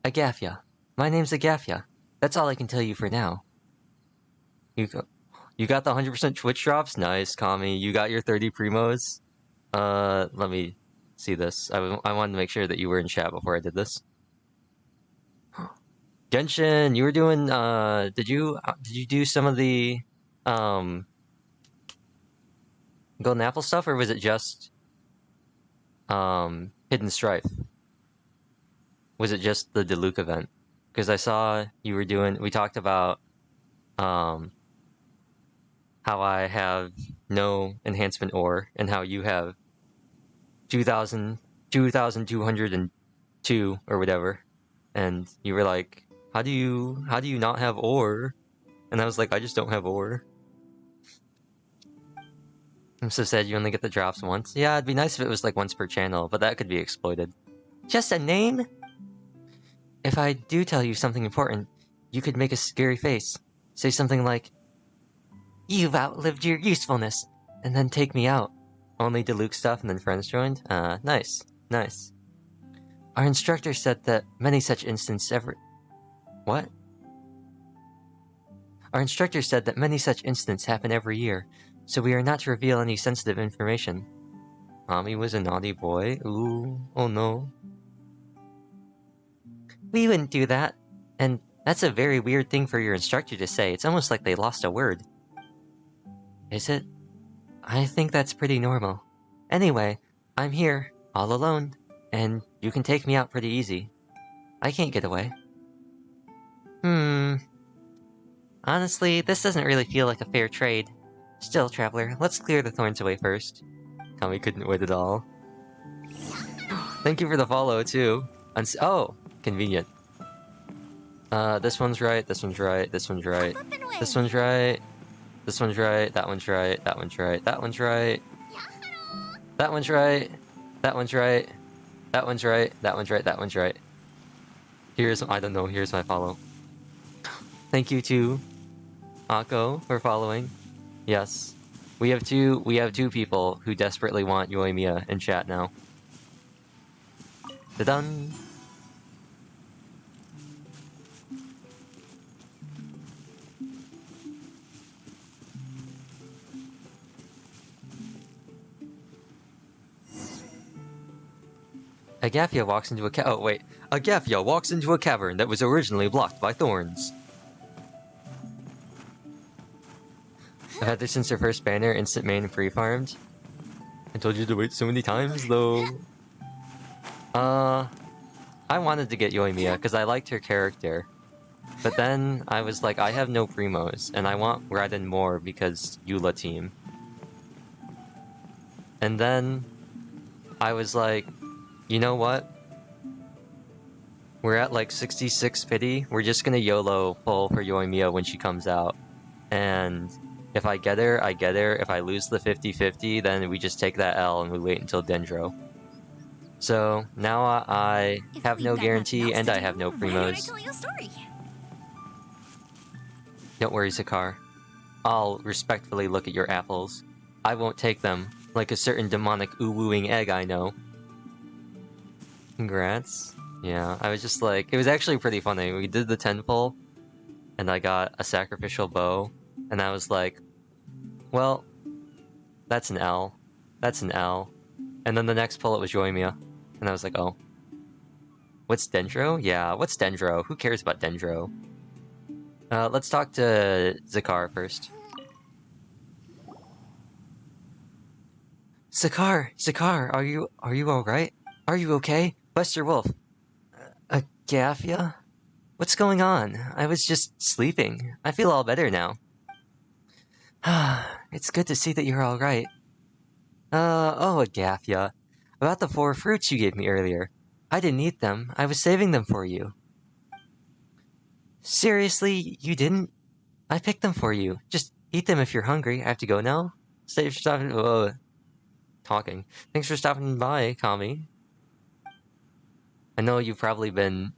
S1: Agafia. My name's Agafia. That's all I can tell you for now. You got the 100% Twitch drops? Nice, Kami. You got your 30 primos? Let me see this. I wanted to make sure that you were in chat before I did this. Genshin, you were doing, did you do some of the, Golden Apple stuff, or was it just, Hidden Strife? Was it just the Diluc event? Because I saw you were doing, we talked about, how I have no enhancement ore, and how you have 2,202, or whatever. And you were like, how do you not have ore? And I was like, I just don't have ore. I'm so sad you only get the drops once. Yeah, it'd be nice if it was like once per channel, but that could be exploited. Just a name? If I do tell you something important, you could make a scary face. Say something like, "You've outlived your usefulness," and then take me out. Only Diluc stuff and then friends joined? Nice. Nice. Our instructor said that many such instances What? Our instructor said that many such incidents happen every year, so we are not to reveal any sensitive information. Mommy was a naughty boy? Ooh, oh no. We wouldn't do that. And that's a very weird thing for your instructor to say. It's almost like they lost a word. Is it? I think that's pretty normal. Anyway, I'm here, all alone, and you can take me out pretty easy. I can't get away. Honestly, this doesn't really feel like a fair trade. Still, Traveler, let's clear the thorns away first. Kami couldn't wait at all. Thank you for the follow, too. Oh, convenient. This one's right, this one's right, this one's right. This one's right. This one's right, that one's right, that one's right, that one's right. That one's right. That one's right. That one's right, that one's right, that one's right. Here's, I don't know, here's my follow. Thank you to Akko for following. Yes. We have two people who desperately want Yoimiya in chat now. Da-dun! Agafia walks into a Agafia walks into a cavern that was originally blocked by thorns. I've had this since her first banner, instant main free farmed. I told you to wait so many times, though. I wanted to get Yoimiya because I liked her character. But then I was like, I have no primos, and I want Raiden more because Eula team. And then I was like, you know what? We're at like 66 pity. We're just gonna YOLO pull for Yoimiya when she comes out. And if I get her, I get her. If I lose the 50-50, then we just take that L and we wait until Dendro. So now I have no guarantee and I have no primos. Don't worry, Zakar. I'll respectfully look at your apples. I won't take them, like a certain demonic ooh-wooing egg I know. Congrats. Yeah, I was just like, it was actually pretty funny. We did the 10 pull, and I got a sacrificial bow, and I was like, well, that's an L. That's an L. And then the next pull it was Yoimiya, and I was like, oh. What's Dendro? Yeah, what's Dendro? Who cares about Dendro? Let's talk to Zakar first. Zakar, are you alright? Are you okay? Buster Wolf. Gaffia? What's going on? I was just sleeping. I feel all better now. It's good to see that you're alright. Oh, Gaffia. About the 4 fruits you gave me earlier. I didn't eat them. I was saving them for you. Seriously, you didn't? I picked them for you. Just eat them if you're hungry. I have to go now? Stay for stopping... talking. Thanks for stopping by, Kami. I know you've probably been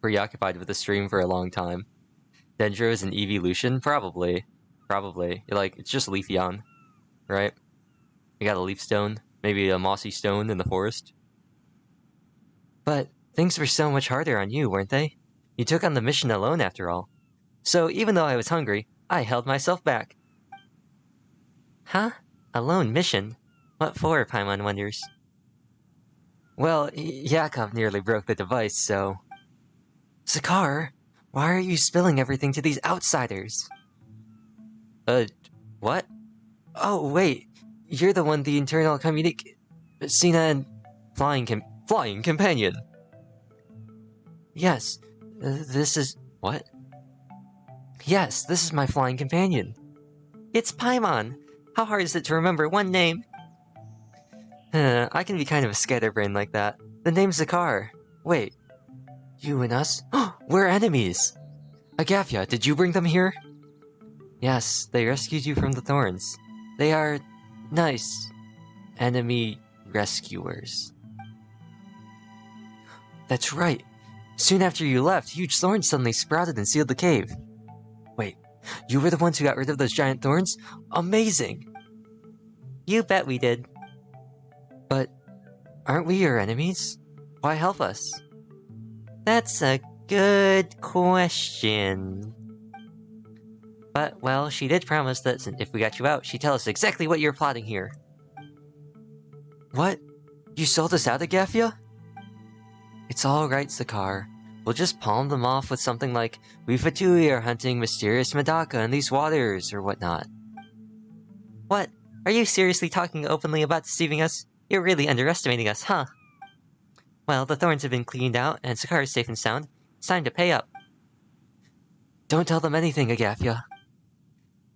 S1: preoccupied with the stream for a long time. Dendro is an evolution? Probably. Probably. Like, it's just Leafeon, right? You got a leaf stone, maybe a mossy stone in the forest. But things were so much harder on you, weren't they? You took on the mission alone after all. So even though I was hungry, I held myself back. Huh? A lone mission? What for, Paimon wonders? Well, Yakov nearly broke the device, so... Zakar, why are you spilling everything to these outsiders? What? Oh, wait. You're the one the internal Sina and... Flying companion. Yes. This is... What? Yes, this is my flying companion. It's Paimon. How hard is it to remember one name? I can be kind of a scatterbrain like that. The name's Zakar. Wait. You and us? We're enemies! Agafia, did you bring them here? Yes, they rescued you from the thorns. They are... nice... enemy rescuers. That's right. Soon after you left, huge thorns suddenly sprouted and sealed the cave. Wait, you were the ones who got rid of those giant thorns? Amazing! You bet we did. But aren't we your enemies? Why help us? That's a good question. But, well, she did promise that if we got you out, she'd tell us exactly what you're plotting here. What? You sold us out, Agafia? It's alright, Zakar. We'll just palm them off with something like, we Fatui are hunting mysterious Medaka in these waters, or whatnot. What? Are you seriously talking openly about deceiving us? You're really underestimating us, huh? Well, the thorns have been cleaned out, and Zakar is safe and sound. It's time to pay up. Don't tell them anything, Agafia.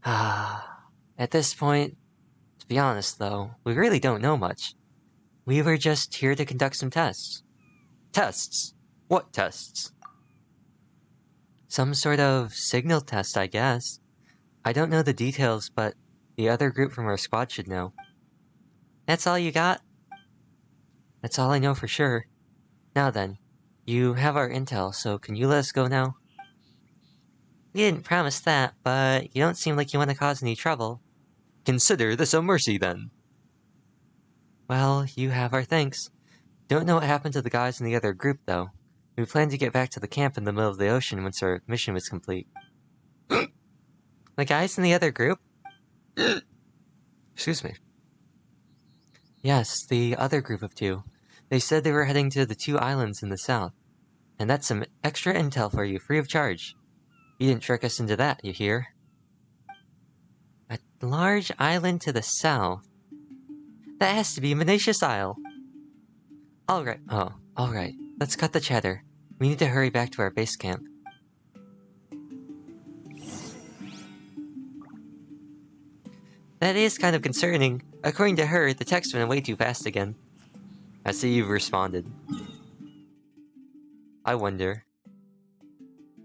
S1: At this point, to be honest though, we really don't know much. We were just here to conduct some tests. Tests? What tests? Some sort of signal test, I guess. I don't know the details, but the other group from our squad should know. That's all you got? That's all I know for sure. Now then, you have our intel, so can you let us go now? You didn't promise that, but you don't seem like you want to cause any trouble. Consider this a mercy, then. Well, you have our thanks. Don't know what happened to the guys in the other group, though. We plan to get back to the camp in the middle of the ocean once our mission was complete. The guys in the other group? Excuse me. Yes, the other group of 2. They said they were heading to the 2 islands in the south. And that's some extra intel for you, free of charge. You didn't trick us into that, you hear? A large island to the south? That has to be Menatius Isle. Alright, alright. Let's cut the chatter. We need to hurry back to our base camp. That is kind of concerning. According to her, the text went way too fast again. I see you've responded. I wonder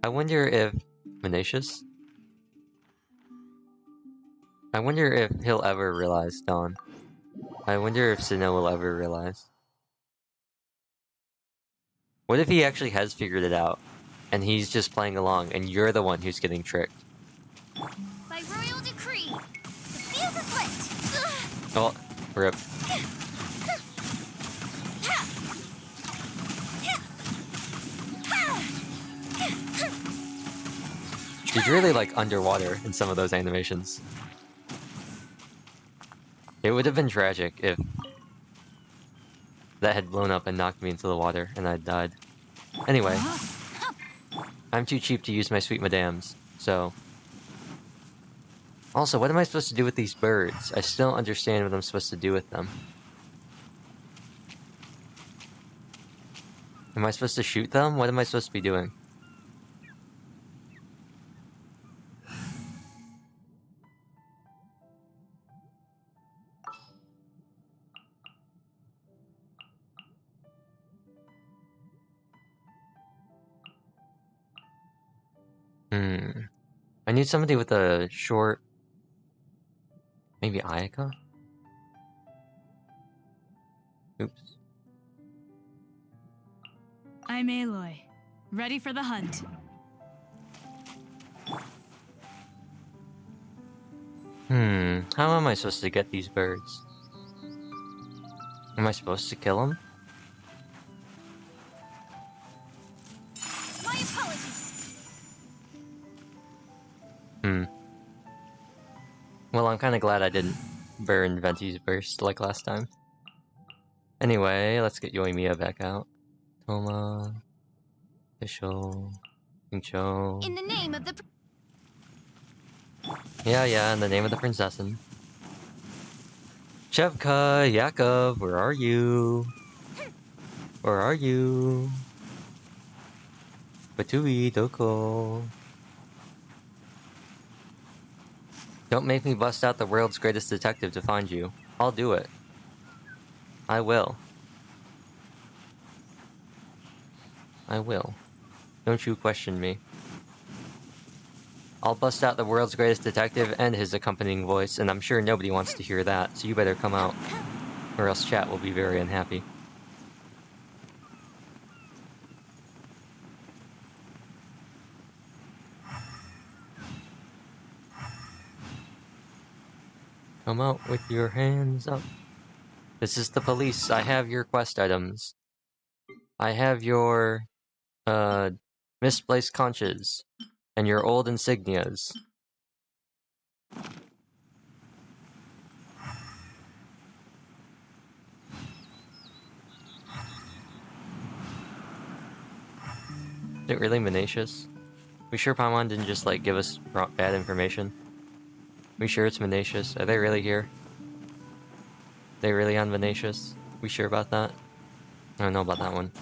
S1: if... Menatius? I wonder if he'll ever realize, Dawn. I wonder if Sinnoh will ever realize. What if he actually has figured it out, and he's just playing along, and you're the one who's getting tricked?
S3: By royal decree, the fuse is lit!
S1: Oh, rip. She's really like underwater in some of those animations. It would have been tragic if that had blown up and knocked me into the water and I'd died. Anyway, I'm too cheap to use my sweet madams, so... Also, what am I supposed to do with these birds? I still don't understand what I'm supposed to do with them. Am I supposed to shoot them? What am I supposed to be doing? I need somebody with a short... Maybe Ayaka? Oops.
S15: I'm Aloy. Ready for the hunt.
S1: How am I supposed to get these birds? Am I supposed to kill them?
S15: My apologies.
S1: Well, I'm kind of glad I didn't burn Venti's burst like last time. Anyway, let's get Yoimiya back out. Toma... Official... Incho...
S2: In the name of the...
S1: Yeah, in the name of the princessin. Shevka, Yakov, where are you? Where are you? Batui, Doko. Don't make me bust out the world's greatest detective to find you. I'll do it. I will. I will. Don't you question me. I'll bust out the world's greatest detective and his accompanying voice, and I'm sure nobody wants to hear that, so you better come out. Or else chat will be very unhappy. Come out with your hands up. This is the police. I have your quest items. I have your, misplaced conches. And your old insignias. Is it really Menatius? We sure Paimon didn't just, like, give us bad information? We sure it's Menatius? Are they really here? They really on Menatius? We sure about that? I don't know about that one.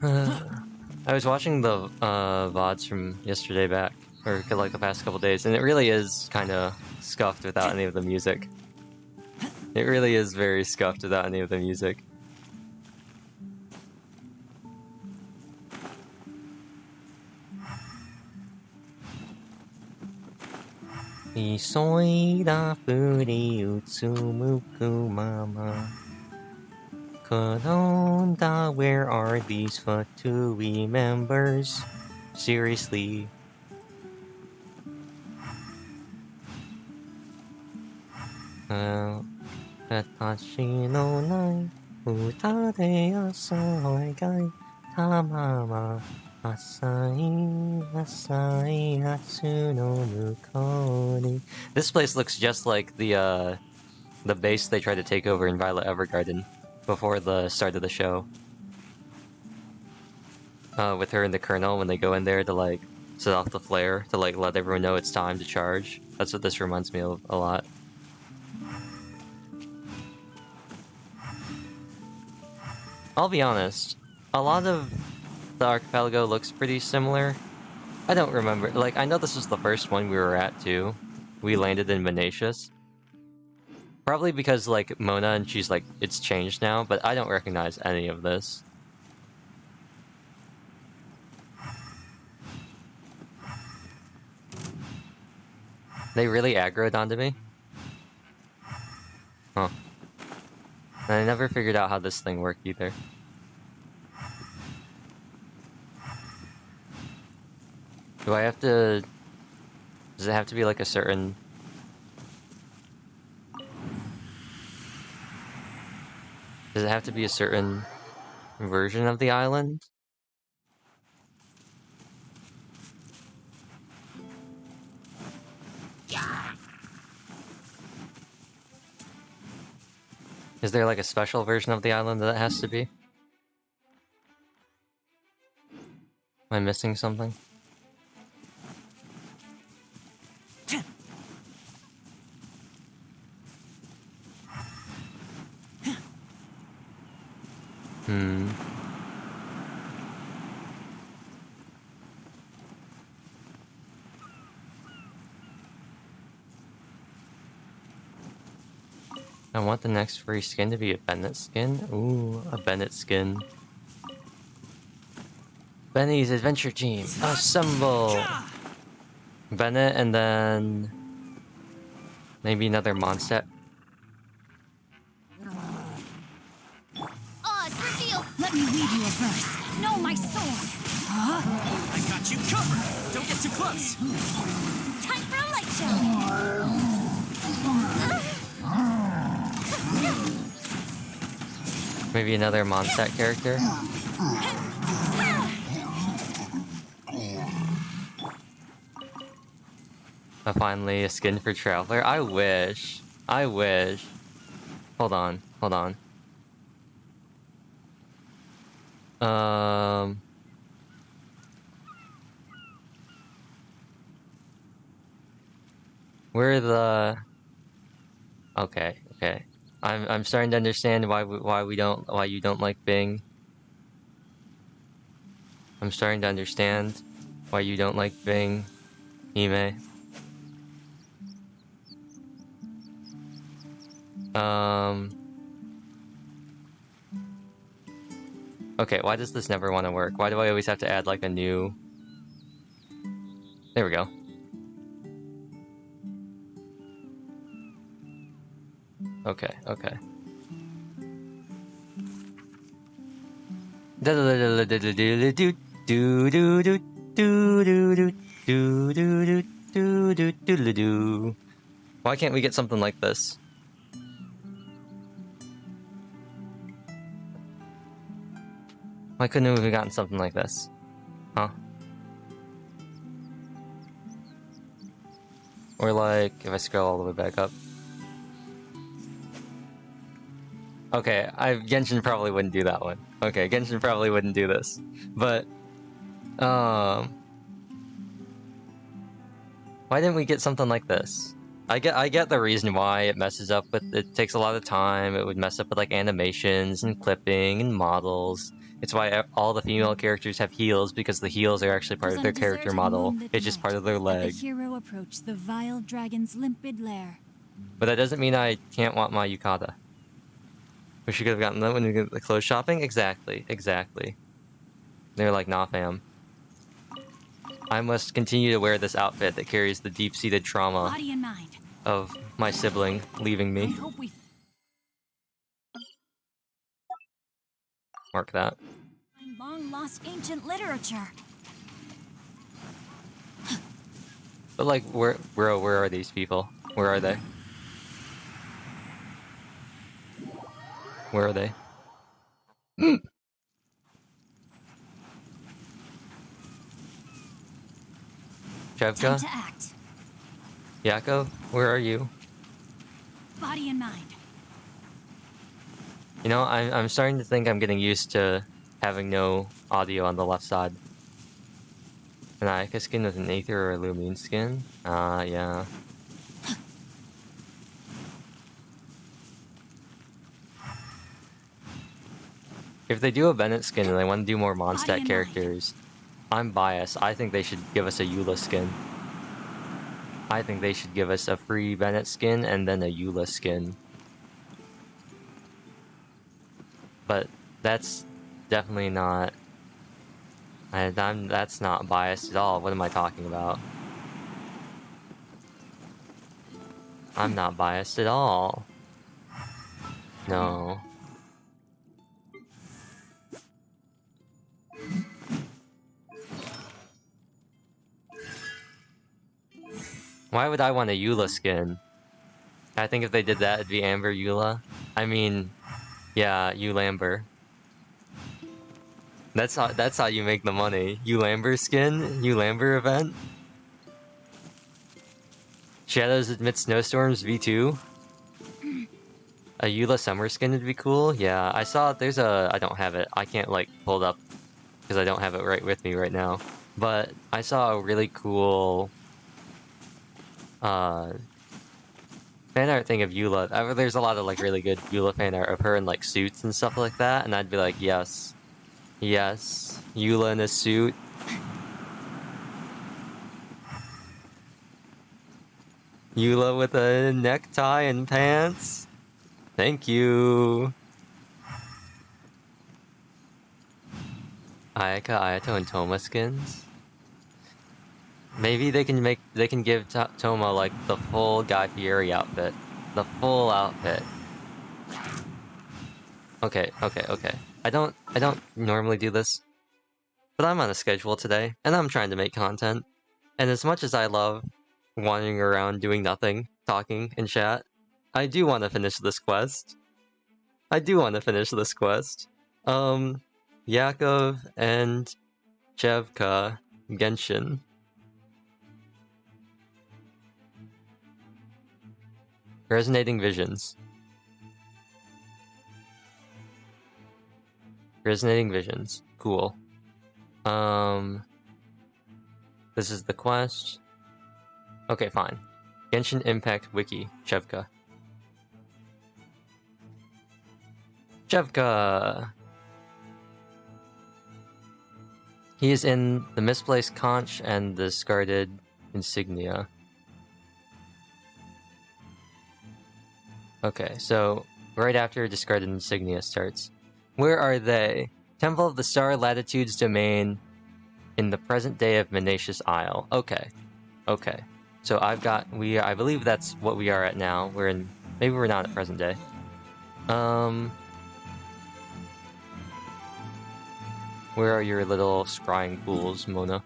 S1: I was watching the VODs from yesterday back, or like the past couple days, and it really is kind of scuffed without any of the music. It really is very scuffed without any of the music. Isoida furi utsumuku mama. Kononda, where are these Fatui members? Seriously. Katashi no nai uta de asai gai tamama asai asai hatsu no mukou ni. This place looks just like the base they tried to take over in Violet Evergarden before the start of the show. With her and the Colonel when they go in there to like set off the flare to like let everyone know it's time to charge. That's what this reminds me of a lot. I'll be honest, a lot of the archipelago looks pretty similar. I don't remember, like, I know this was the first one we were at too. We landed in Menatius. Probably because, like, Mona and she's like, it's changed now, but I don't recognize any of this. They really aggroed onto me? Huh. And I never figured out how this thing worked either. Do I have to... Does it have to be like a certain... Does it have to be a certain version of the island. Is there like a special version of the island that it has to be? Am I missing something? I want the next free skin to be a Bennett skin. Ooh, a Bennett skin. Benny's Adventure Team, assemble! Bennett and then... maybe another Mondstadt.
S2: Oz, reveal! Let me read you a verse. Know my sword! Huh?
S11: I got you covered! Don't get too close!
S2: Time for a light show!
S1: Maybe another Mondstadt character. Finally, a skin for Traveler. I wish. I wish. Hold on. Hold on. Where the... Okay, okay. I'm starting to understand why you don't like Bing. I'm starting to understand why you don't like Bing, Hime. Okay, why does this never want to work? Why do I always have to add like a new... There we go. Okay, okay. Why can't we get something like this? Why couldn't we have gotten something like this? Huh? Or like, if I scroll all the way back up. Okay, Genshin probably wouldn't do that one. Okay, Genshin probably wouldn't do this. But, why didn't we get something like this? I get the reason why it messes up with, it takes a lot of time, it would mess up with like animations and clipping and models. It's why all the female characters have heels, because the heels are actually part of their character model. It's just part of their leg.
S2: The hero approached the vile dragon's limpid lair.
S1: But that doesn't mean I can't want my yukata. We should have gotten that when we get the clothes shopping? Exactly, exactly. They're like, nah fam. I must continue to wear this outfit that carries the deep-seated trauma
S2: Body and mind.
S1: of my sibling leaving me.
S2: I hope we...
S1: Mark that.
S2: Long-lost ancient literature.
S1: But like, where are these people? Where are they? Where are they? Chevka?
S2: Time to act.
S1: Yakov? Where are you?
S2: Body and mind.
S1: You know, I'm starting to think I'm getting used to having no audio on the left side. An Ayaka skin with an Aether or a Lumine skin? Yeah. If they do a Bennett skin and they want to do more Mondstadt characters, I'm biased. I think they should give us a Eula skin. I think they should give us a free Bennett skin and then a Eula skin. But that's definitely not... that's not biased at all. What am I talking about? I'm not biased at all. No. Why would I want a Eula skin? I think if they did that, it'd be Amber Eula. I mean, yeah, Eulamber. That's how you make the money. Eulamber skin, Eulamber event. Shadows amid snowstorms V2. A Eula summer skin would be cool. Yeah, I saw there's a. I don't have it. I can't like pull it up because I don't have it right with me right now. But I saw a really cool fan art thing of Eula. There's a lot of like really good Eula fan art of her in like suits and stuff like that, and I'd be like, yes, yes, Eula in a suit. Eula with a necktie and pants. Thank you. Ayaka, Ayato, and Toma skins. Maybe they can give Toma like the full Guy Fieri outfit, the full outfit. Okay. I don't normally do this, but I'm on a schedule today, and I'm trying to make content. And as much as I love wandering around doing nothing, talking in chat, I do want to finish this quest. Yakov and Chevka Genshin. Resonating visions. Resonating visions. Cool. This is the quest. Okay, fine. Genshin Impact Wiki. Chevka. He is in the misplaced conch and the discarded insignia. Okay, so right after discarded insignia starts. Where are they? Temple of the Star Latitudes domain in the present day of Menatius Isle. Okay. So I believe that's what we are at now. Maybe we're not at present day. Where are your little scrying pools, Mona?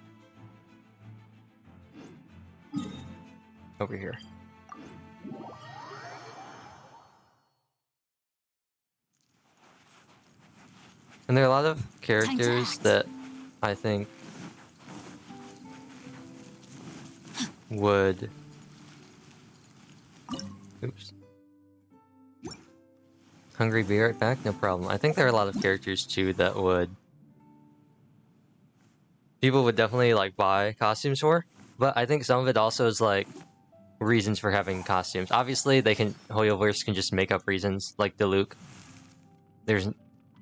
S1: Over here. And there are a lot of characters that I think would... Oops. Hungry, be right back? No problem. I think there are a lot of characters too that people would definitely like buy costumes for, but I think some of it also is like reasons for having costumes. Obviously, Hoyoverse can just make up reasons, like Diluc.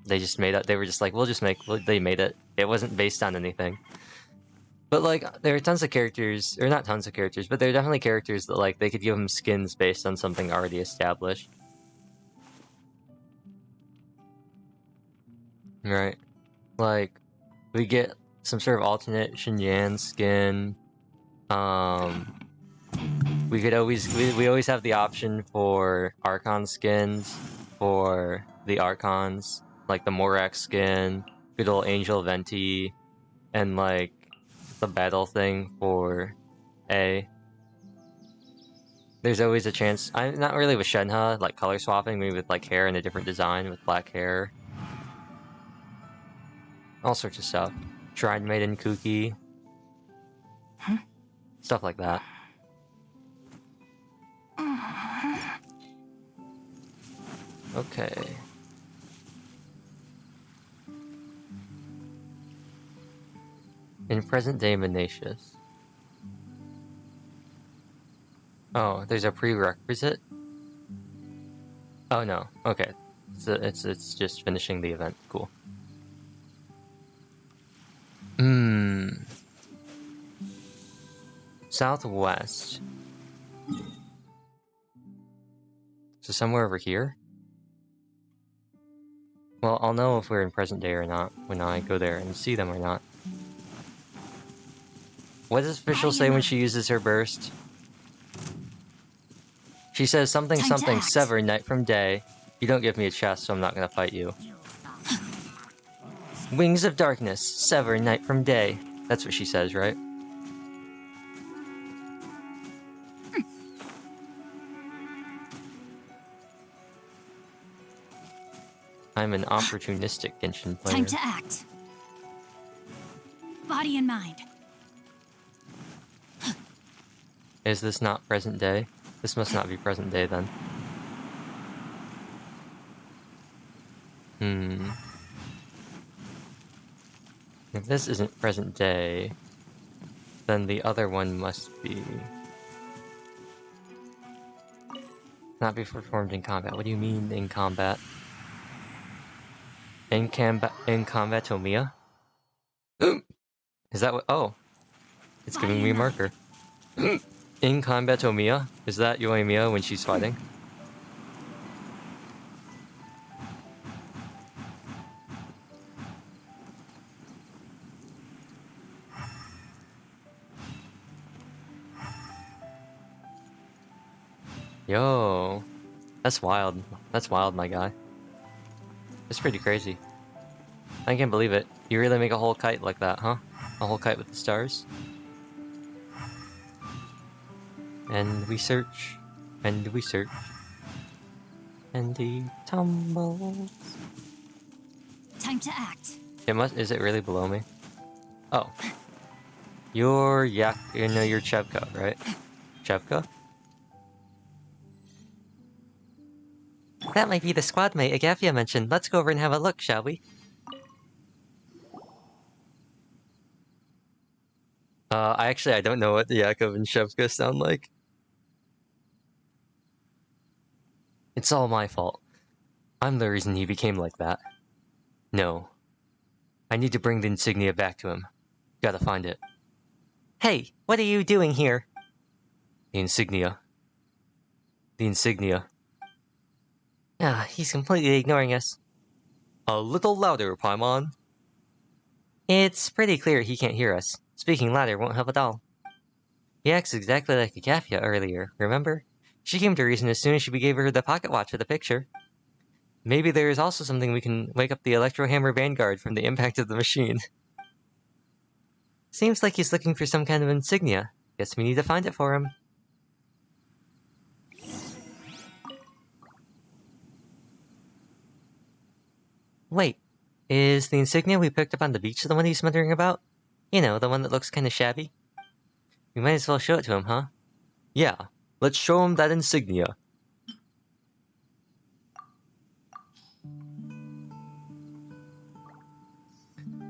S1: They just made up. They were just like, they made it. It wasn't based on anything. But like, there are tons of characters, or not tons of characters, but there are definitely characters that like they could give them skins based on something already established. Right? Like, we get some sort of alternate Shinyan skin. We always have the option for Archon skins for the Archons, like the Morax skin, good old Angel Venti, and like the battle thing for A. There's always a chance. I'm not really with Shenhe, like color swapping, maybe with like hair in a different design with black hair. All sorts of stuff. Shrine Maiden Kuki. Stuff like that. Okay. In present-day Menatius. Oh, there's a prerequisite? Oh no, okay. So it's just finishing the event. Cool. Southwest. So somewhere over here? Well, I'll know if we're in present day or not when I go there and see them or not. What does Official say when she uses her burst? She says something sever night from day. You don't give me a chest, so I'm not gonna fight you. Wings of darkness, sever night from day. That's what she says, right? I'm an opportunistic Genshin player.
S2: Time to act.
S15: body and mind.
S1: Is this not present day? This must not be present day then. If this isn't present day, then the other one must be... Not be performed in combat. What do you mean in combat? In combatomia? Is that what? Oh. It's giving me a marker. In combatomia? Is that Yoimiya when she's fighting? Yo. That's wild. That's wild, my guy. It's pretty crazy. I can't believe it. You really make a whole kite like that, huh? A whole kite with the stars? And we search. And we search. And he tumbles.
S2: Time to act.
S1: It must. Is it really below me? Oh. You're Yak. You know, you're Chevka, right? Chevka? That might be the squad mate Agafia mentioned. Let's go over and have a look, shall we? I don't know what the Yakov and Shevka sound like. It's all my fault. I'm the reason he became like that. No. I need to bring the insignia back to him. Gotta find it. Hey, what are you doing here? The insignia. The insignia. Ah, he's completely ignoring us. A little louder, Paimon. It's pretty clear he can't hear us. Speaking louder won't help at all. He acts exactly like Agafia earlier, remember? She came to reason as soon as we gave her the pocket watch with the picture. Maybe there is also something we can wake up the Electrohammer Vanguard from the impact of the machine. Seems like he's looking for some kind of insignia. Guess we need to find it for him. Wait, is the insignia we picked up on the beach the one he's muttering about? You know, the one that looks kinda shabby? We might as well show it to him, huh? Yeah, let's show him that insignia.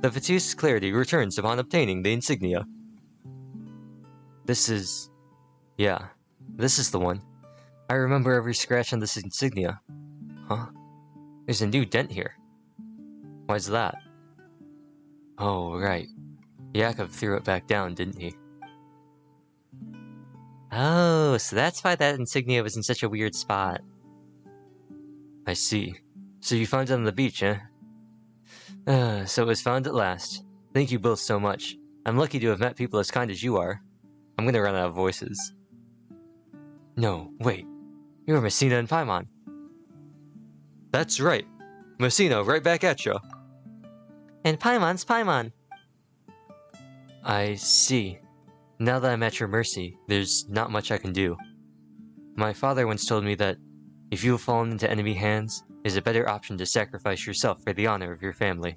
S1: The Vitu's clarity returns upon obtaining the insignia. This is... yeah, this is the one. I remember every scratch on this insignia. Huh? There's a new dent here. Why's that? Oh, right. Yakov threw it back down, didn't he? Oh, so that's why that insignia was in such a weird spot. I see. So you found it on the beach, eh? So it was found at last. Thank you both so much. I'm lucky to have met people as kind as you are. I'm gonna run out of voices. No, wait. You're Messina and Paimon. That's right. Messina, right back at ya. And Paimon's Paimon. I see. Now that I'm at your mercy, there's not much I can do. My father once told me that if you have fallen into enemy hands, it is a better option to sacrifice yourself for the honor of your family.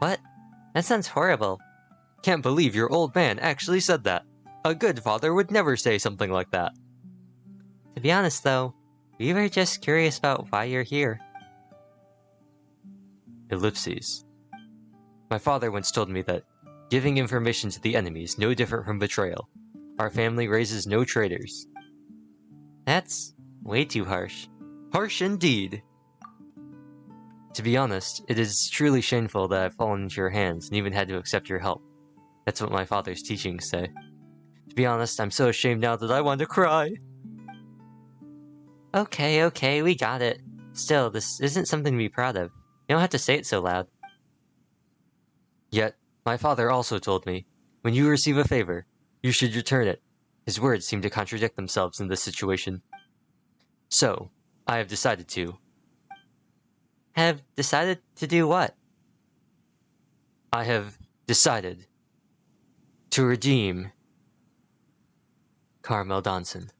S1: What? That sounds horrible. Can't believe your old man actually said that. A good father would never say something like that. To be honest, though, we were just curious about why you're here. Ellipses. My father once told me that giving information to the enemy is no different from betrayal. Our family raises no traitors. That's way too harsh. Harsh indeed! To be honest, it is truly shameful that I've fallen into your hands and even had to accept your help. That's what my father's teachings say. To be honest, I'm so ashamed now that I want to cry. Okay, we got it. Still, this isn't something to be proud of. You don't have to say it so loud. Yet, my father also told me, when you receive a favor, you should return it. His words seem to contradict themselves in this situation. So, I have decided to. Have decided to do what? I have decided to redeem Carmel Donson.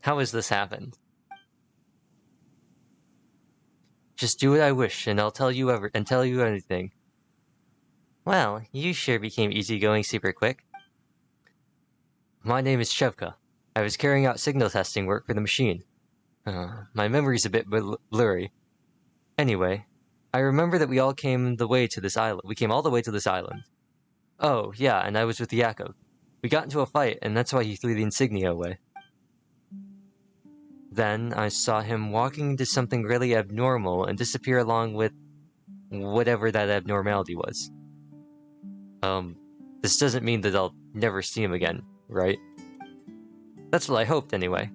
S1: How has this happened? Just do what I wish, and I'll tell you anything. Well, you sure became easygoing super quick. My name is Shevka. I was carrying out signal testing work for the machine. My memory's a bit blurry. Anyway, I remember that we all came the way to this island. We came all the way to this island. Oh, yeah, and I was with Yakov. We got into a fight, and that's why he threw the insignia away. Then I saw him walking into something really abnormal and disappear along with whatever that abnormality was. This doesn't mean that I'll never see him again, right? That's what I hoped anyway.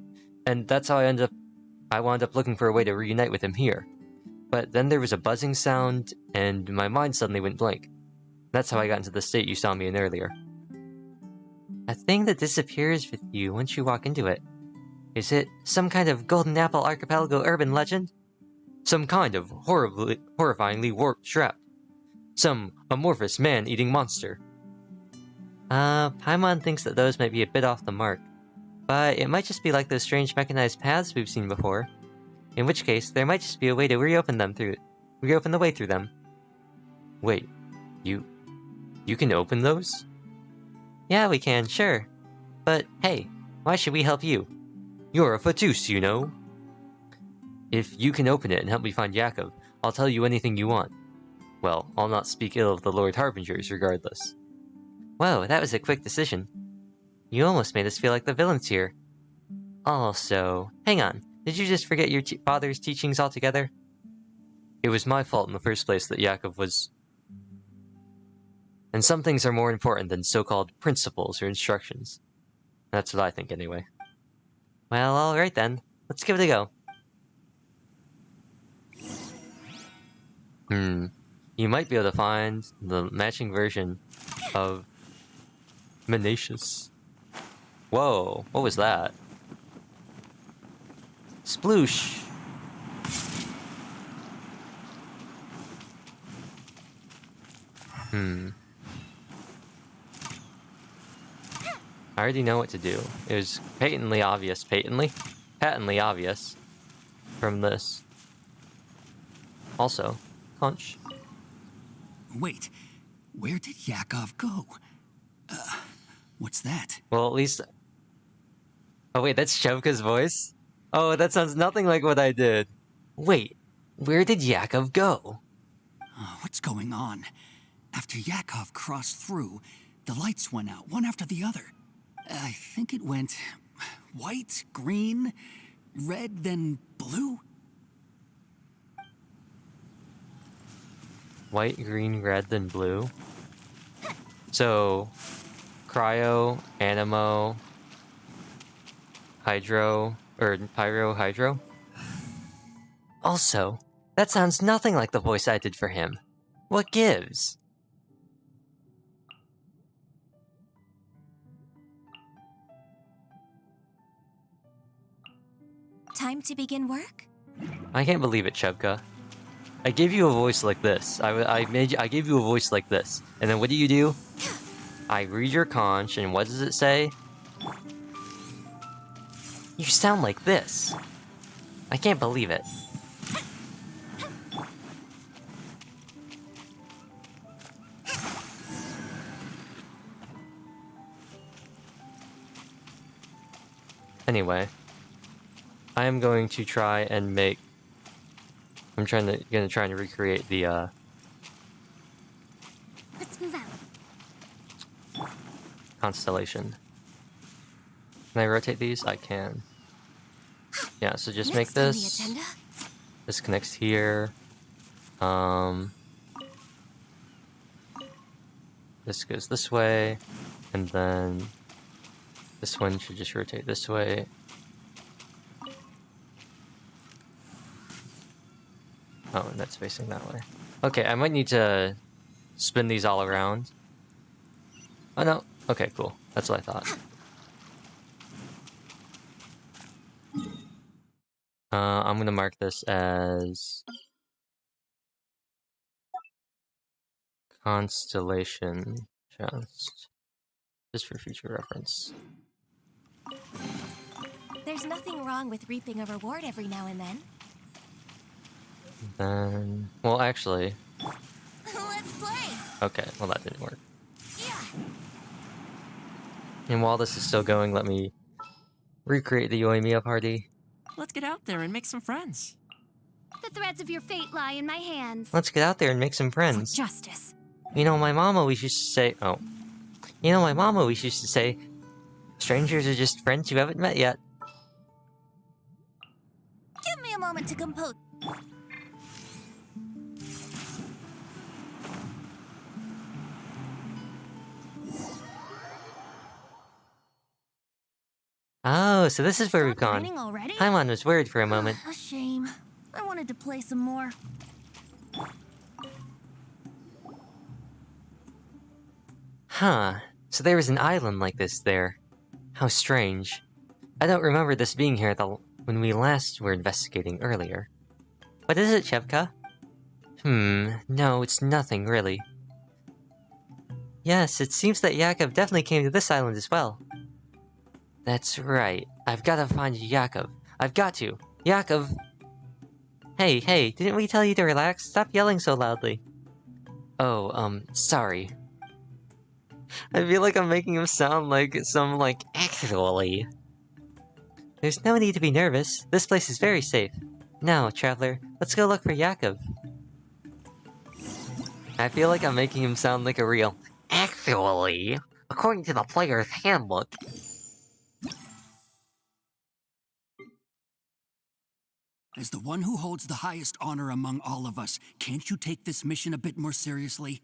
S1: And that's how I wound up looking for a way to reunite with him here. But then there was a buzzing sound, and my mind suddenly went blank. That's how I got into the state you saw me in earlier. A thing that disappears with you once you walk into it. Is it some kind of Golden Apple Archipelago urban legend? Some kind of horrifyingly warped trap? Some amorphous man-eating monster? Paimon thinks that those might be a bit off the mark. But it might just be like those strange mechanized paths we've seen before. In which case, there might just be a way to reopen the way through them. Wait, you can open those? Yeah, we can, sure. But hey, why should we help you? You're a Fatus, you know. If you can open it and help me find Yakov, I'll tell you anything you want. Well, I'll not speak ill of the Lord Harbingers regardless. Whoa, that was a quick decision. You almost made us feel like the villains here. Also, hang on, did you just forget your father's teachings altogether? It was my fault in the first place that Yakov was... And some things are more important than so-called principles or instructions. That's what I think anyway. Well, alright then. Let's give it a go. You might be able to find the matching version of Menatius. Whoa, what was that? Sploosh! I already know what to do. It was patently obvious from this. Also, punch.
S14: Wait, where did Yakov go? What's that?
S1: Well, at least... Oh wait, that's Shevka's voice? Oh, that sounds nothing like what I did. Wait, where did Yakov go?
S14: What's going on? After Yakov crossed through, the lights went out, one after the other. I think it went white, green, red, then blue.
S1: White, green, red, then blue. So, cryo, animo, hydro, or pyro, hydro. Also, that sounds nothing like the voice I did for him. What gives?
S2: Time to begin work?
S1: I can't believe it, Shevka. I gave you a voice like this. I gave you a voice like this. And then what do? I read your conch, and what does it say? You sound like this. I can't believe it. Anyway, I am going to try and make... I'm gonna try and recreate the,
S3: Let's move out.
S1: Constellation. Can I rotate these? I can. Yeah, so just make this... This connects here. This goes this way, and then this one should just rotate this way. Oh, and that's facing that way. Okay, I might need to spin these all around. Oh no, okay, cool. That's what I thought. I'm gonna mark this as Constellation just for future reference.
S18: There's nothing wrong with reaping a reward every now and then.
S1: Then... Well, actually...
S18: Let's play!
S1: Okay, well that didn't work.
S18: Yeah.
S1: And while this is still going, let me recreate the Yoimiya party.
S14: Let's get out there and make some friends.
S12: The threads of your fate lie in my hands.
S1: Let's get out there and make some friends.
S18: Justice.
S1: You know, my mom always used to say... Oh. You know, my mom always used to say, strangers are just friends you haven't met yet.
S18: Give me a moment to compose.
S1: Oh, so this is where we've gone.
S18: Raining already?
S1: Paimon was worried for a moment.
S18: A shame. I wanted to play some more.
S1: Huh. So there was an island like this there. How strange. I don't remember this being here when we last were investigating earlier. What is it, Chevka? No, it's nothing, really. Yes, it seems that Yakov definitely came to this island as well. That's right. I've got to find Yakov. I've got to! Yakov! Hey, didn't we tell you to relax? Stop yelling so loudly. Oh, sorry. I feel like I'm making him sound like some, actually. There's no need to be nervous. This place is very safe. Now, traveler, let's go look for Yakov. I feel like I'm making him sound like a real... Actually, according to the player's handbook...
S9: As the one who holds the highest honor among all of us, can't you take this mission a bit more seriously?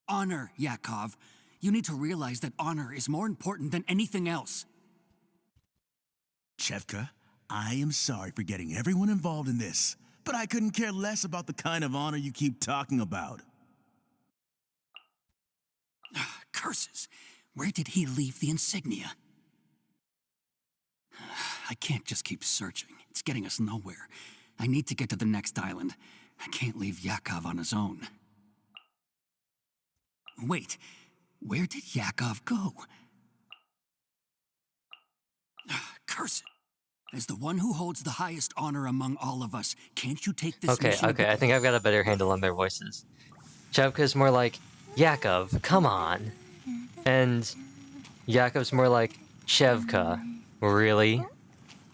S9: Honor, Yakov. You need to realize that honor is more important than anything else.
S10: Chevka, I am sorry for getting everyone involved in this, but I couldn't care less about the kind of honor you keep talking about.
S9: Curses! Where did he leave the insignia? I can't just keep searching. It's getting us nowhere. I need to get to the next island. I can't leave Yakov on his own. Wait, where did Yakov go? Curse it. As the one who holds the highest honor among all of us, can't you take this mission?
S1: Okay, I think I've got a better handle on their voices. Chevka's more like, Yakov, come on. And Yakov's more like, Chevka, really?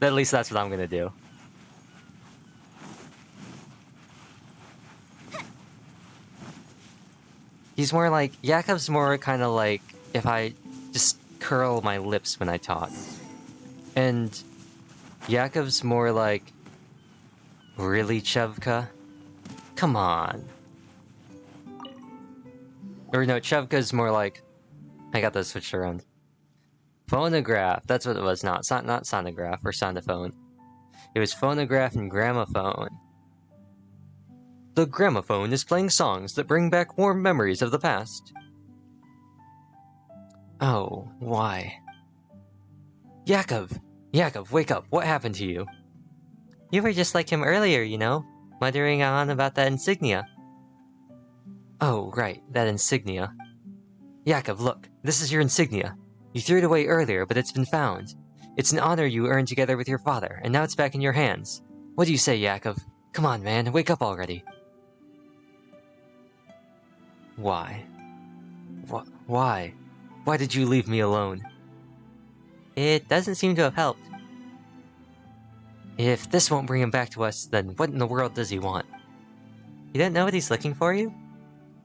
S1: At least that's what I'm gonna do. He's more like... Yakov's more kind of like if I just curl my lips when I talk. And Yakov's more like... Really, Chevka? Come on. Or no, Chevka's more like... I got those switched around. Phonograph, that's what it was, not sonograph or sonophone. It was phonograph and gramophone. The gramophone is playing songs that bring back warm memories of the past. Oh, why? Yakov! Yakov, wake up! What happened to you? You were just like him earlier, you know, muttering on about that insignia. Oh, right, that insignia. Yakov, look, this is your insignia. You threw it away earlier, but it's been found. It's an honor you earned together with your father, and now it's back in your hands. What do you say, Yakov? Come on, man, wake up already. Why? Why? Why did you leave me alone? It doesn't seem to have helped. If this won't bring him back to us, then what in the world does he want? You don't know what he's looking for you?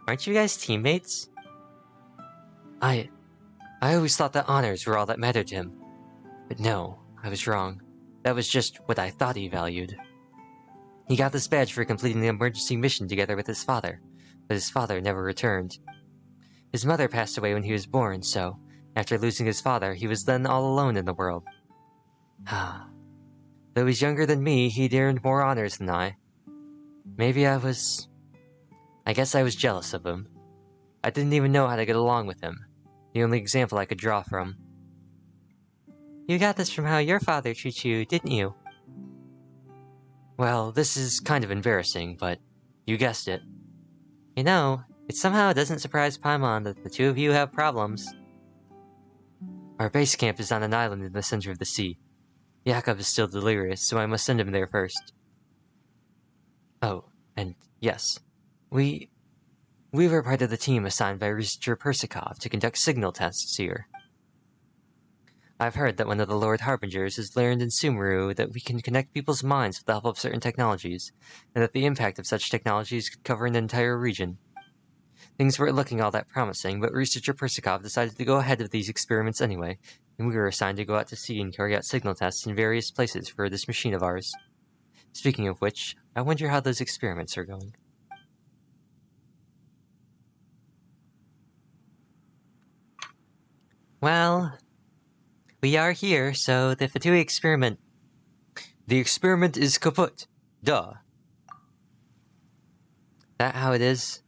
S1: Aren't you guys teammates? I always thought that honors were all that mattered to him. But no, I was wrong. That was just what I thought he valued. He got this badge for completing the emergency mission together with his father, but his father never returned. His mother passed away when he was born, so, after losing his father, he was then all alone in the world. Though he's younger than me, he'd earned more honors than I. Maybe I guess I was jealous of him. I didn't even know how to get along with him. The only example I could draw from. You got this from how your father treats you, didn't you? Well, this is kind of embarrassing, but you guessed it. You know, it somehow doesn't surprise Paimon that the two of you have problems. Our base camp is on an island in the center of the sea. Yakov is still delirious, so I must send him there first. Oh, and yes, we were part of the team assigned by Researcher Persikov to conduct signal tests here. I've heard that one of the Lord Harbingers has learned in Sumeru that we can connect people's minds with the help of certain technologies, and that the impact of such technologies could cover an entire region. Things weren't looking all that promising, but Researcher Persikov decided to go ahead with these experiments anyway, and we were assigned to go out to sea and carry out signal tests in various places for this machine of ours. Speaking of which, I wonder how those experiments are going. Well, we are here, so the Fatui experiment... The experiment is kaput. Duh. That how it is?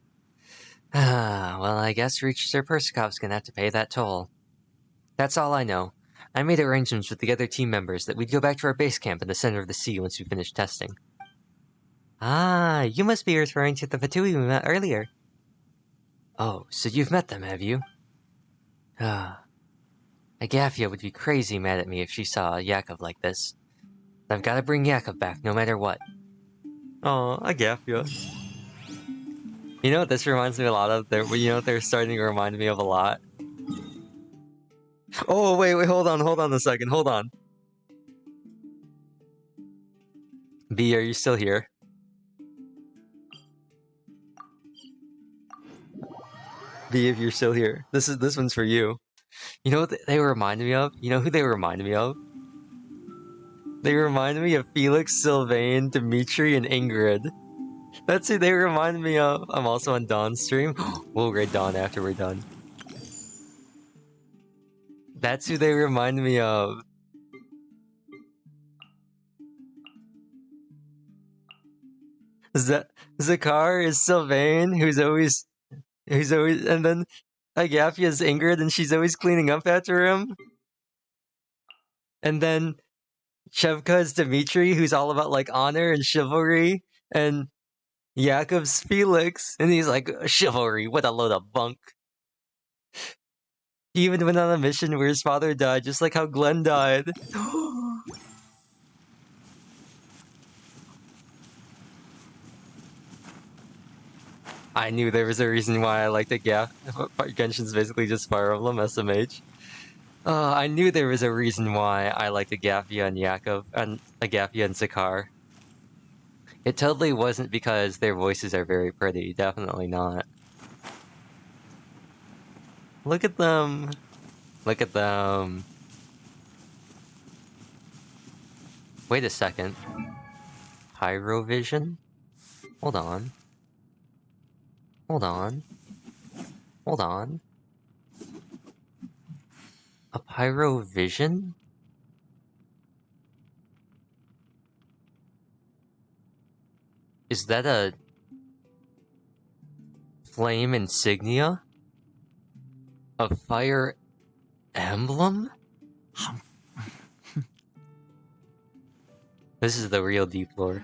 S1: Well, I guess Researcher Persikov's gonna have to pay that toll. That's all I know. I made arrangements with the other team members that we'd go back to our base camp in the center of the sea once we finished testing. Ah, you must be referring to the Fatui we met earlier. Oh, so you've met them, have you? Agafia would be crazy mad at me if she saw Yakov like this. I've got to bring Yakov back, no matter what. Oh, Agafia. You know what this reminds me a lot of? You know what they're starting to remind me of a lot? Oh, wait, hold on a second, hold on. B, are you still here? B, if you're still here. This one's for you. You know what they remind me of? You know who they remind me of? They remind me of Felix, Sylvain, Dimitri, and Ingrid. That's who they remind me of. I'm also on Dawn's stream. We'll raid Dawn after we're done. That's who they remind me of. Zakar is Sylvain, who's always, and then Agafia is Ingrid, and she's always cleaning up after him. And then Shevka is Dimitri, who's all about like honor and chivalry, and Yakov's Felix, and he's like, chivalry, what a load of bunk. He even went on a mission where his father died, just like how Glenn died. I knew there was a reason why I liked Genshin's basically just Fire Emblem SMH. I knew there was a reason why I liked Agafia and Yakov, and Agafia and Zakar. It totally wasn't because their voices are very pretty, definitely not. Look at them! Look at them! Wait a second. Pyrovision? Hold on. Hold on. Hold on. A Pyrovision? Is that a flame insignia? A fire emblem? This is the real deep lore.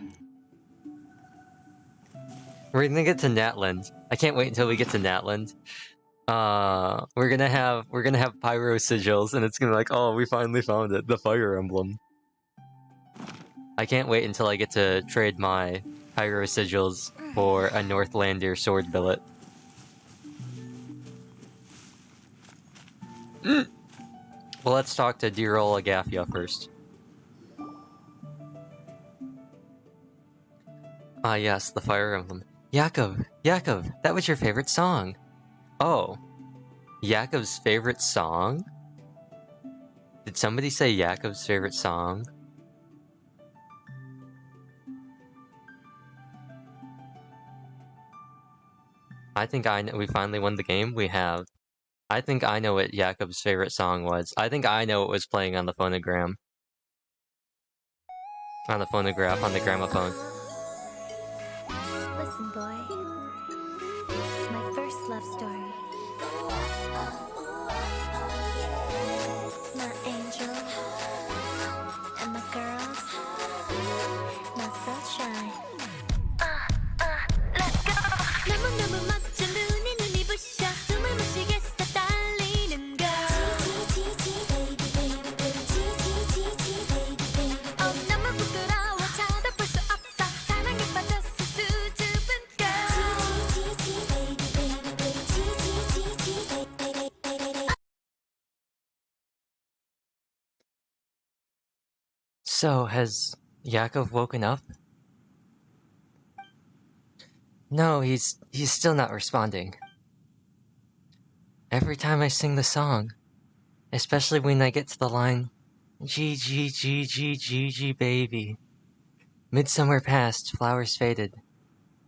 S1: We're gonna get to Natland. I can't wait until we get to Natland. We're gonna have pyro sigils, and it's gonna be like, oh, we finally found it, the fire emblem. I can't wait until I get to trade my pyro sigils for a Northlander sword billet. Well, let's talk to dear old Agafia first. Ah, yes, the fire emblem. Yakov, that was your favorite song. Oh, Yakov's favorite song? Did somebody say Yakov's favorite song? I think we finally won the game. We have. I think I know what Yakov's favorite song was. I think I know what was playing on the phonogram. On the phonograph, on the gramophone.
S19: Listen, boy. This is my first love story. My angel and my girls, my sunshine. Let's go. 너무너무 멋져 눈이 부셔 숨을 못 쉬겠어 떨리는 걸.
S1: So, has Yakov woken up? No, he's still not responding. Every time I sing the song, especially when I get to the line, G G G G G G baby. Midsummer passed, flowers faded.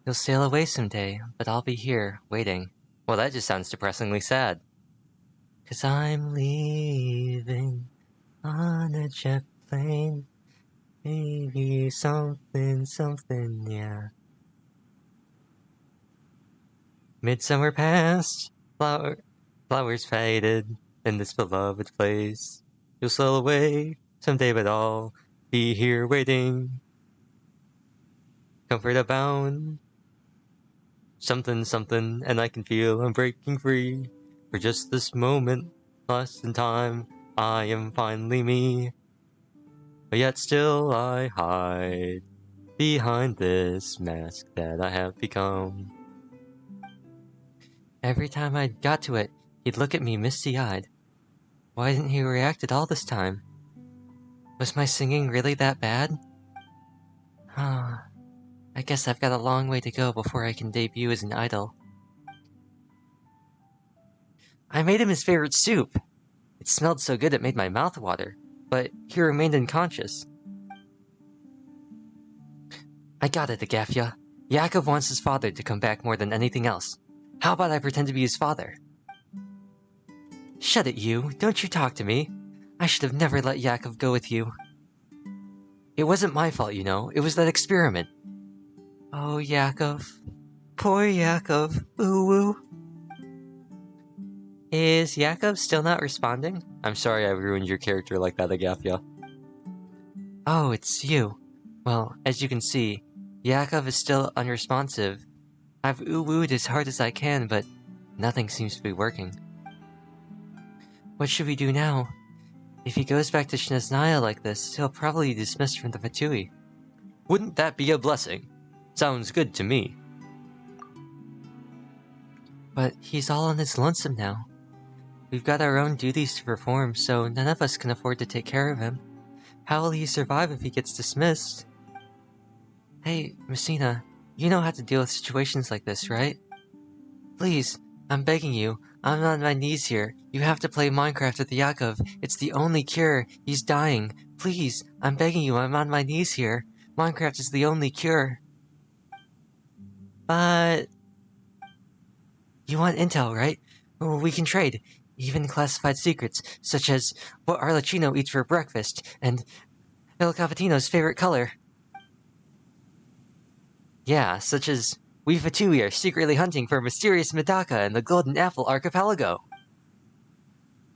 S1: You'll sail away someday, but I'll be here, waiting. Well, that just sounds depressingly sad. 'Cause I'm leaving on a jet plane. Maybe something, something, yeah. Midsummer passed, flowers faded in this beloved place. You'll sail away someday, but I'll be here waiting. Comfort abound, something, something, and I can feel I'm breaking free. For just this moment, lost in time, I am finally me. But yet still I hide behind this mask that I have become. Every time I got to it, he'd look at me misty-eyed. Why didn't he react at all this time? Was my singing really that bad? Ah, I guess I've got a long way to go before I can debut as an idol. I made him his favorite soup. It smelled so good it made my mouth water, but he remained unconscious. I got it, Agafia. Yakov wants his father to come back more than anything else. How about I pretend to be his father? Shut it, you. Don't you talk to me. I should have never let Yakov go with you. It wasn't my fault, you know. It was that experiment. Oh, Yakov. Poor Yakov. Ooh-woo. Is Yakov still not responding? I'm sorry I ruined your character like that, Agafia. Oh, it's you. Well, as you can see, Yakov is still unresponsive. I've ooh-wooed as hard as I can, but nothing seems to be working. What should we do now? If he goes back to Snezhnaya like this, he'll probably be dismissed from the Fatui. Wouldn't that be a blessing? Sounds good to me. But he's all on his lonesome now. We've got our own duties to perform, so none of us can afford to take care of him. How will he survive if he gets dismissed? Hey, Messina, you know how to deal with situations like this, right? Please, I'm begging you. I'm on my knees here. You have to play Minecraft with Yakov. It's the only cure. He's dying. Please, I'm begging you. I'm on my knees here. Minecraft is the only cure. But... you want intel, right? Well, we can trade. Even classified secrets, such as what Arlecchino eats for breakfast, and El Capitino's favorite color. Yeah, such as we Fatui are secretly hunting for mysterious Medaka in the Golden Apple Archipelago.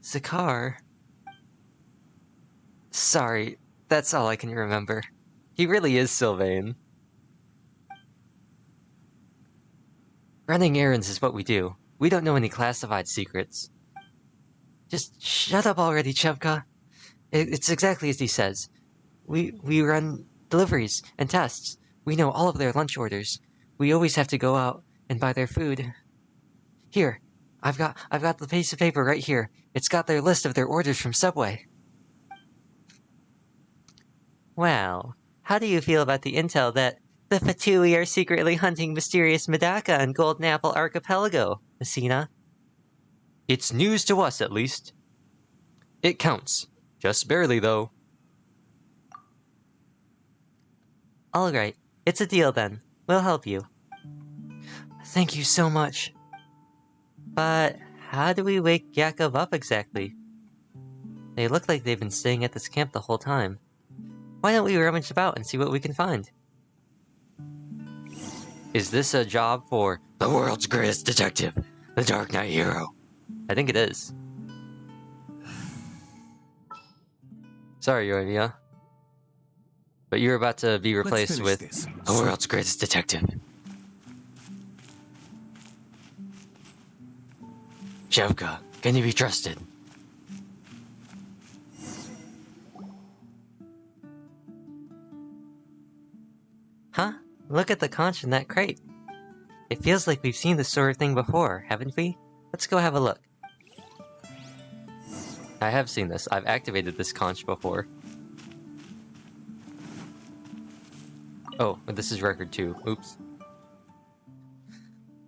S1: Zakar. Sorry, that's all I can remember. He really is Sylvain. Running errands is what we do. We don't know any classified secrets. Just shut up already, Chevka. It's exactly as he says. We run deliveries and tests. We know all of their lunch orders. We always have to go out and buy their food. Here, I've got the piece of paper right here. It's got their list of their orders from Subway. Well, how do you feel about the intel that the Fatui are secretly hunting mysterious Medaka on Golden Apple Archipelago, Messina? It's news to us, at least. It counts. Just barely, though. Alright, it's a deal then. We'll help you. Thank you so much. But how do we wake Yakov up exactly? They look like they've been staying at this camp the whole time. Why don't we rummage about and see what we can find? Is this a job for the world's greatest detective, the Dark Knight hero? I think it is. Sorry, Yoimiya. But you're about to be replaced with the world's greatest detective. Chevka, can you be trusted? Huh? Look at the conch in that crate. It feels like we've seen this sort of thing before, haven't we? Let's go have a look. I have seen this. I've activated this conch before. Oh, this is record 2. Oops.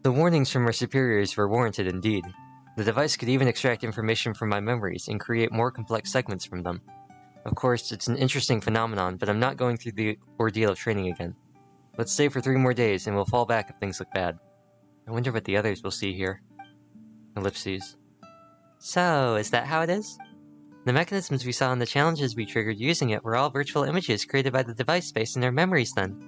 S1: The warnings from our superiors were warranted indeed. The device could even extract information from my memories and create more complex segments from them. Of course, it's an interesting phenomenon, but I'm not going through the ordeal of training again. Let's stay for 3 more days, and we'll fall back if things look bad. I wonder what the others will see here. Ellipses. So, is that how it is? The mechanisms we saw and the challenges we triggered using it were all virtual images created by the device based in our memories then.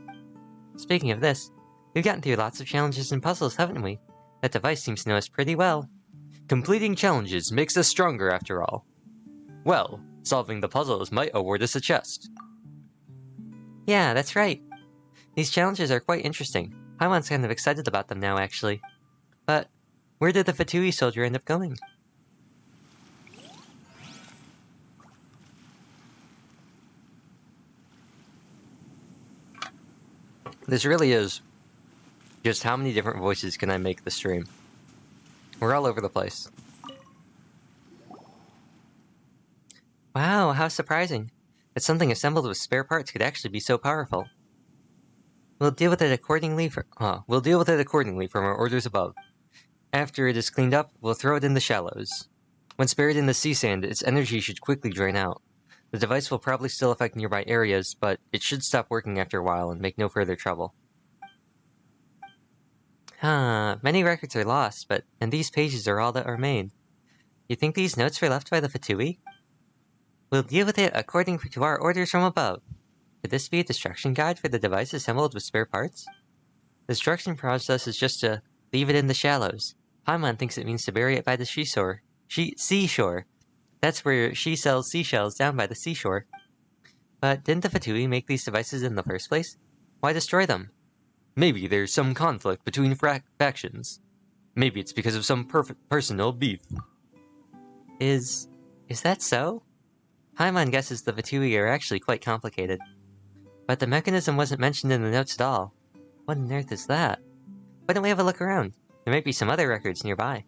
S1: Speaking of this, we've gotten through lots of challenges and puzzles, haven't we? That device seems to know us pretty well. Completing challenges makes us stronger after all. Well, solving the puzzles might award us a chest. Yeah, that's right. These challenges are quite interesting. Paimon's kind of excited about them now, actually. But where did the Fatui soldier end up going? This really is just how many different voices can I make the stream? We're all over the place. Wow, how surprising. That something assembled with spare parts could actually be so powerful. We'll deal with it accordingly from our orders above. After it is cleaned up, we'll throw it in the shallows. Once buried in the sea sand, its energy should quickly drain out. The device will probably still affect nearby areas, but it should stop working after a while and make no further trouble. Many records are lost, and these pages are all that remain. You think these notes were left by the Fatui? We'll deal with it according to our orders from above. Could this be a destruction guide for the device assembled with spare parts? The destruction process is just to leave it in the shallows. Paimon thinks it means to bury it by the seashore. That's where she sells seashells, down by the seashore. But didn't the Fatui make these devices in the first place? Why destroy them? Maybe there's some conflict between factions. Maybe it's because of some personal beef. Is that so? Paimon guesses the Fatui are actually quite complicated. But the mechanism wasn't mentioned in the notes at all. What on earth is that? Why don't we have a look around? There might be some other records nearby.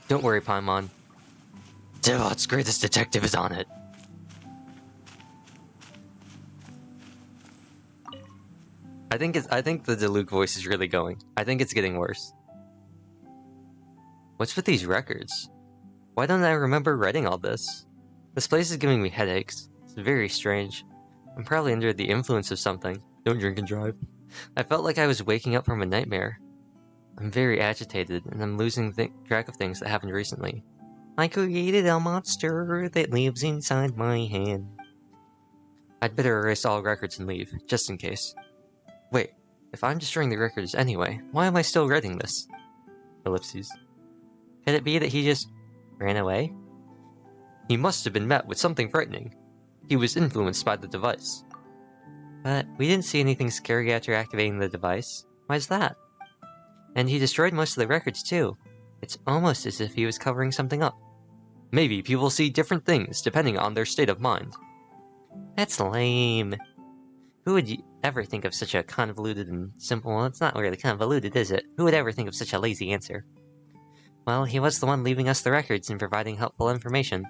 S1: Don't worry, Paimon. Devot's greatest detective is on it. I think the Diluc voice is really going. I think it's getting worse. What's with these records? Why don't I remember writing all this? This place is giving me headaches. It's very strange. I'm probably under the influence of something. Don't drink and drive. I felt like I was waking up from a nightmare. I'm very agitated, and I'm losing track of things that happened recently. I created a monster that lives inside my head. I'd better erase all records and leave, just in case. Wait, if I'm destroying the records anyway, why am I still writing this? Ellipses. Could it be that he just ran away? He must have been met with something frightening. He was influenced by the device. But we didn't see anything scary after activating the device. Why's that? And he destroyed most of the records too. It's almost as if he was covering something up. Maybe people see different things depending on their state of mind. That's lame. Who would ever think of such a convoluted and simple... Well, it's not really convoluted, is it? Who would ever think of such a lazy answer? Well, he was the one leaving us the records and providing helpful information.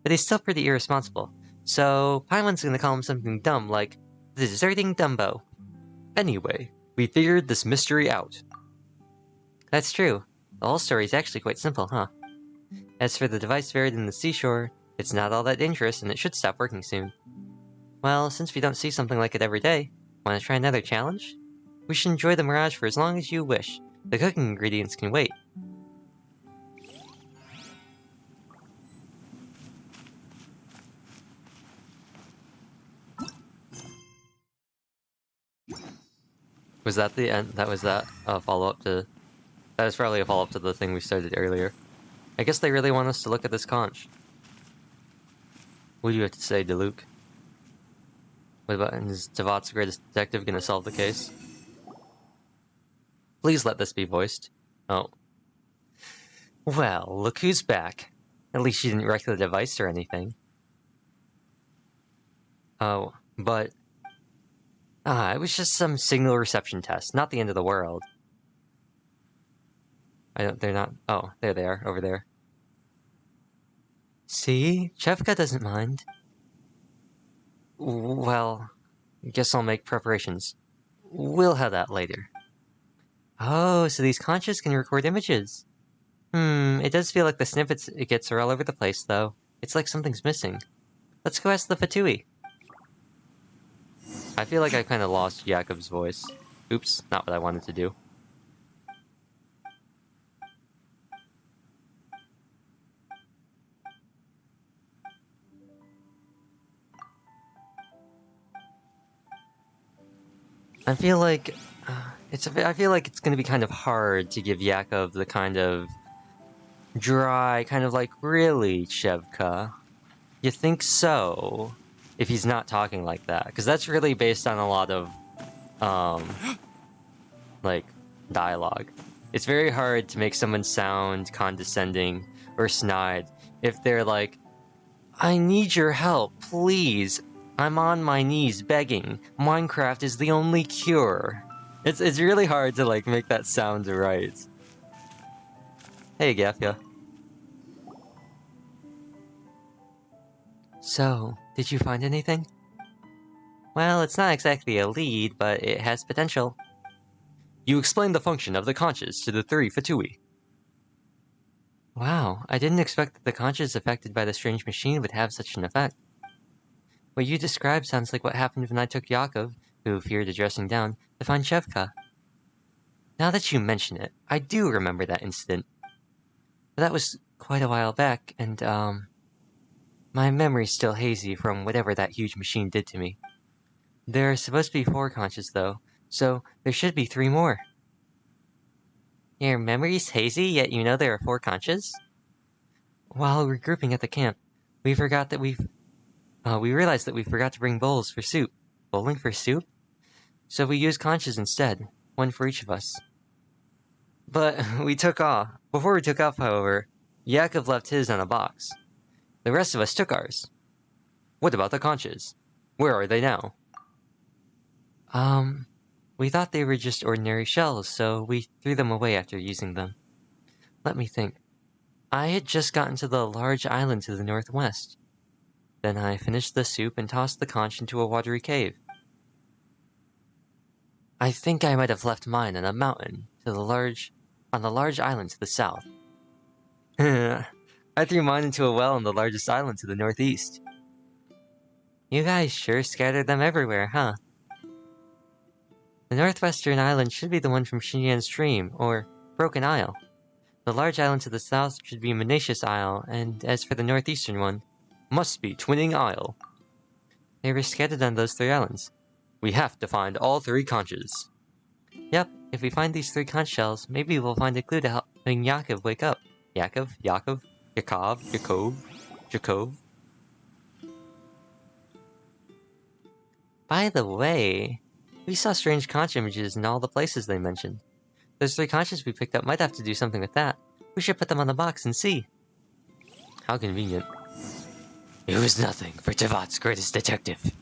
S1: But he's still pretty irresponsible. So, Paimon's gonna call him something dumb like, the deserting Dumbo. Anyway, we figured this mystery out. That's true. The whole story is actually quite simple, huh? As for the device buried in the seashore, it's not all that dangerous and it should stop working soon. Well, since we don't see something like it every day, want to try another challenge? We should enjoy the mirage for as long as you wish. The cooking ingredients can wait. Was that the end? That was that follow-up to... That was probably a follow-up to the thing we started earlier. I guess they really want us to look at this conch. What do you have to say, Diluc? What about, is Devot's greatest detective gonna solve the case? Please let this be voiced. Oh. Well, look who's back. At least she didn't wreck the device or anything. Oh, but... it was just some signal reception test, not the end of the world. They're not... Oh, there they are, over there. See? Chevka doesn't mind. Well... Guess I'll make preparations. We'll have that later. Oh, so these conches can record images. It does feel like the snippets it gets are all over the place, though. It's like something's missing. Let's go ask the Fatui. I feel like I kind of lost Jakob's voice. Oops, not what I wanted to do. I feel like I feel like it's going to be kind of hard to give Jakob the kind of dry, kind of like, really, Shevka? You think so? If he's not talking like that, because that's really based on a lot of, like, dialogue. It's very hard to make someone sound condescending or snide if they're like, I need your help, please. I'm on my knees begging. Minecraft is the only cure. It's really hard to, like, make that sound right. Hey, Gafia. So, did you find anything? Well, it's not exactly a lead, but it has potential. You explained the function of the conches to the 3 Fatui. Wow, I didn't expect that the conches affected by the strange machine would have such an effect. What you described sounds like what happened when I took Yakov, who feared addressing down, to find Shevka. Now that you mention it, I do remember that incident. But that was quite a while back, and, my memory's still hazy from whatever that huge machine did to me. There are supposed to be 4 conches, though, so there should be 3 more. Your memory's hazy, yet you know there are 4 conches? While regrouping at the camp, we realized that we forgot to bring bowls for soup. Bowling for soup? So we used conches instead, one for each of us. But before we took off, however, Yakov left his on a box. The rest of us took ours. What about the conches? Where are they now? We thought they were just ordinary shells, so we threw them away after using them. Let me think. I had just gotten to the large island to the northwest. Then I finished the soup and tossed the conch into a watery cave. I think I might have left mine on a mountain on the large island to the south. I threw mine into a well on the largest island to the northeast. You guys sure scattered them everywhere, huh? The northwestern island should be the one from Xinyan's Stream, or Broken Isle. The large island to the south should be Menatius Isle, and as for the northeastern one, must be Twinning Isle. They were scattered on those 3 islands. We have to find all 3 conches. Yep, if we find these 3 conch shells, maybe we'll find a clue to helping Yakov wake up. Yakov? Jakov? By the way, we saw strange conch images in all the places they mentioned. Those 3 conches we picked up might have to do something with that. We should put them on the box and see. How convenient. It was nothing for Tevat's greatest detective.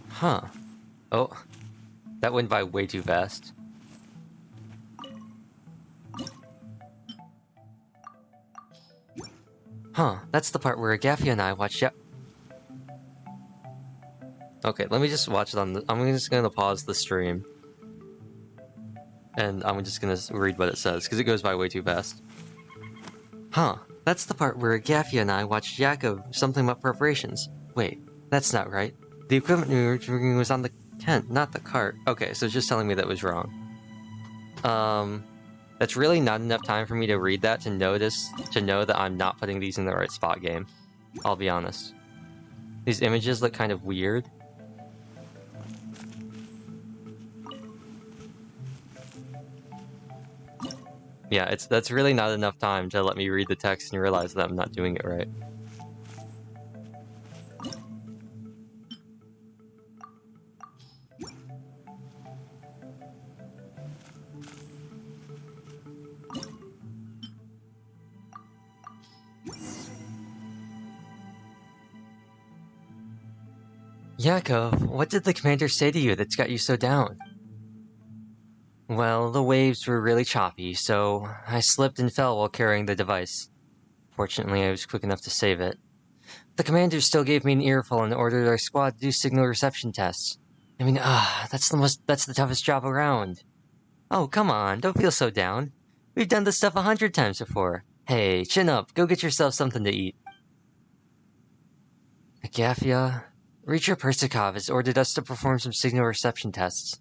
S1: Huh. Oh, that went by way too fast. Huh, that's the part where Agaffia and I watched Okay, let me just watch it on I'm just gonna pause the stream. And I'm just gonna read what it says, because it goes by way too fast. Huh, that's the part where Agaffia and I watched Yakov something about preparations. Wait, that's not right. The equipment we were bringing was on the tent, not the cart. Okay, so it's just telling me that was wrong. That's really not enough time for me to read that to know that I'm not putting these in the right spot, game. I'll be honest. These images look kind of weird. Yeah, that's really not enough time to let me read the text and realize that I'm not doing it right. Yakov, what did the commander say to you that's got you so down? Well, the waves were really choppy, so I slipped and fell while carrying the device. Fortunately, I was quick enough to save it. The commander still gave me an earful and ordered our squad to do signal reception tests. I mean, that's the toughest job around. Oh, come on, don't feel so down. We've done this stuff 100 times before. Hey, chin up, go get yourself something to eat. Agafia, Reacher Persikov has ordered us to perform some signal reception tests.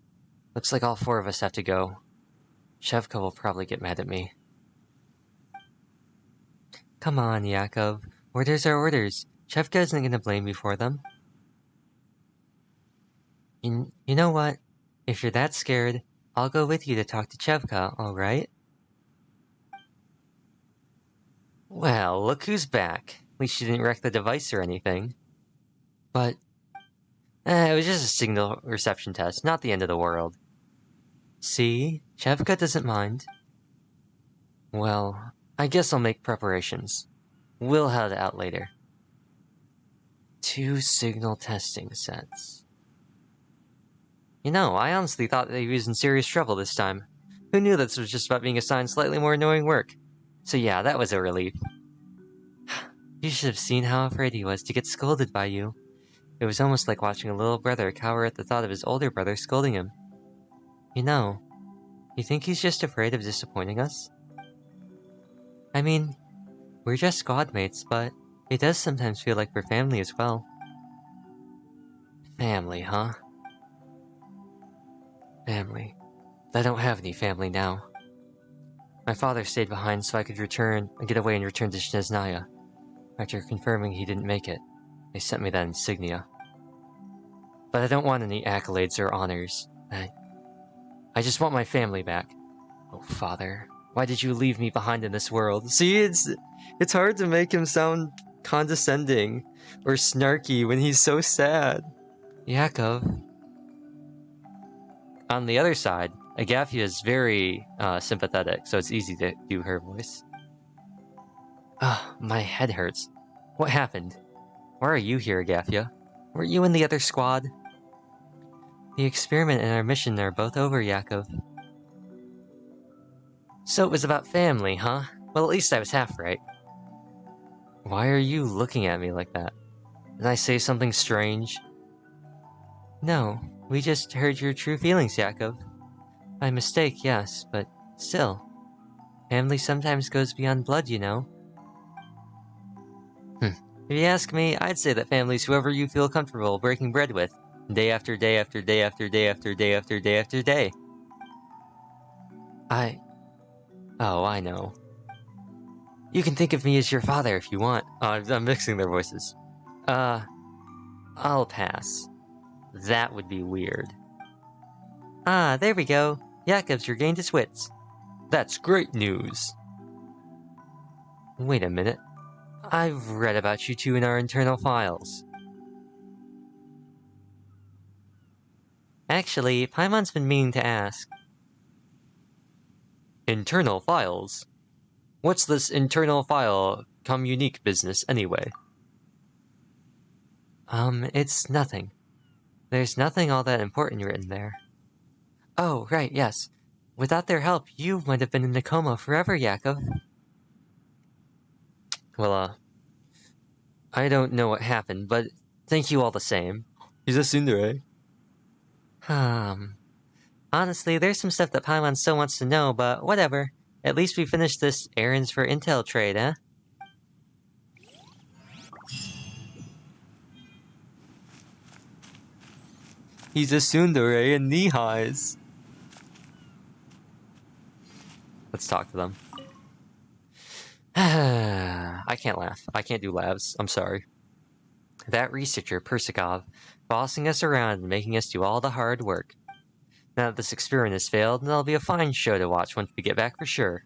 S1: Looks like all 4 of us have to go. Shevka will probably get mad at me. Come on, Yakov. Orders are orders. Shevka isn't gonna blame me for them. You know what? If you're that scared, I'll go with you to talk to Shevka, alright? Well, look who's back. At least she didn't wreck the device or anything. But, it was just a signal reception test, not the end of the world. See? Shevka doesn't mind. Well, I guess I'll make preparations. We'll head out later. 2 signal testing sets. You know, I honestly thought that he was in serious trouble this time. Who knew this was just about being assigned slightly more annoying work? So yeah, that was a relief. You should have seen how afraid he was to get scolded by you. It was almost like watching a little brother cower at the thought of his older brother scolding him. You know, you think he's just afraid of disappointing us? I mean, we're just squad mates, but it does sometimes feel like we're family as well. Family, huh? Family. I don't have any family now. My father stayed behind so I could get away and return to Snezhnaya. After confirming he didn't make it, they sent me that insignia. But I don't want any accolades or honors. I just want my family back. Oh, Father, why did you leave me behind in this world? See, it's hard to make him sound condescending or snarky when he's so sad. Yakov. On the other side, Agafia is very sympathetic, so it's easy to do her voice. My head hurts. What happened? Why are you here, Agafia? Weren't you in the other squad? The experiment and our mission are both over, Yakov. So it was about family, huh? Well, at least I was half right. Why are you looking at me like that? Did I say something strange? No, we just heard your true feelings, Yakov. By mistake, yes, but still. Family sometimes goes beyond blood, you know. If you ask me, I'd say that family's whoever you feel comfortable breaking bread with, day after day after day after day after day after day after day. Oh, I know. You can think of me as your father if you want. Oh, I'm mixing their voices. I'll pass. That would be weird. There we go. Yakov's regained his wits. That's great news. Wait a minute. I've read about you two in our internal files. Actually, Paimon's been meaning to ask. Internal files? What's this internal file communique business anyway? It's nothing. There's nothing all that important written there. Oh, right, yes. Without their help, you might have been in a coma forever, Yakov. Well, I don't know what happened, but thank you all the same. He's a tsundere. Honestly, there's some stuff that Paimon still wants to know, but whatever. At least we finished this errands for intel trade, eh? He's a tsundere in knee-highs. Let's talk to them. I can't laugh. I can't do laughs. I'm sorry. That researcher, Persikov, bossing us around and making us do all the hard work. Now that this experiment has failed, there'll be a fine show to watch once we get back for sure.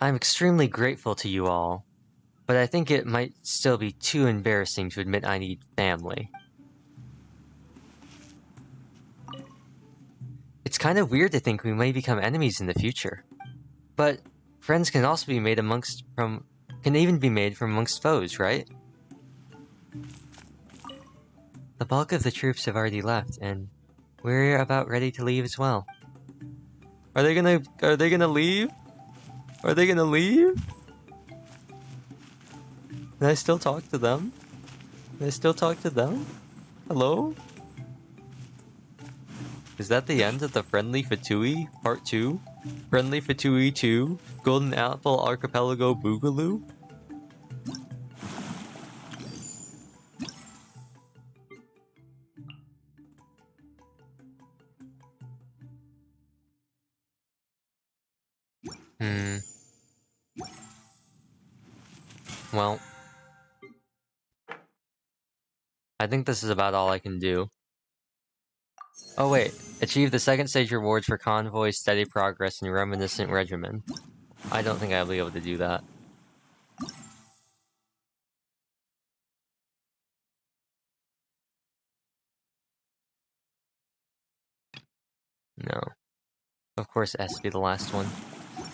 S1: I'm extremely grateful to you all, but I think it might still be too embarrassing to admit I need family. It's kind of weird to think we may become enemies in the future. But friends can also be made can even be made from amongst foes, right? The bulk of the troops have already left, and We're about ready to leave as well. Are they gonna leave? Are they gonna leave? Can I still talk to them? Can I still talk to them? Hello? Is that the end of the Friendly Fatui Part 2? Friendly Fatui 2? Golden Apple Archipelago Boogaloo? Well, I think this is about all I can do. Oh wait, achieve the second stage rewards for Convoy, Steady Progress, and Reminiscent Regimen. I don't think I'll be able to do that. No. Of course it has to be the last one.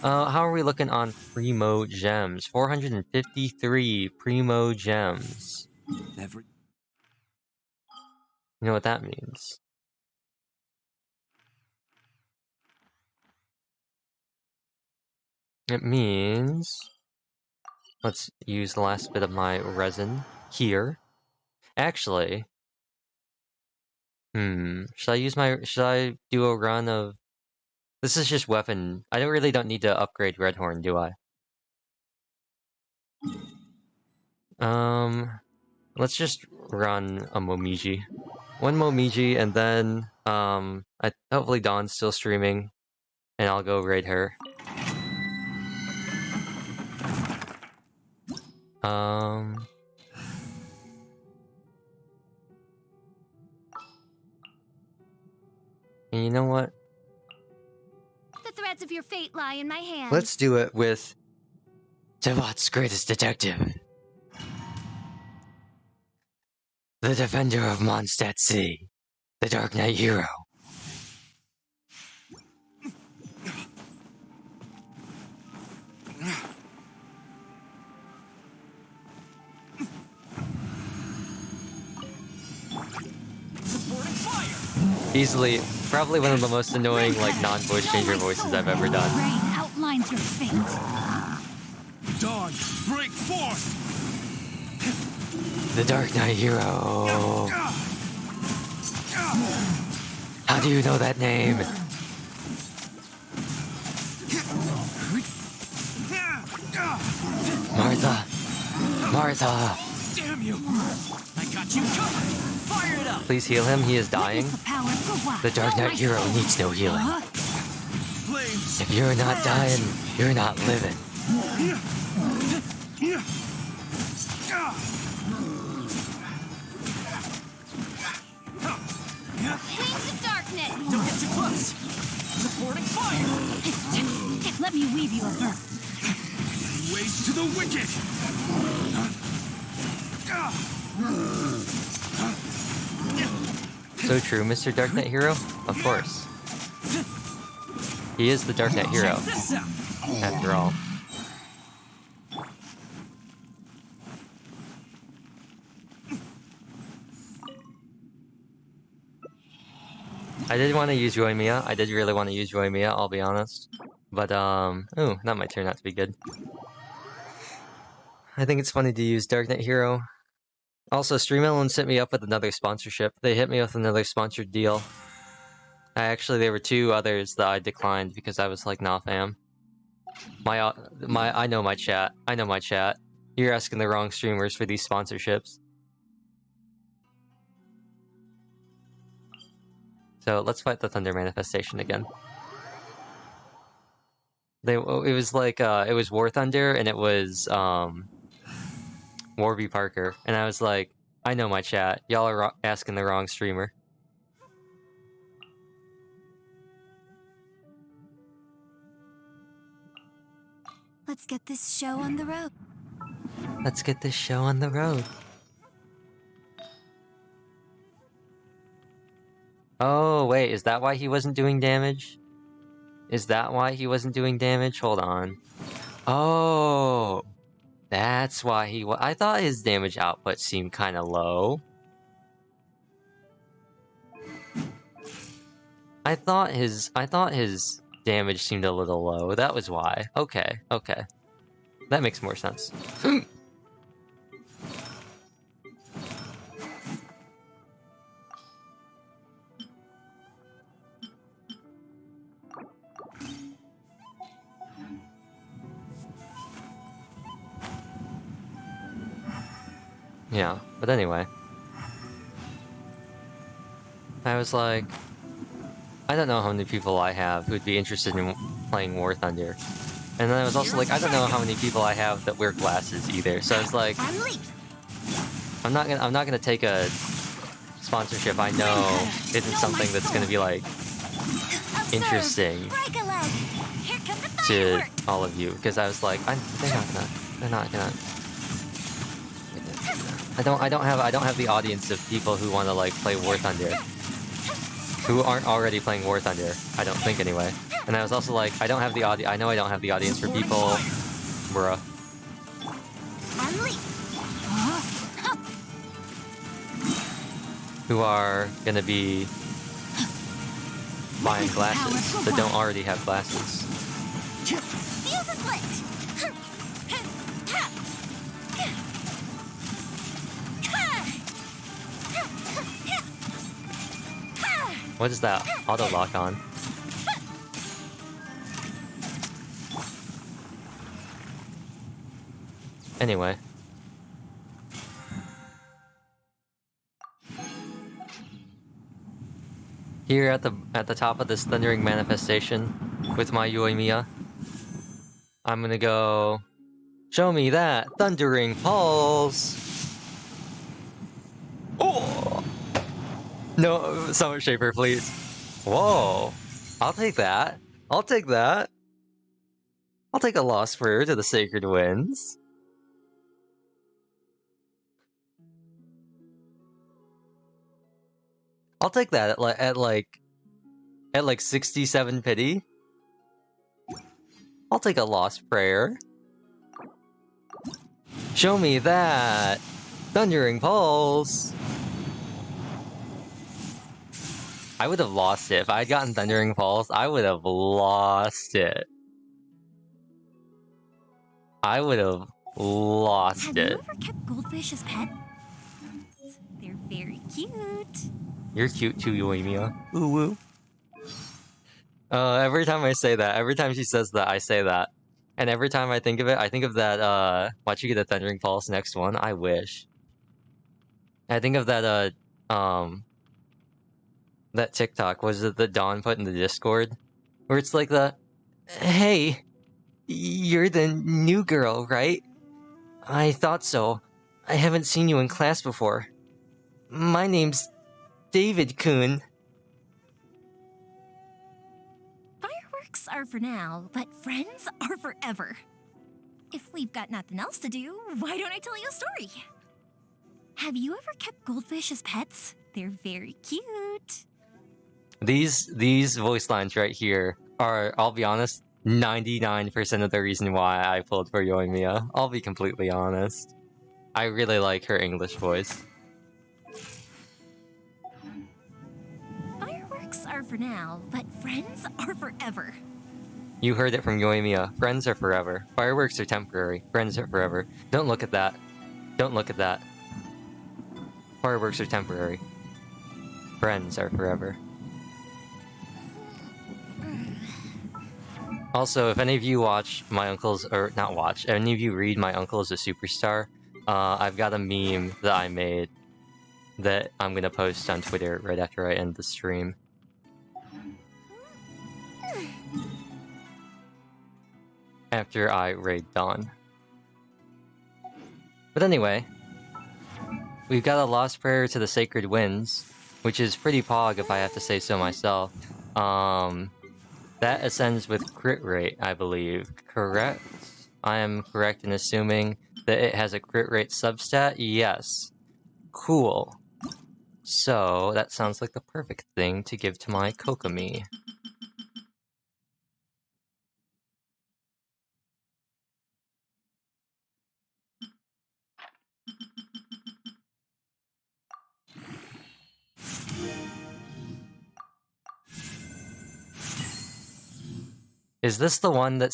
S1: How are we looking on Primo Gems? 453 Primo Gems. You know what that means? It means... Let's use the last bit of my resin here. Actually... should I do a run of... This is just weapon. I really don't need to upgrade Redhorn, do I? Let's just run a Momiji. One Momiji, and then, hopefully Dawn's still streaming, and I'll go raid her. And you know what?
S18: The threads of your fate lie in my hands.
S1: Let's do it with Tibot's greatest detective. The defender of Mondstadt City. The Dark Knight hero. Easily, probably one of the most annoying, like, non-voice changer voices I've ever done.
S18: Rain outlines your fate.
S10: Dawn, break forth!
S1: The Dark Knight hero. How do you know that name? Martha! Martha!
S11: Damn you! I got you covered! Fire it up!
S1: Please heal him, he is dying. The Dark Knight hero needs no healing. If you're not dying, you're not living.
S18: Wings of darkness!
S11: Don't get too close! Supporting fire!
S18: Let me weave you a verse.
S10: Ways to the wicked!
S1: So true, Mr. Dark Knight hero? Of course. He is the Dark Knight hero, after all. I did want to use Yoimiya. I did really want to use Yoimiya, I'll be honest. But, ooh, that might turn out to be good. I think it's funny to use Dark Knight hero. Also, Streamelin sent me up with another sponsorship. They hit me with another sponsored deal. There were two others that I declined because I was like, nah, fam. I know my chat. I know my chat. You're asking the wrong streamers for these sponsorships. So let's fight the Thunder Manifestation again. It was like, it was War Thunder and it was, Warby Parker. And I was like, I know my chat. Y'all are asking the wrong streamer.
S18: Let's get this show on the road.
S1: Let's get this show on the road. Oh, wait, is that why he wasn't doing damage? Is that why he wasn't doing damage? Hold on. Oh, that's why I thought his damage output seemed kind of low. I thought his damage seemed a little low. That was why. Okay, okay. That makes more sense. Yeah, but anyway. I was like, I don't know how many people I have who'd be interested in playing War Thunder. And then I was also like, I don't know how many people I have that wear glasses either. So I was like, I'm not gonna take a sponsorship I know isn't something that's gonna be like interesting to all of you, because I was like, they're not gonna. I don't have the audience of people who want to like play War Thunder, who aren't already playing War Thunder. I don't think anyway. And I was also like, I don't have the I know I don't have the audience for people, bruh, who are gonna be buying glasses that don't already have glasses. What is that auto lock on? Anyway. Here at the top of this thundering manifestation with my Yoimiya, I'm gonna go, show me that thundering pulse. Oh no, Summit Shaper, please. Whoa, I'll take that. I'll take that. I'll take a Lost Prayer to the Sacred Winds. I'll take that at like 67 pity. I'll take a Lost Prayer. Show me that thundering pulse. I would have lost it if I had gotten thundering pulse. I would have lost it. I would have lost it.
S2: Have you ever kept goldfish as pets? They're very cute.
S1: You're cute too, Yoimiya. Woo woo. Every time I say that, every time she says that, I say that. And every time I think of it, I think of that, watch you get a thundering pulse next one. I wish. I think of that, that TikTok, was it the Dawn put in the Discord? Where it's like hey, you're the new girl, right? I thought so. I haven't seen you in class before. My name's David-kun.
S2: Fireworks are for now, but friends are forever. If we've got nothing else to do, why don't I tell you a story? Have you ever kept goldfish as pets? They're very cute.
S1: These voice lines right here are, I'll be honest, 99% of the reason why I pulled for Yoimiya. I'll be completely honest. I really like her English voice.
S2: Fireworks are for now, but friends are forever.
S1: You heard it from Yoimiya. Friends are forever. Fireworks are temporary. Friends are forever. Don't look at that. Don't look at that. Fireworks are temporary. Friends are forever. Also, if any of you watch My Uncle's, or not watch, any of you read My Uncle is a Superstar, I've got a meme that I made that I'm gonna post on Twitter right after I end the stream. After I raid Dawn. But anyway, we've got a Lost Prayer to the Sacred Winds, which is pretty pog if I have to say so myself. That ascends with crit rate, I believe. Correct? I am correct in assuming that it has a crit rate substat? Yes. Cool. So, that sounds like the perfect thing to give to my Kokomi. Is this the one that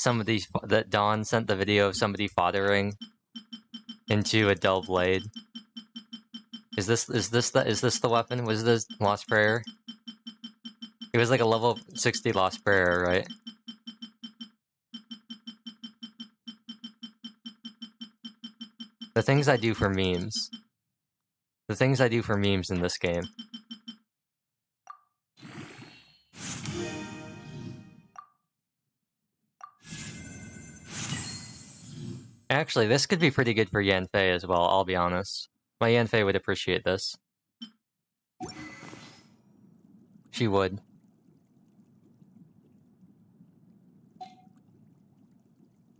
S1: that Dawn sent the video of somebody foddering into a dull blade? Is this the weapon? Was this Lost Prayer? It was like a level 60 Lost Prayer, right? The things I do for memes. The things I do for memes in this game. Actually, this could be pretty good for Yanfei as well, I'll be honest. My Yanfei would appreciate this. She would.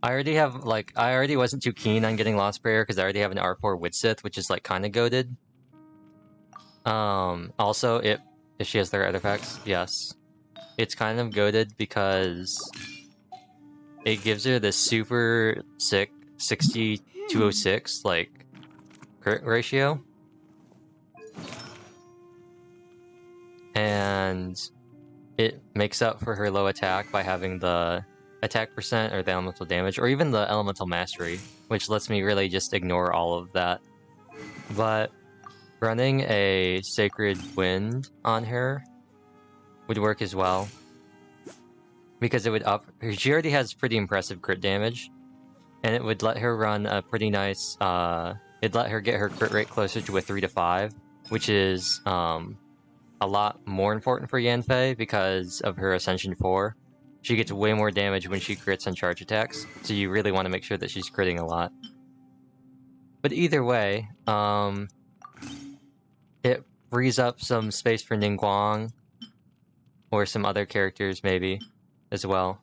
S1: I already wasn't too keen on getting Lost Prayer because I already have an R4 Widsith, which is like kind of goated. Also, if she has their artifacts, yes. It's kind of goated because it gives her this super sick 60-206, like, crit ratio. And it makes up for her low attack by having the attack percent or the elemental damage, or even the elemental mastery, which lets me really just ignore all of that. But running a Sacred Wind on her would work as well, because it would up... She already has pretty impressive crit damage, and it would let her run a pretty nice... it'd let her get her crit rate closer to a 3 to 5, which is a lot more important for Yanfei because of her Ascension 4. She gets way more damage when she crits on charge attacks, so you really want to make sure that she's critting a lot. But either way, it frees up some space for Ningguang, or some other characters maybe, as well.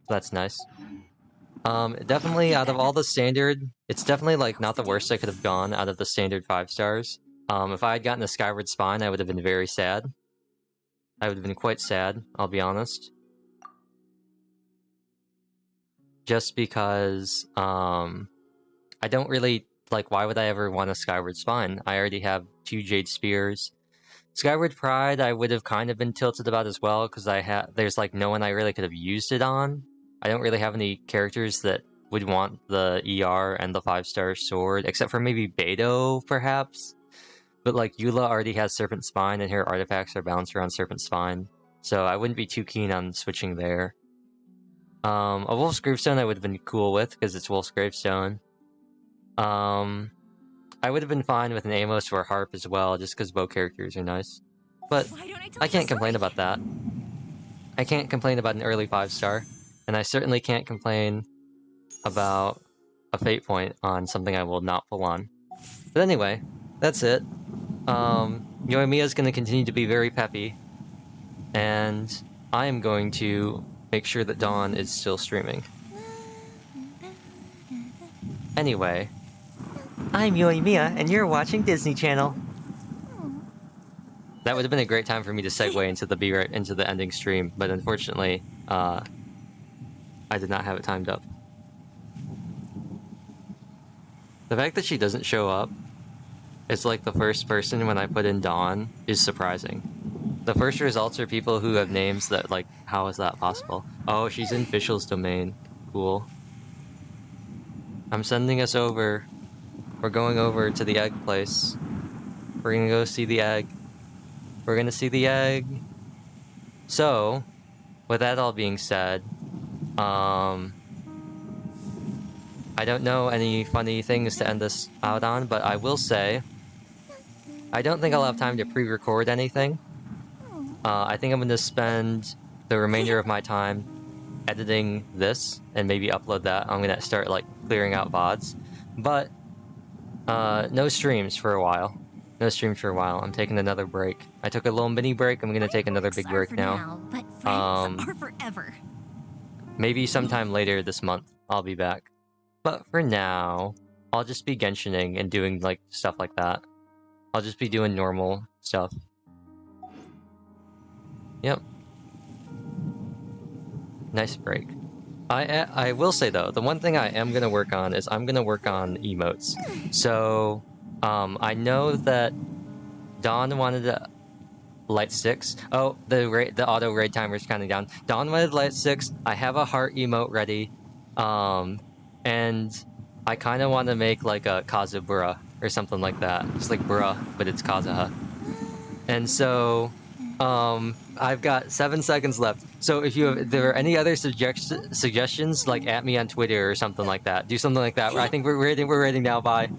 S1: So that's nice. Definitely out of all the standard, it's definitely like not the worst I could have gone out of the standard 5 stars. If I had gotten a Skyward Spine, I would have been very sad. I would have been quite sad, I'll be honest. Just because, I don't really, like, why would I ever want a Skyward Spine? I already have 2 Jade Spears. Skyward Pride, I would have kind of been tilted about as well, because there's, like, no one I really could have used it on. I don't really have any characters that would want the ER and the 5-star sword, except for maybe Beidou, perhaps? But, like, Eula already has Serpent Spine, and her artifacts are balanced around Serpent Spine, so I wouldn't be too keen on switching there. A Wolf's Gravestone I would have been cool with, because it's Wolf's Gravestone. I would have been fine with an Amos or a Harp as well, just because both characters are nice. But I can't complain about that. I can't complain about an early 5-star, and I certainly can't complain about a Fate Point on something I will not pull on. But anyway, that's it. Yoimiya's going to continue to be very peppy, and I am going to make sure that Dawn is still streaming. Anyway, I'm Yoimiya, and you're watching Disney Channel. That would have been a great time for me to segue into the ending stream, but unfortunately, I did not have it timed up. The fact that she doesn't show up, it's like the first person when I put in Dawn, is surprising. The first results are people who have names that, like, how is that possible? Oh, she's in Fischl's domain. Cool. I'm sending us over. We're going over to the egg place. We're gonna go see the egg. We're gonna see the egg. So, with that all being said, I don't know any funny things to end this out on, but I will say, I don't think I'll have time to pre-record anything. I think I'm going to spend the remainder of my time editing this and maybe upload that. I'm going to start, like, clearing out VODs. But, no streams for a while. No streams for a while. I'm taking another break. I took a little mini break. I'm going to take another big break now.
S2: But friends are forever.
S1: Maybe sometime later this month, I'll be back. But for now, I'll just be Genshining and doing, like, stuff like that. I'll just be doing normal stuff. Yep. Nice break. I will say, though, the one thing I am going to work on is I'm going to work on emotes. So, I know that Dawn wanted to Light 6. Oh, the auto raid timer is counting down. Dawn with Light 6. I have a heart emote ready. And I kind of want to make like a Kazubura or something like that. Just like bruh, but it's Kazuha. And so I've got 7 seconds left. So if there are any other suggestions, like at me on Twitter or something like that. Do something like that. I think we're rating now. Bye.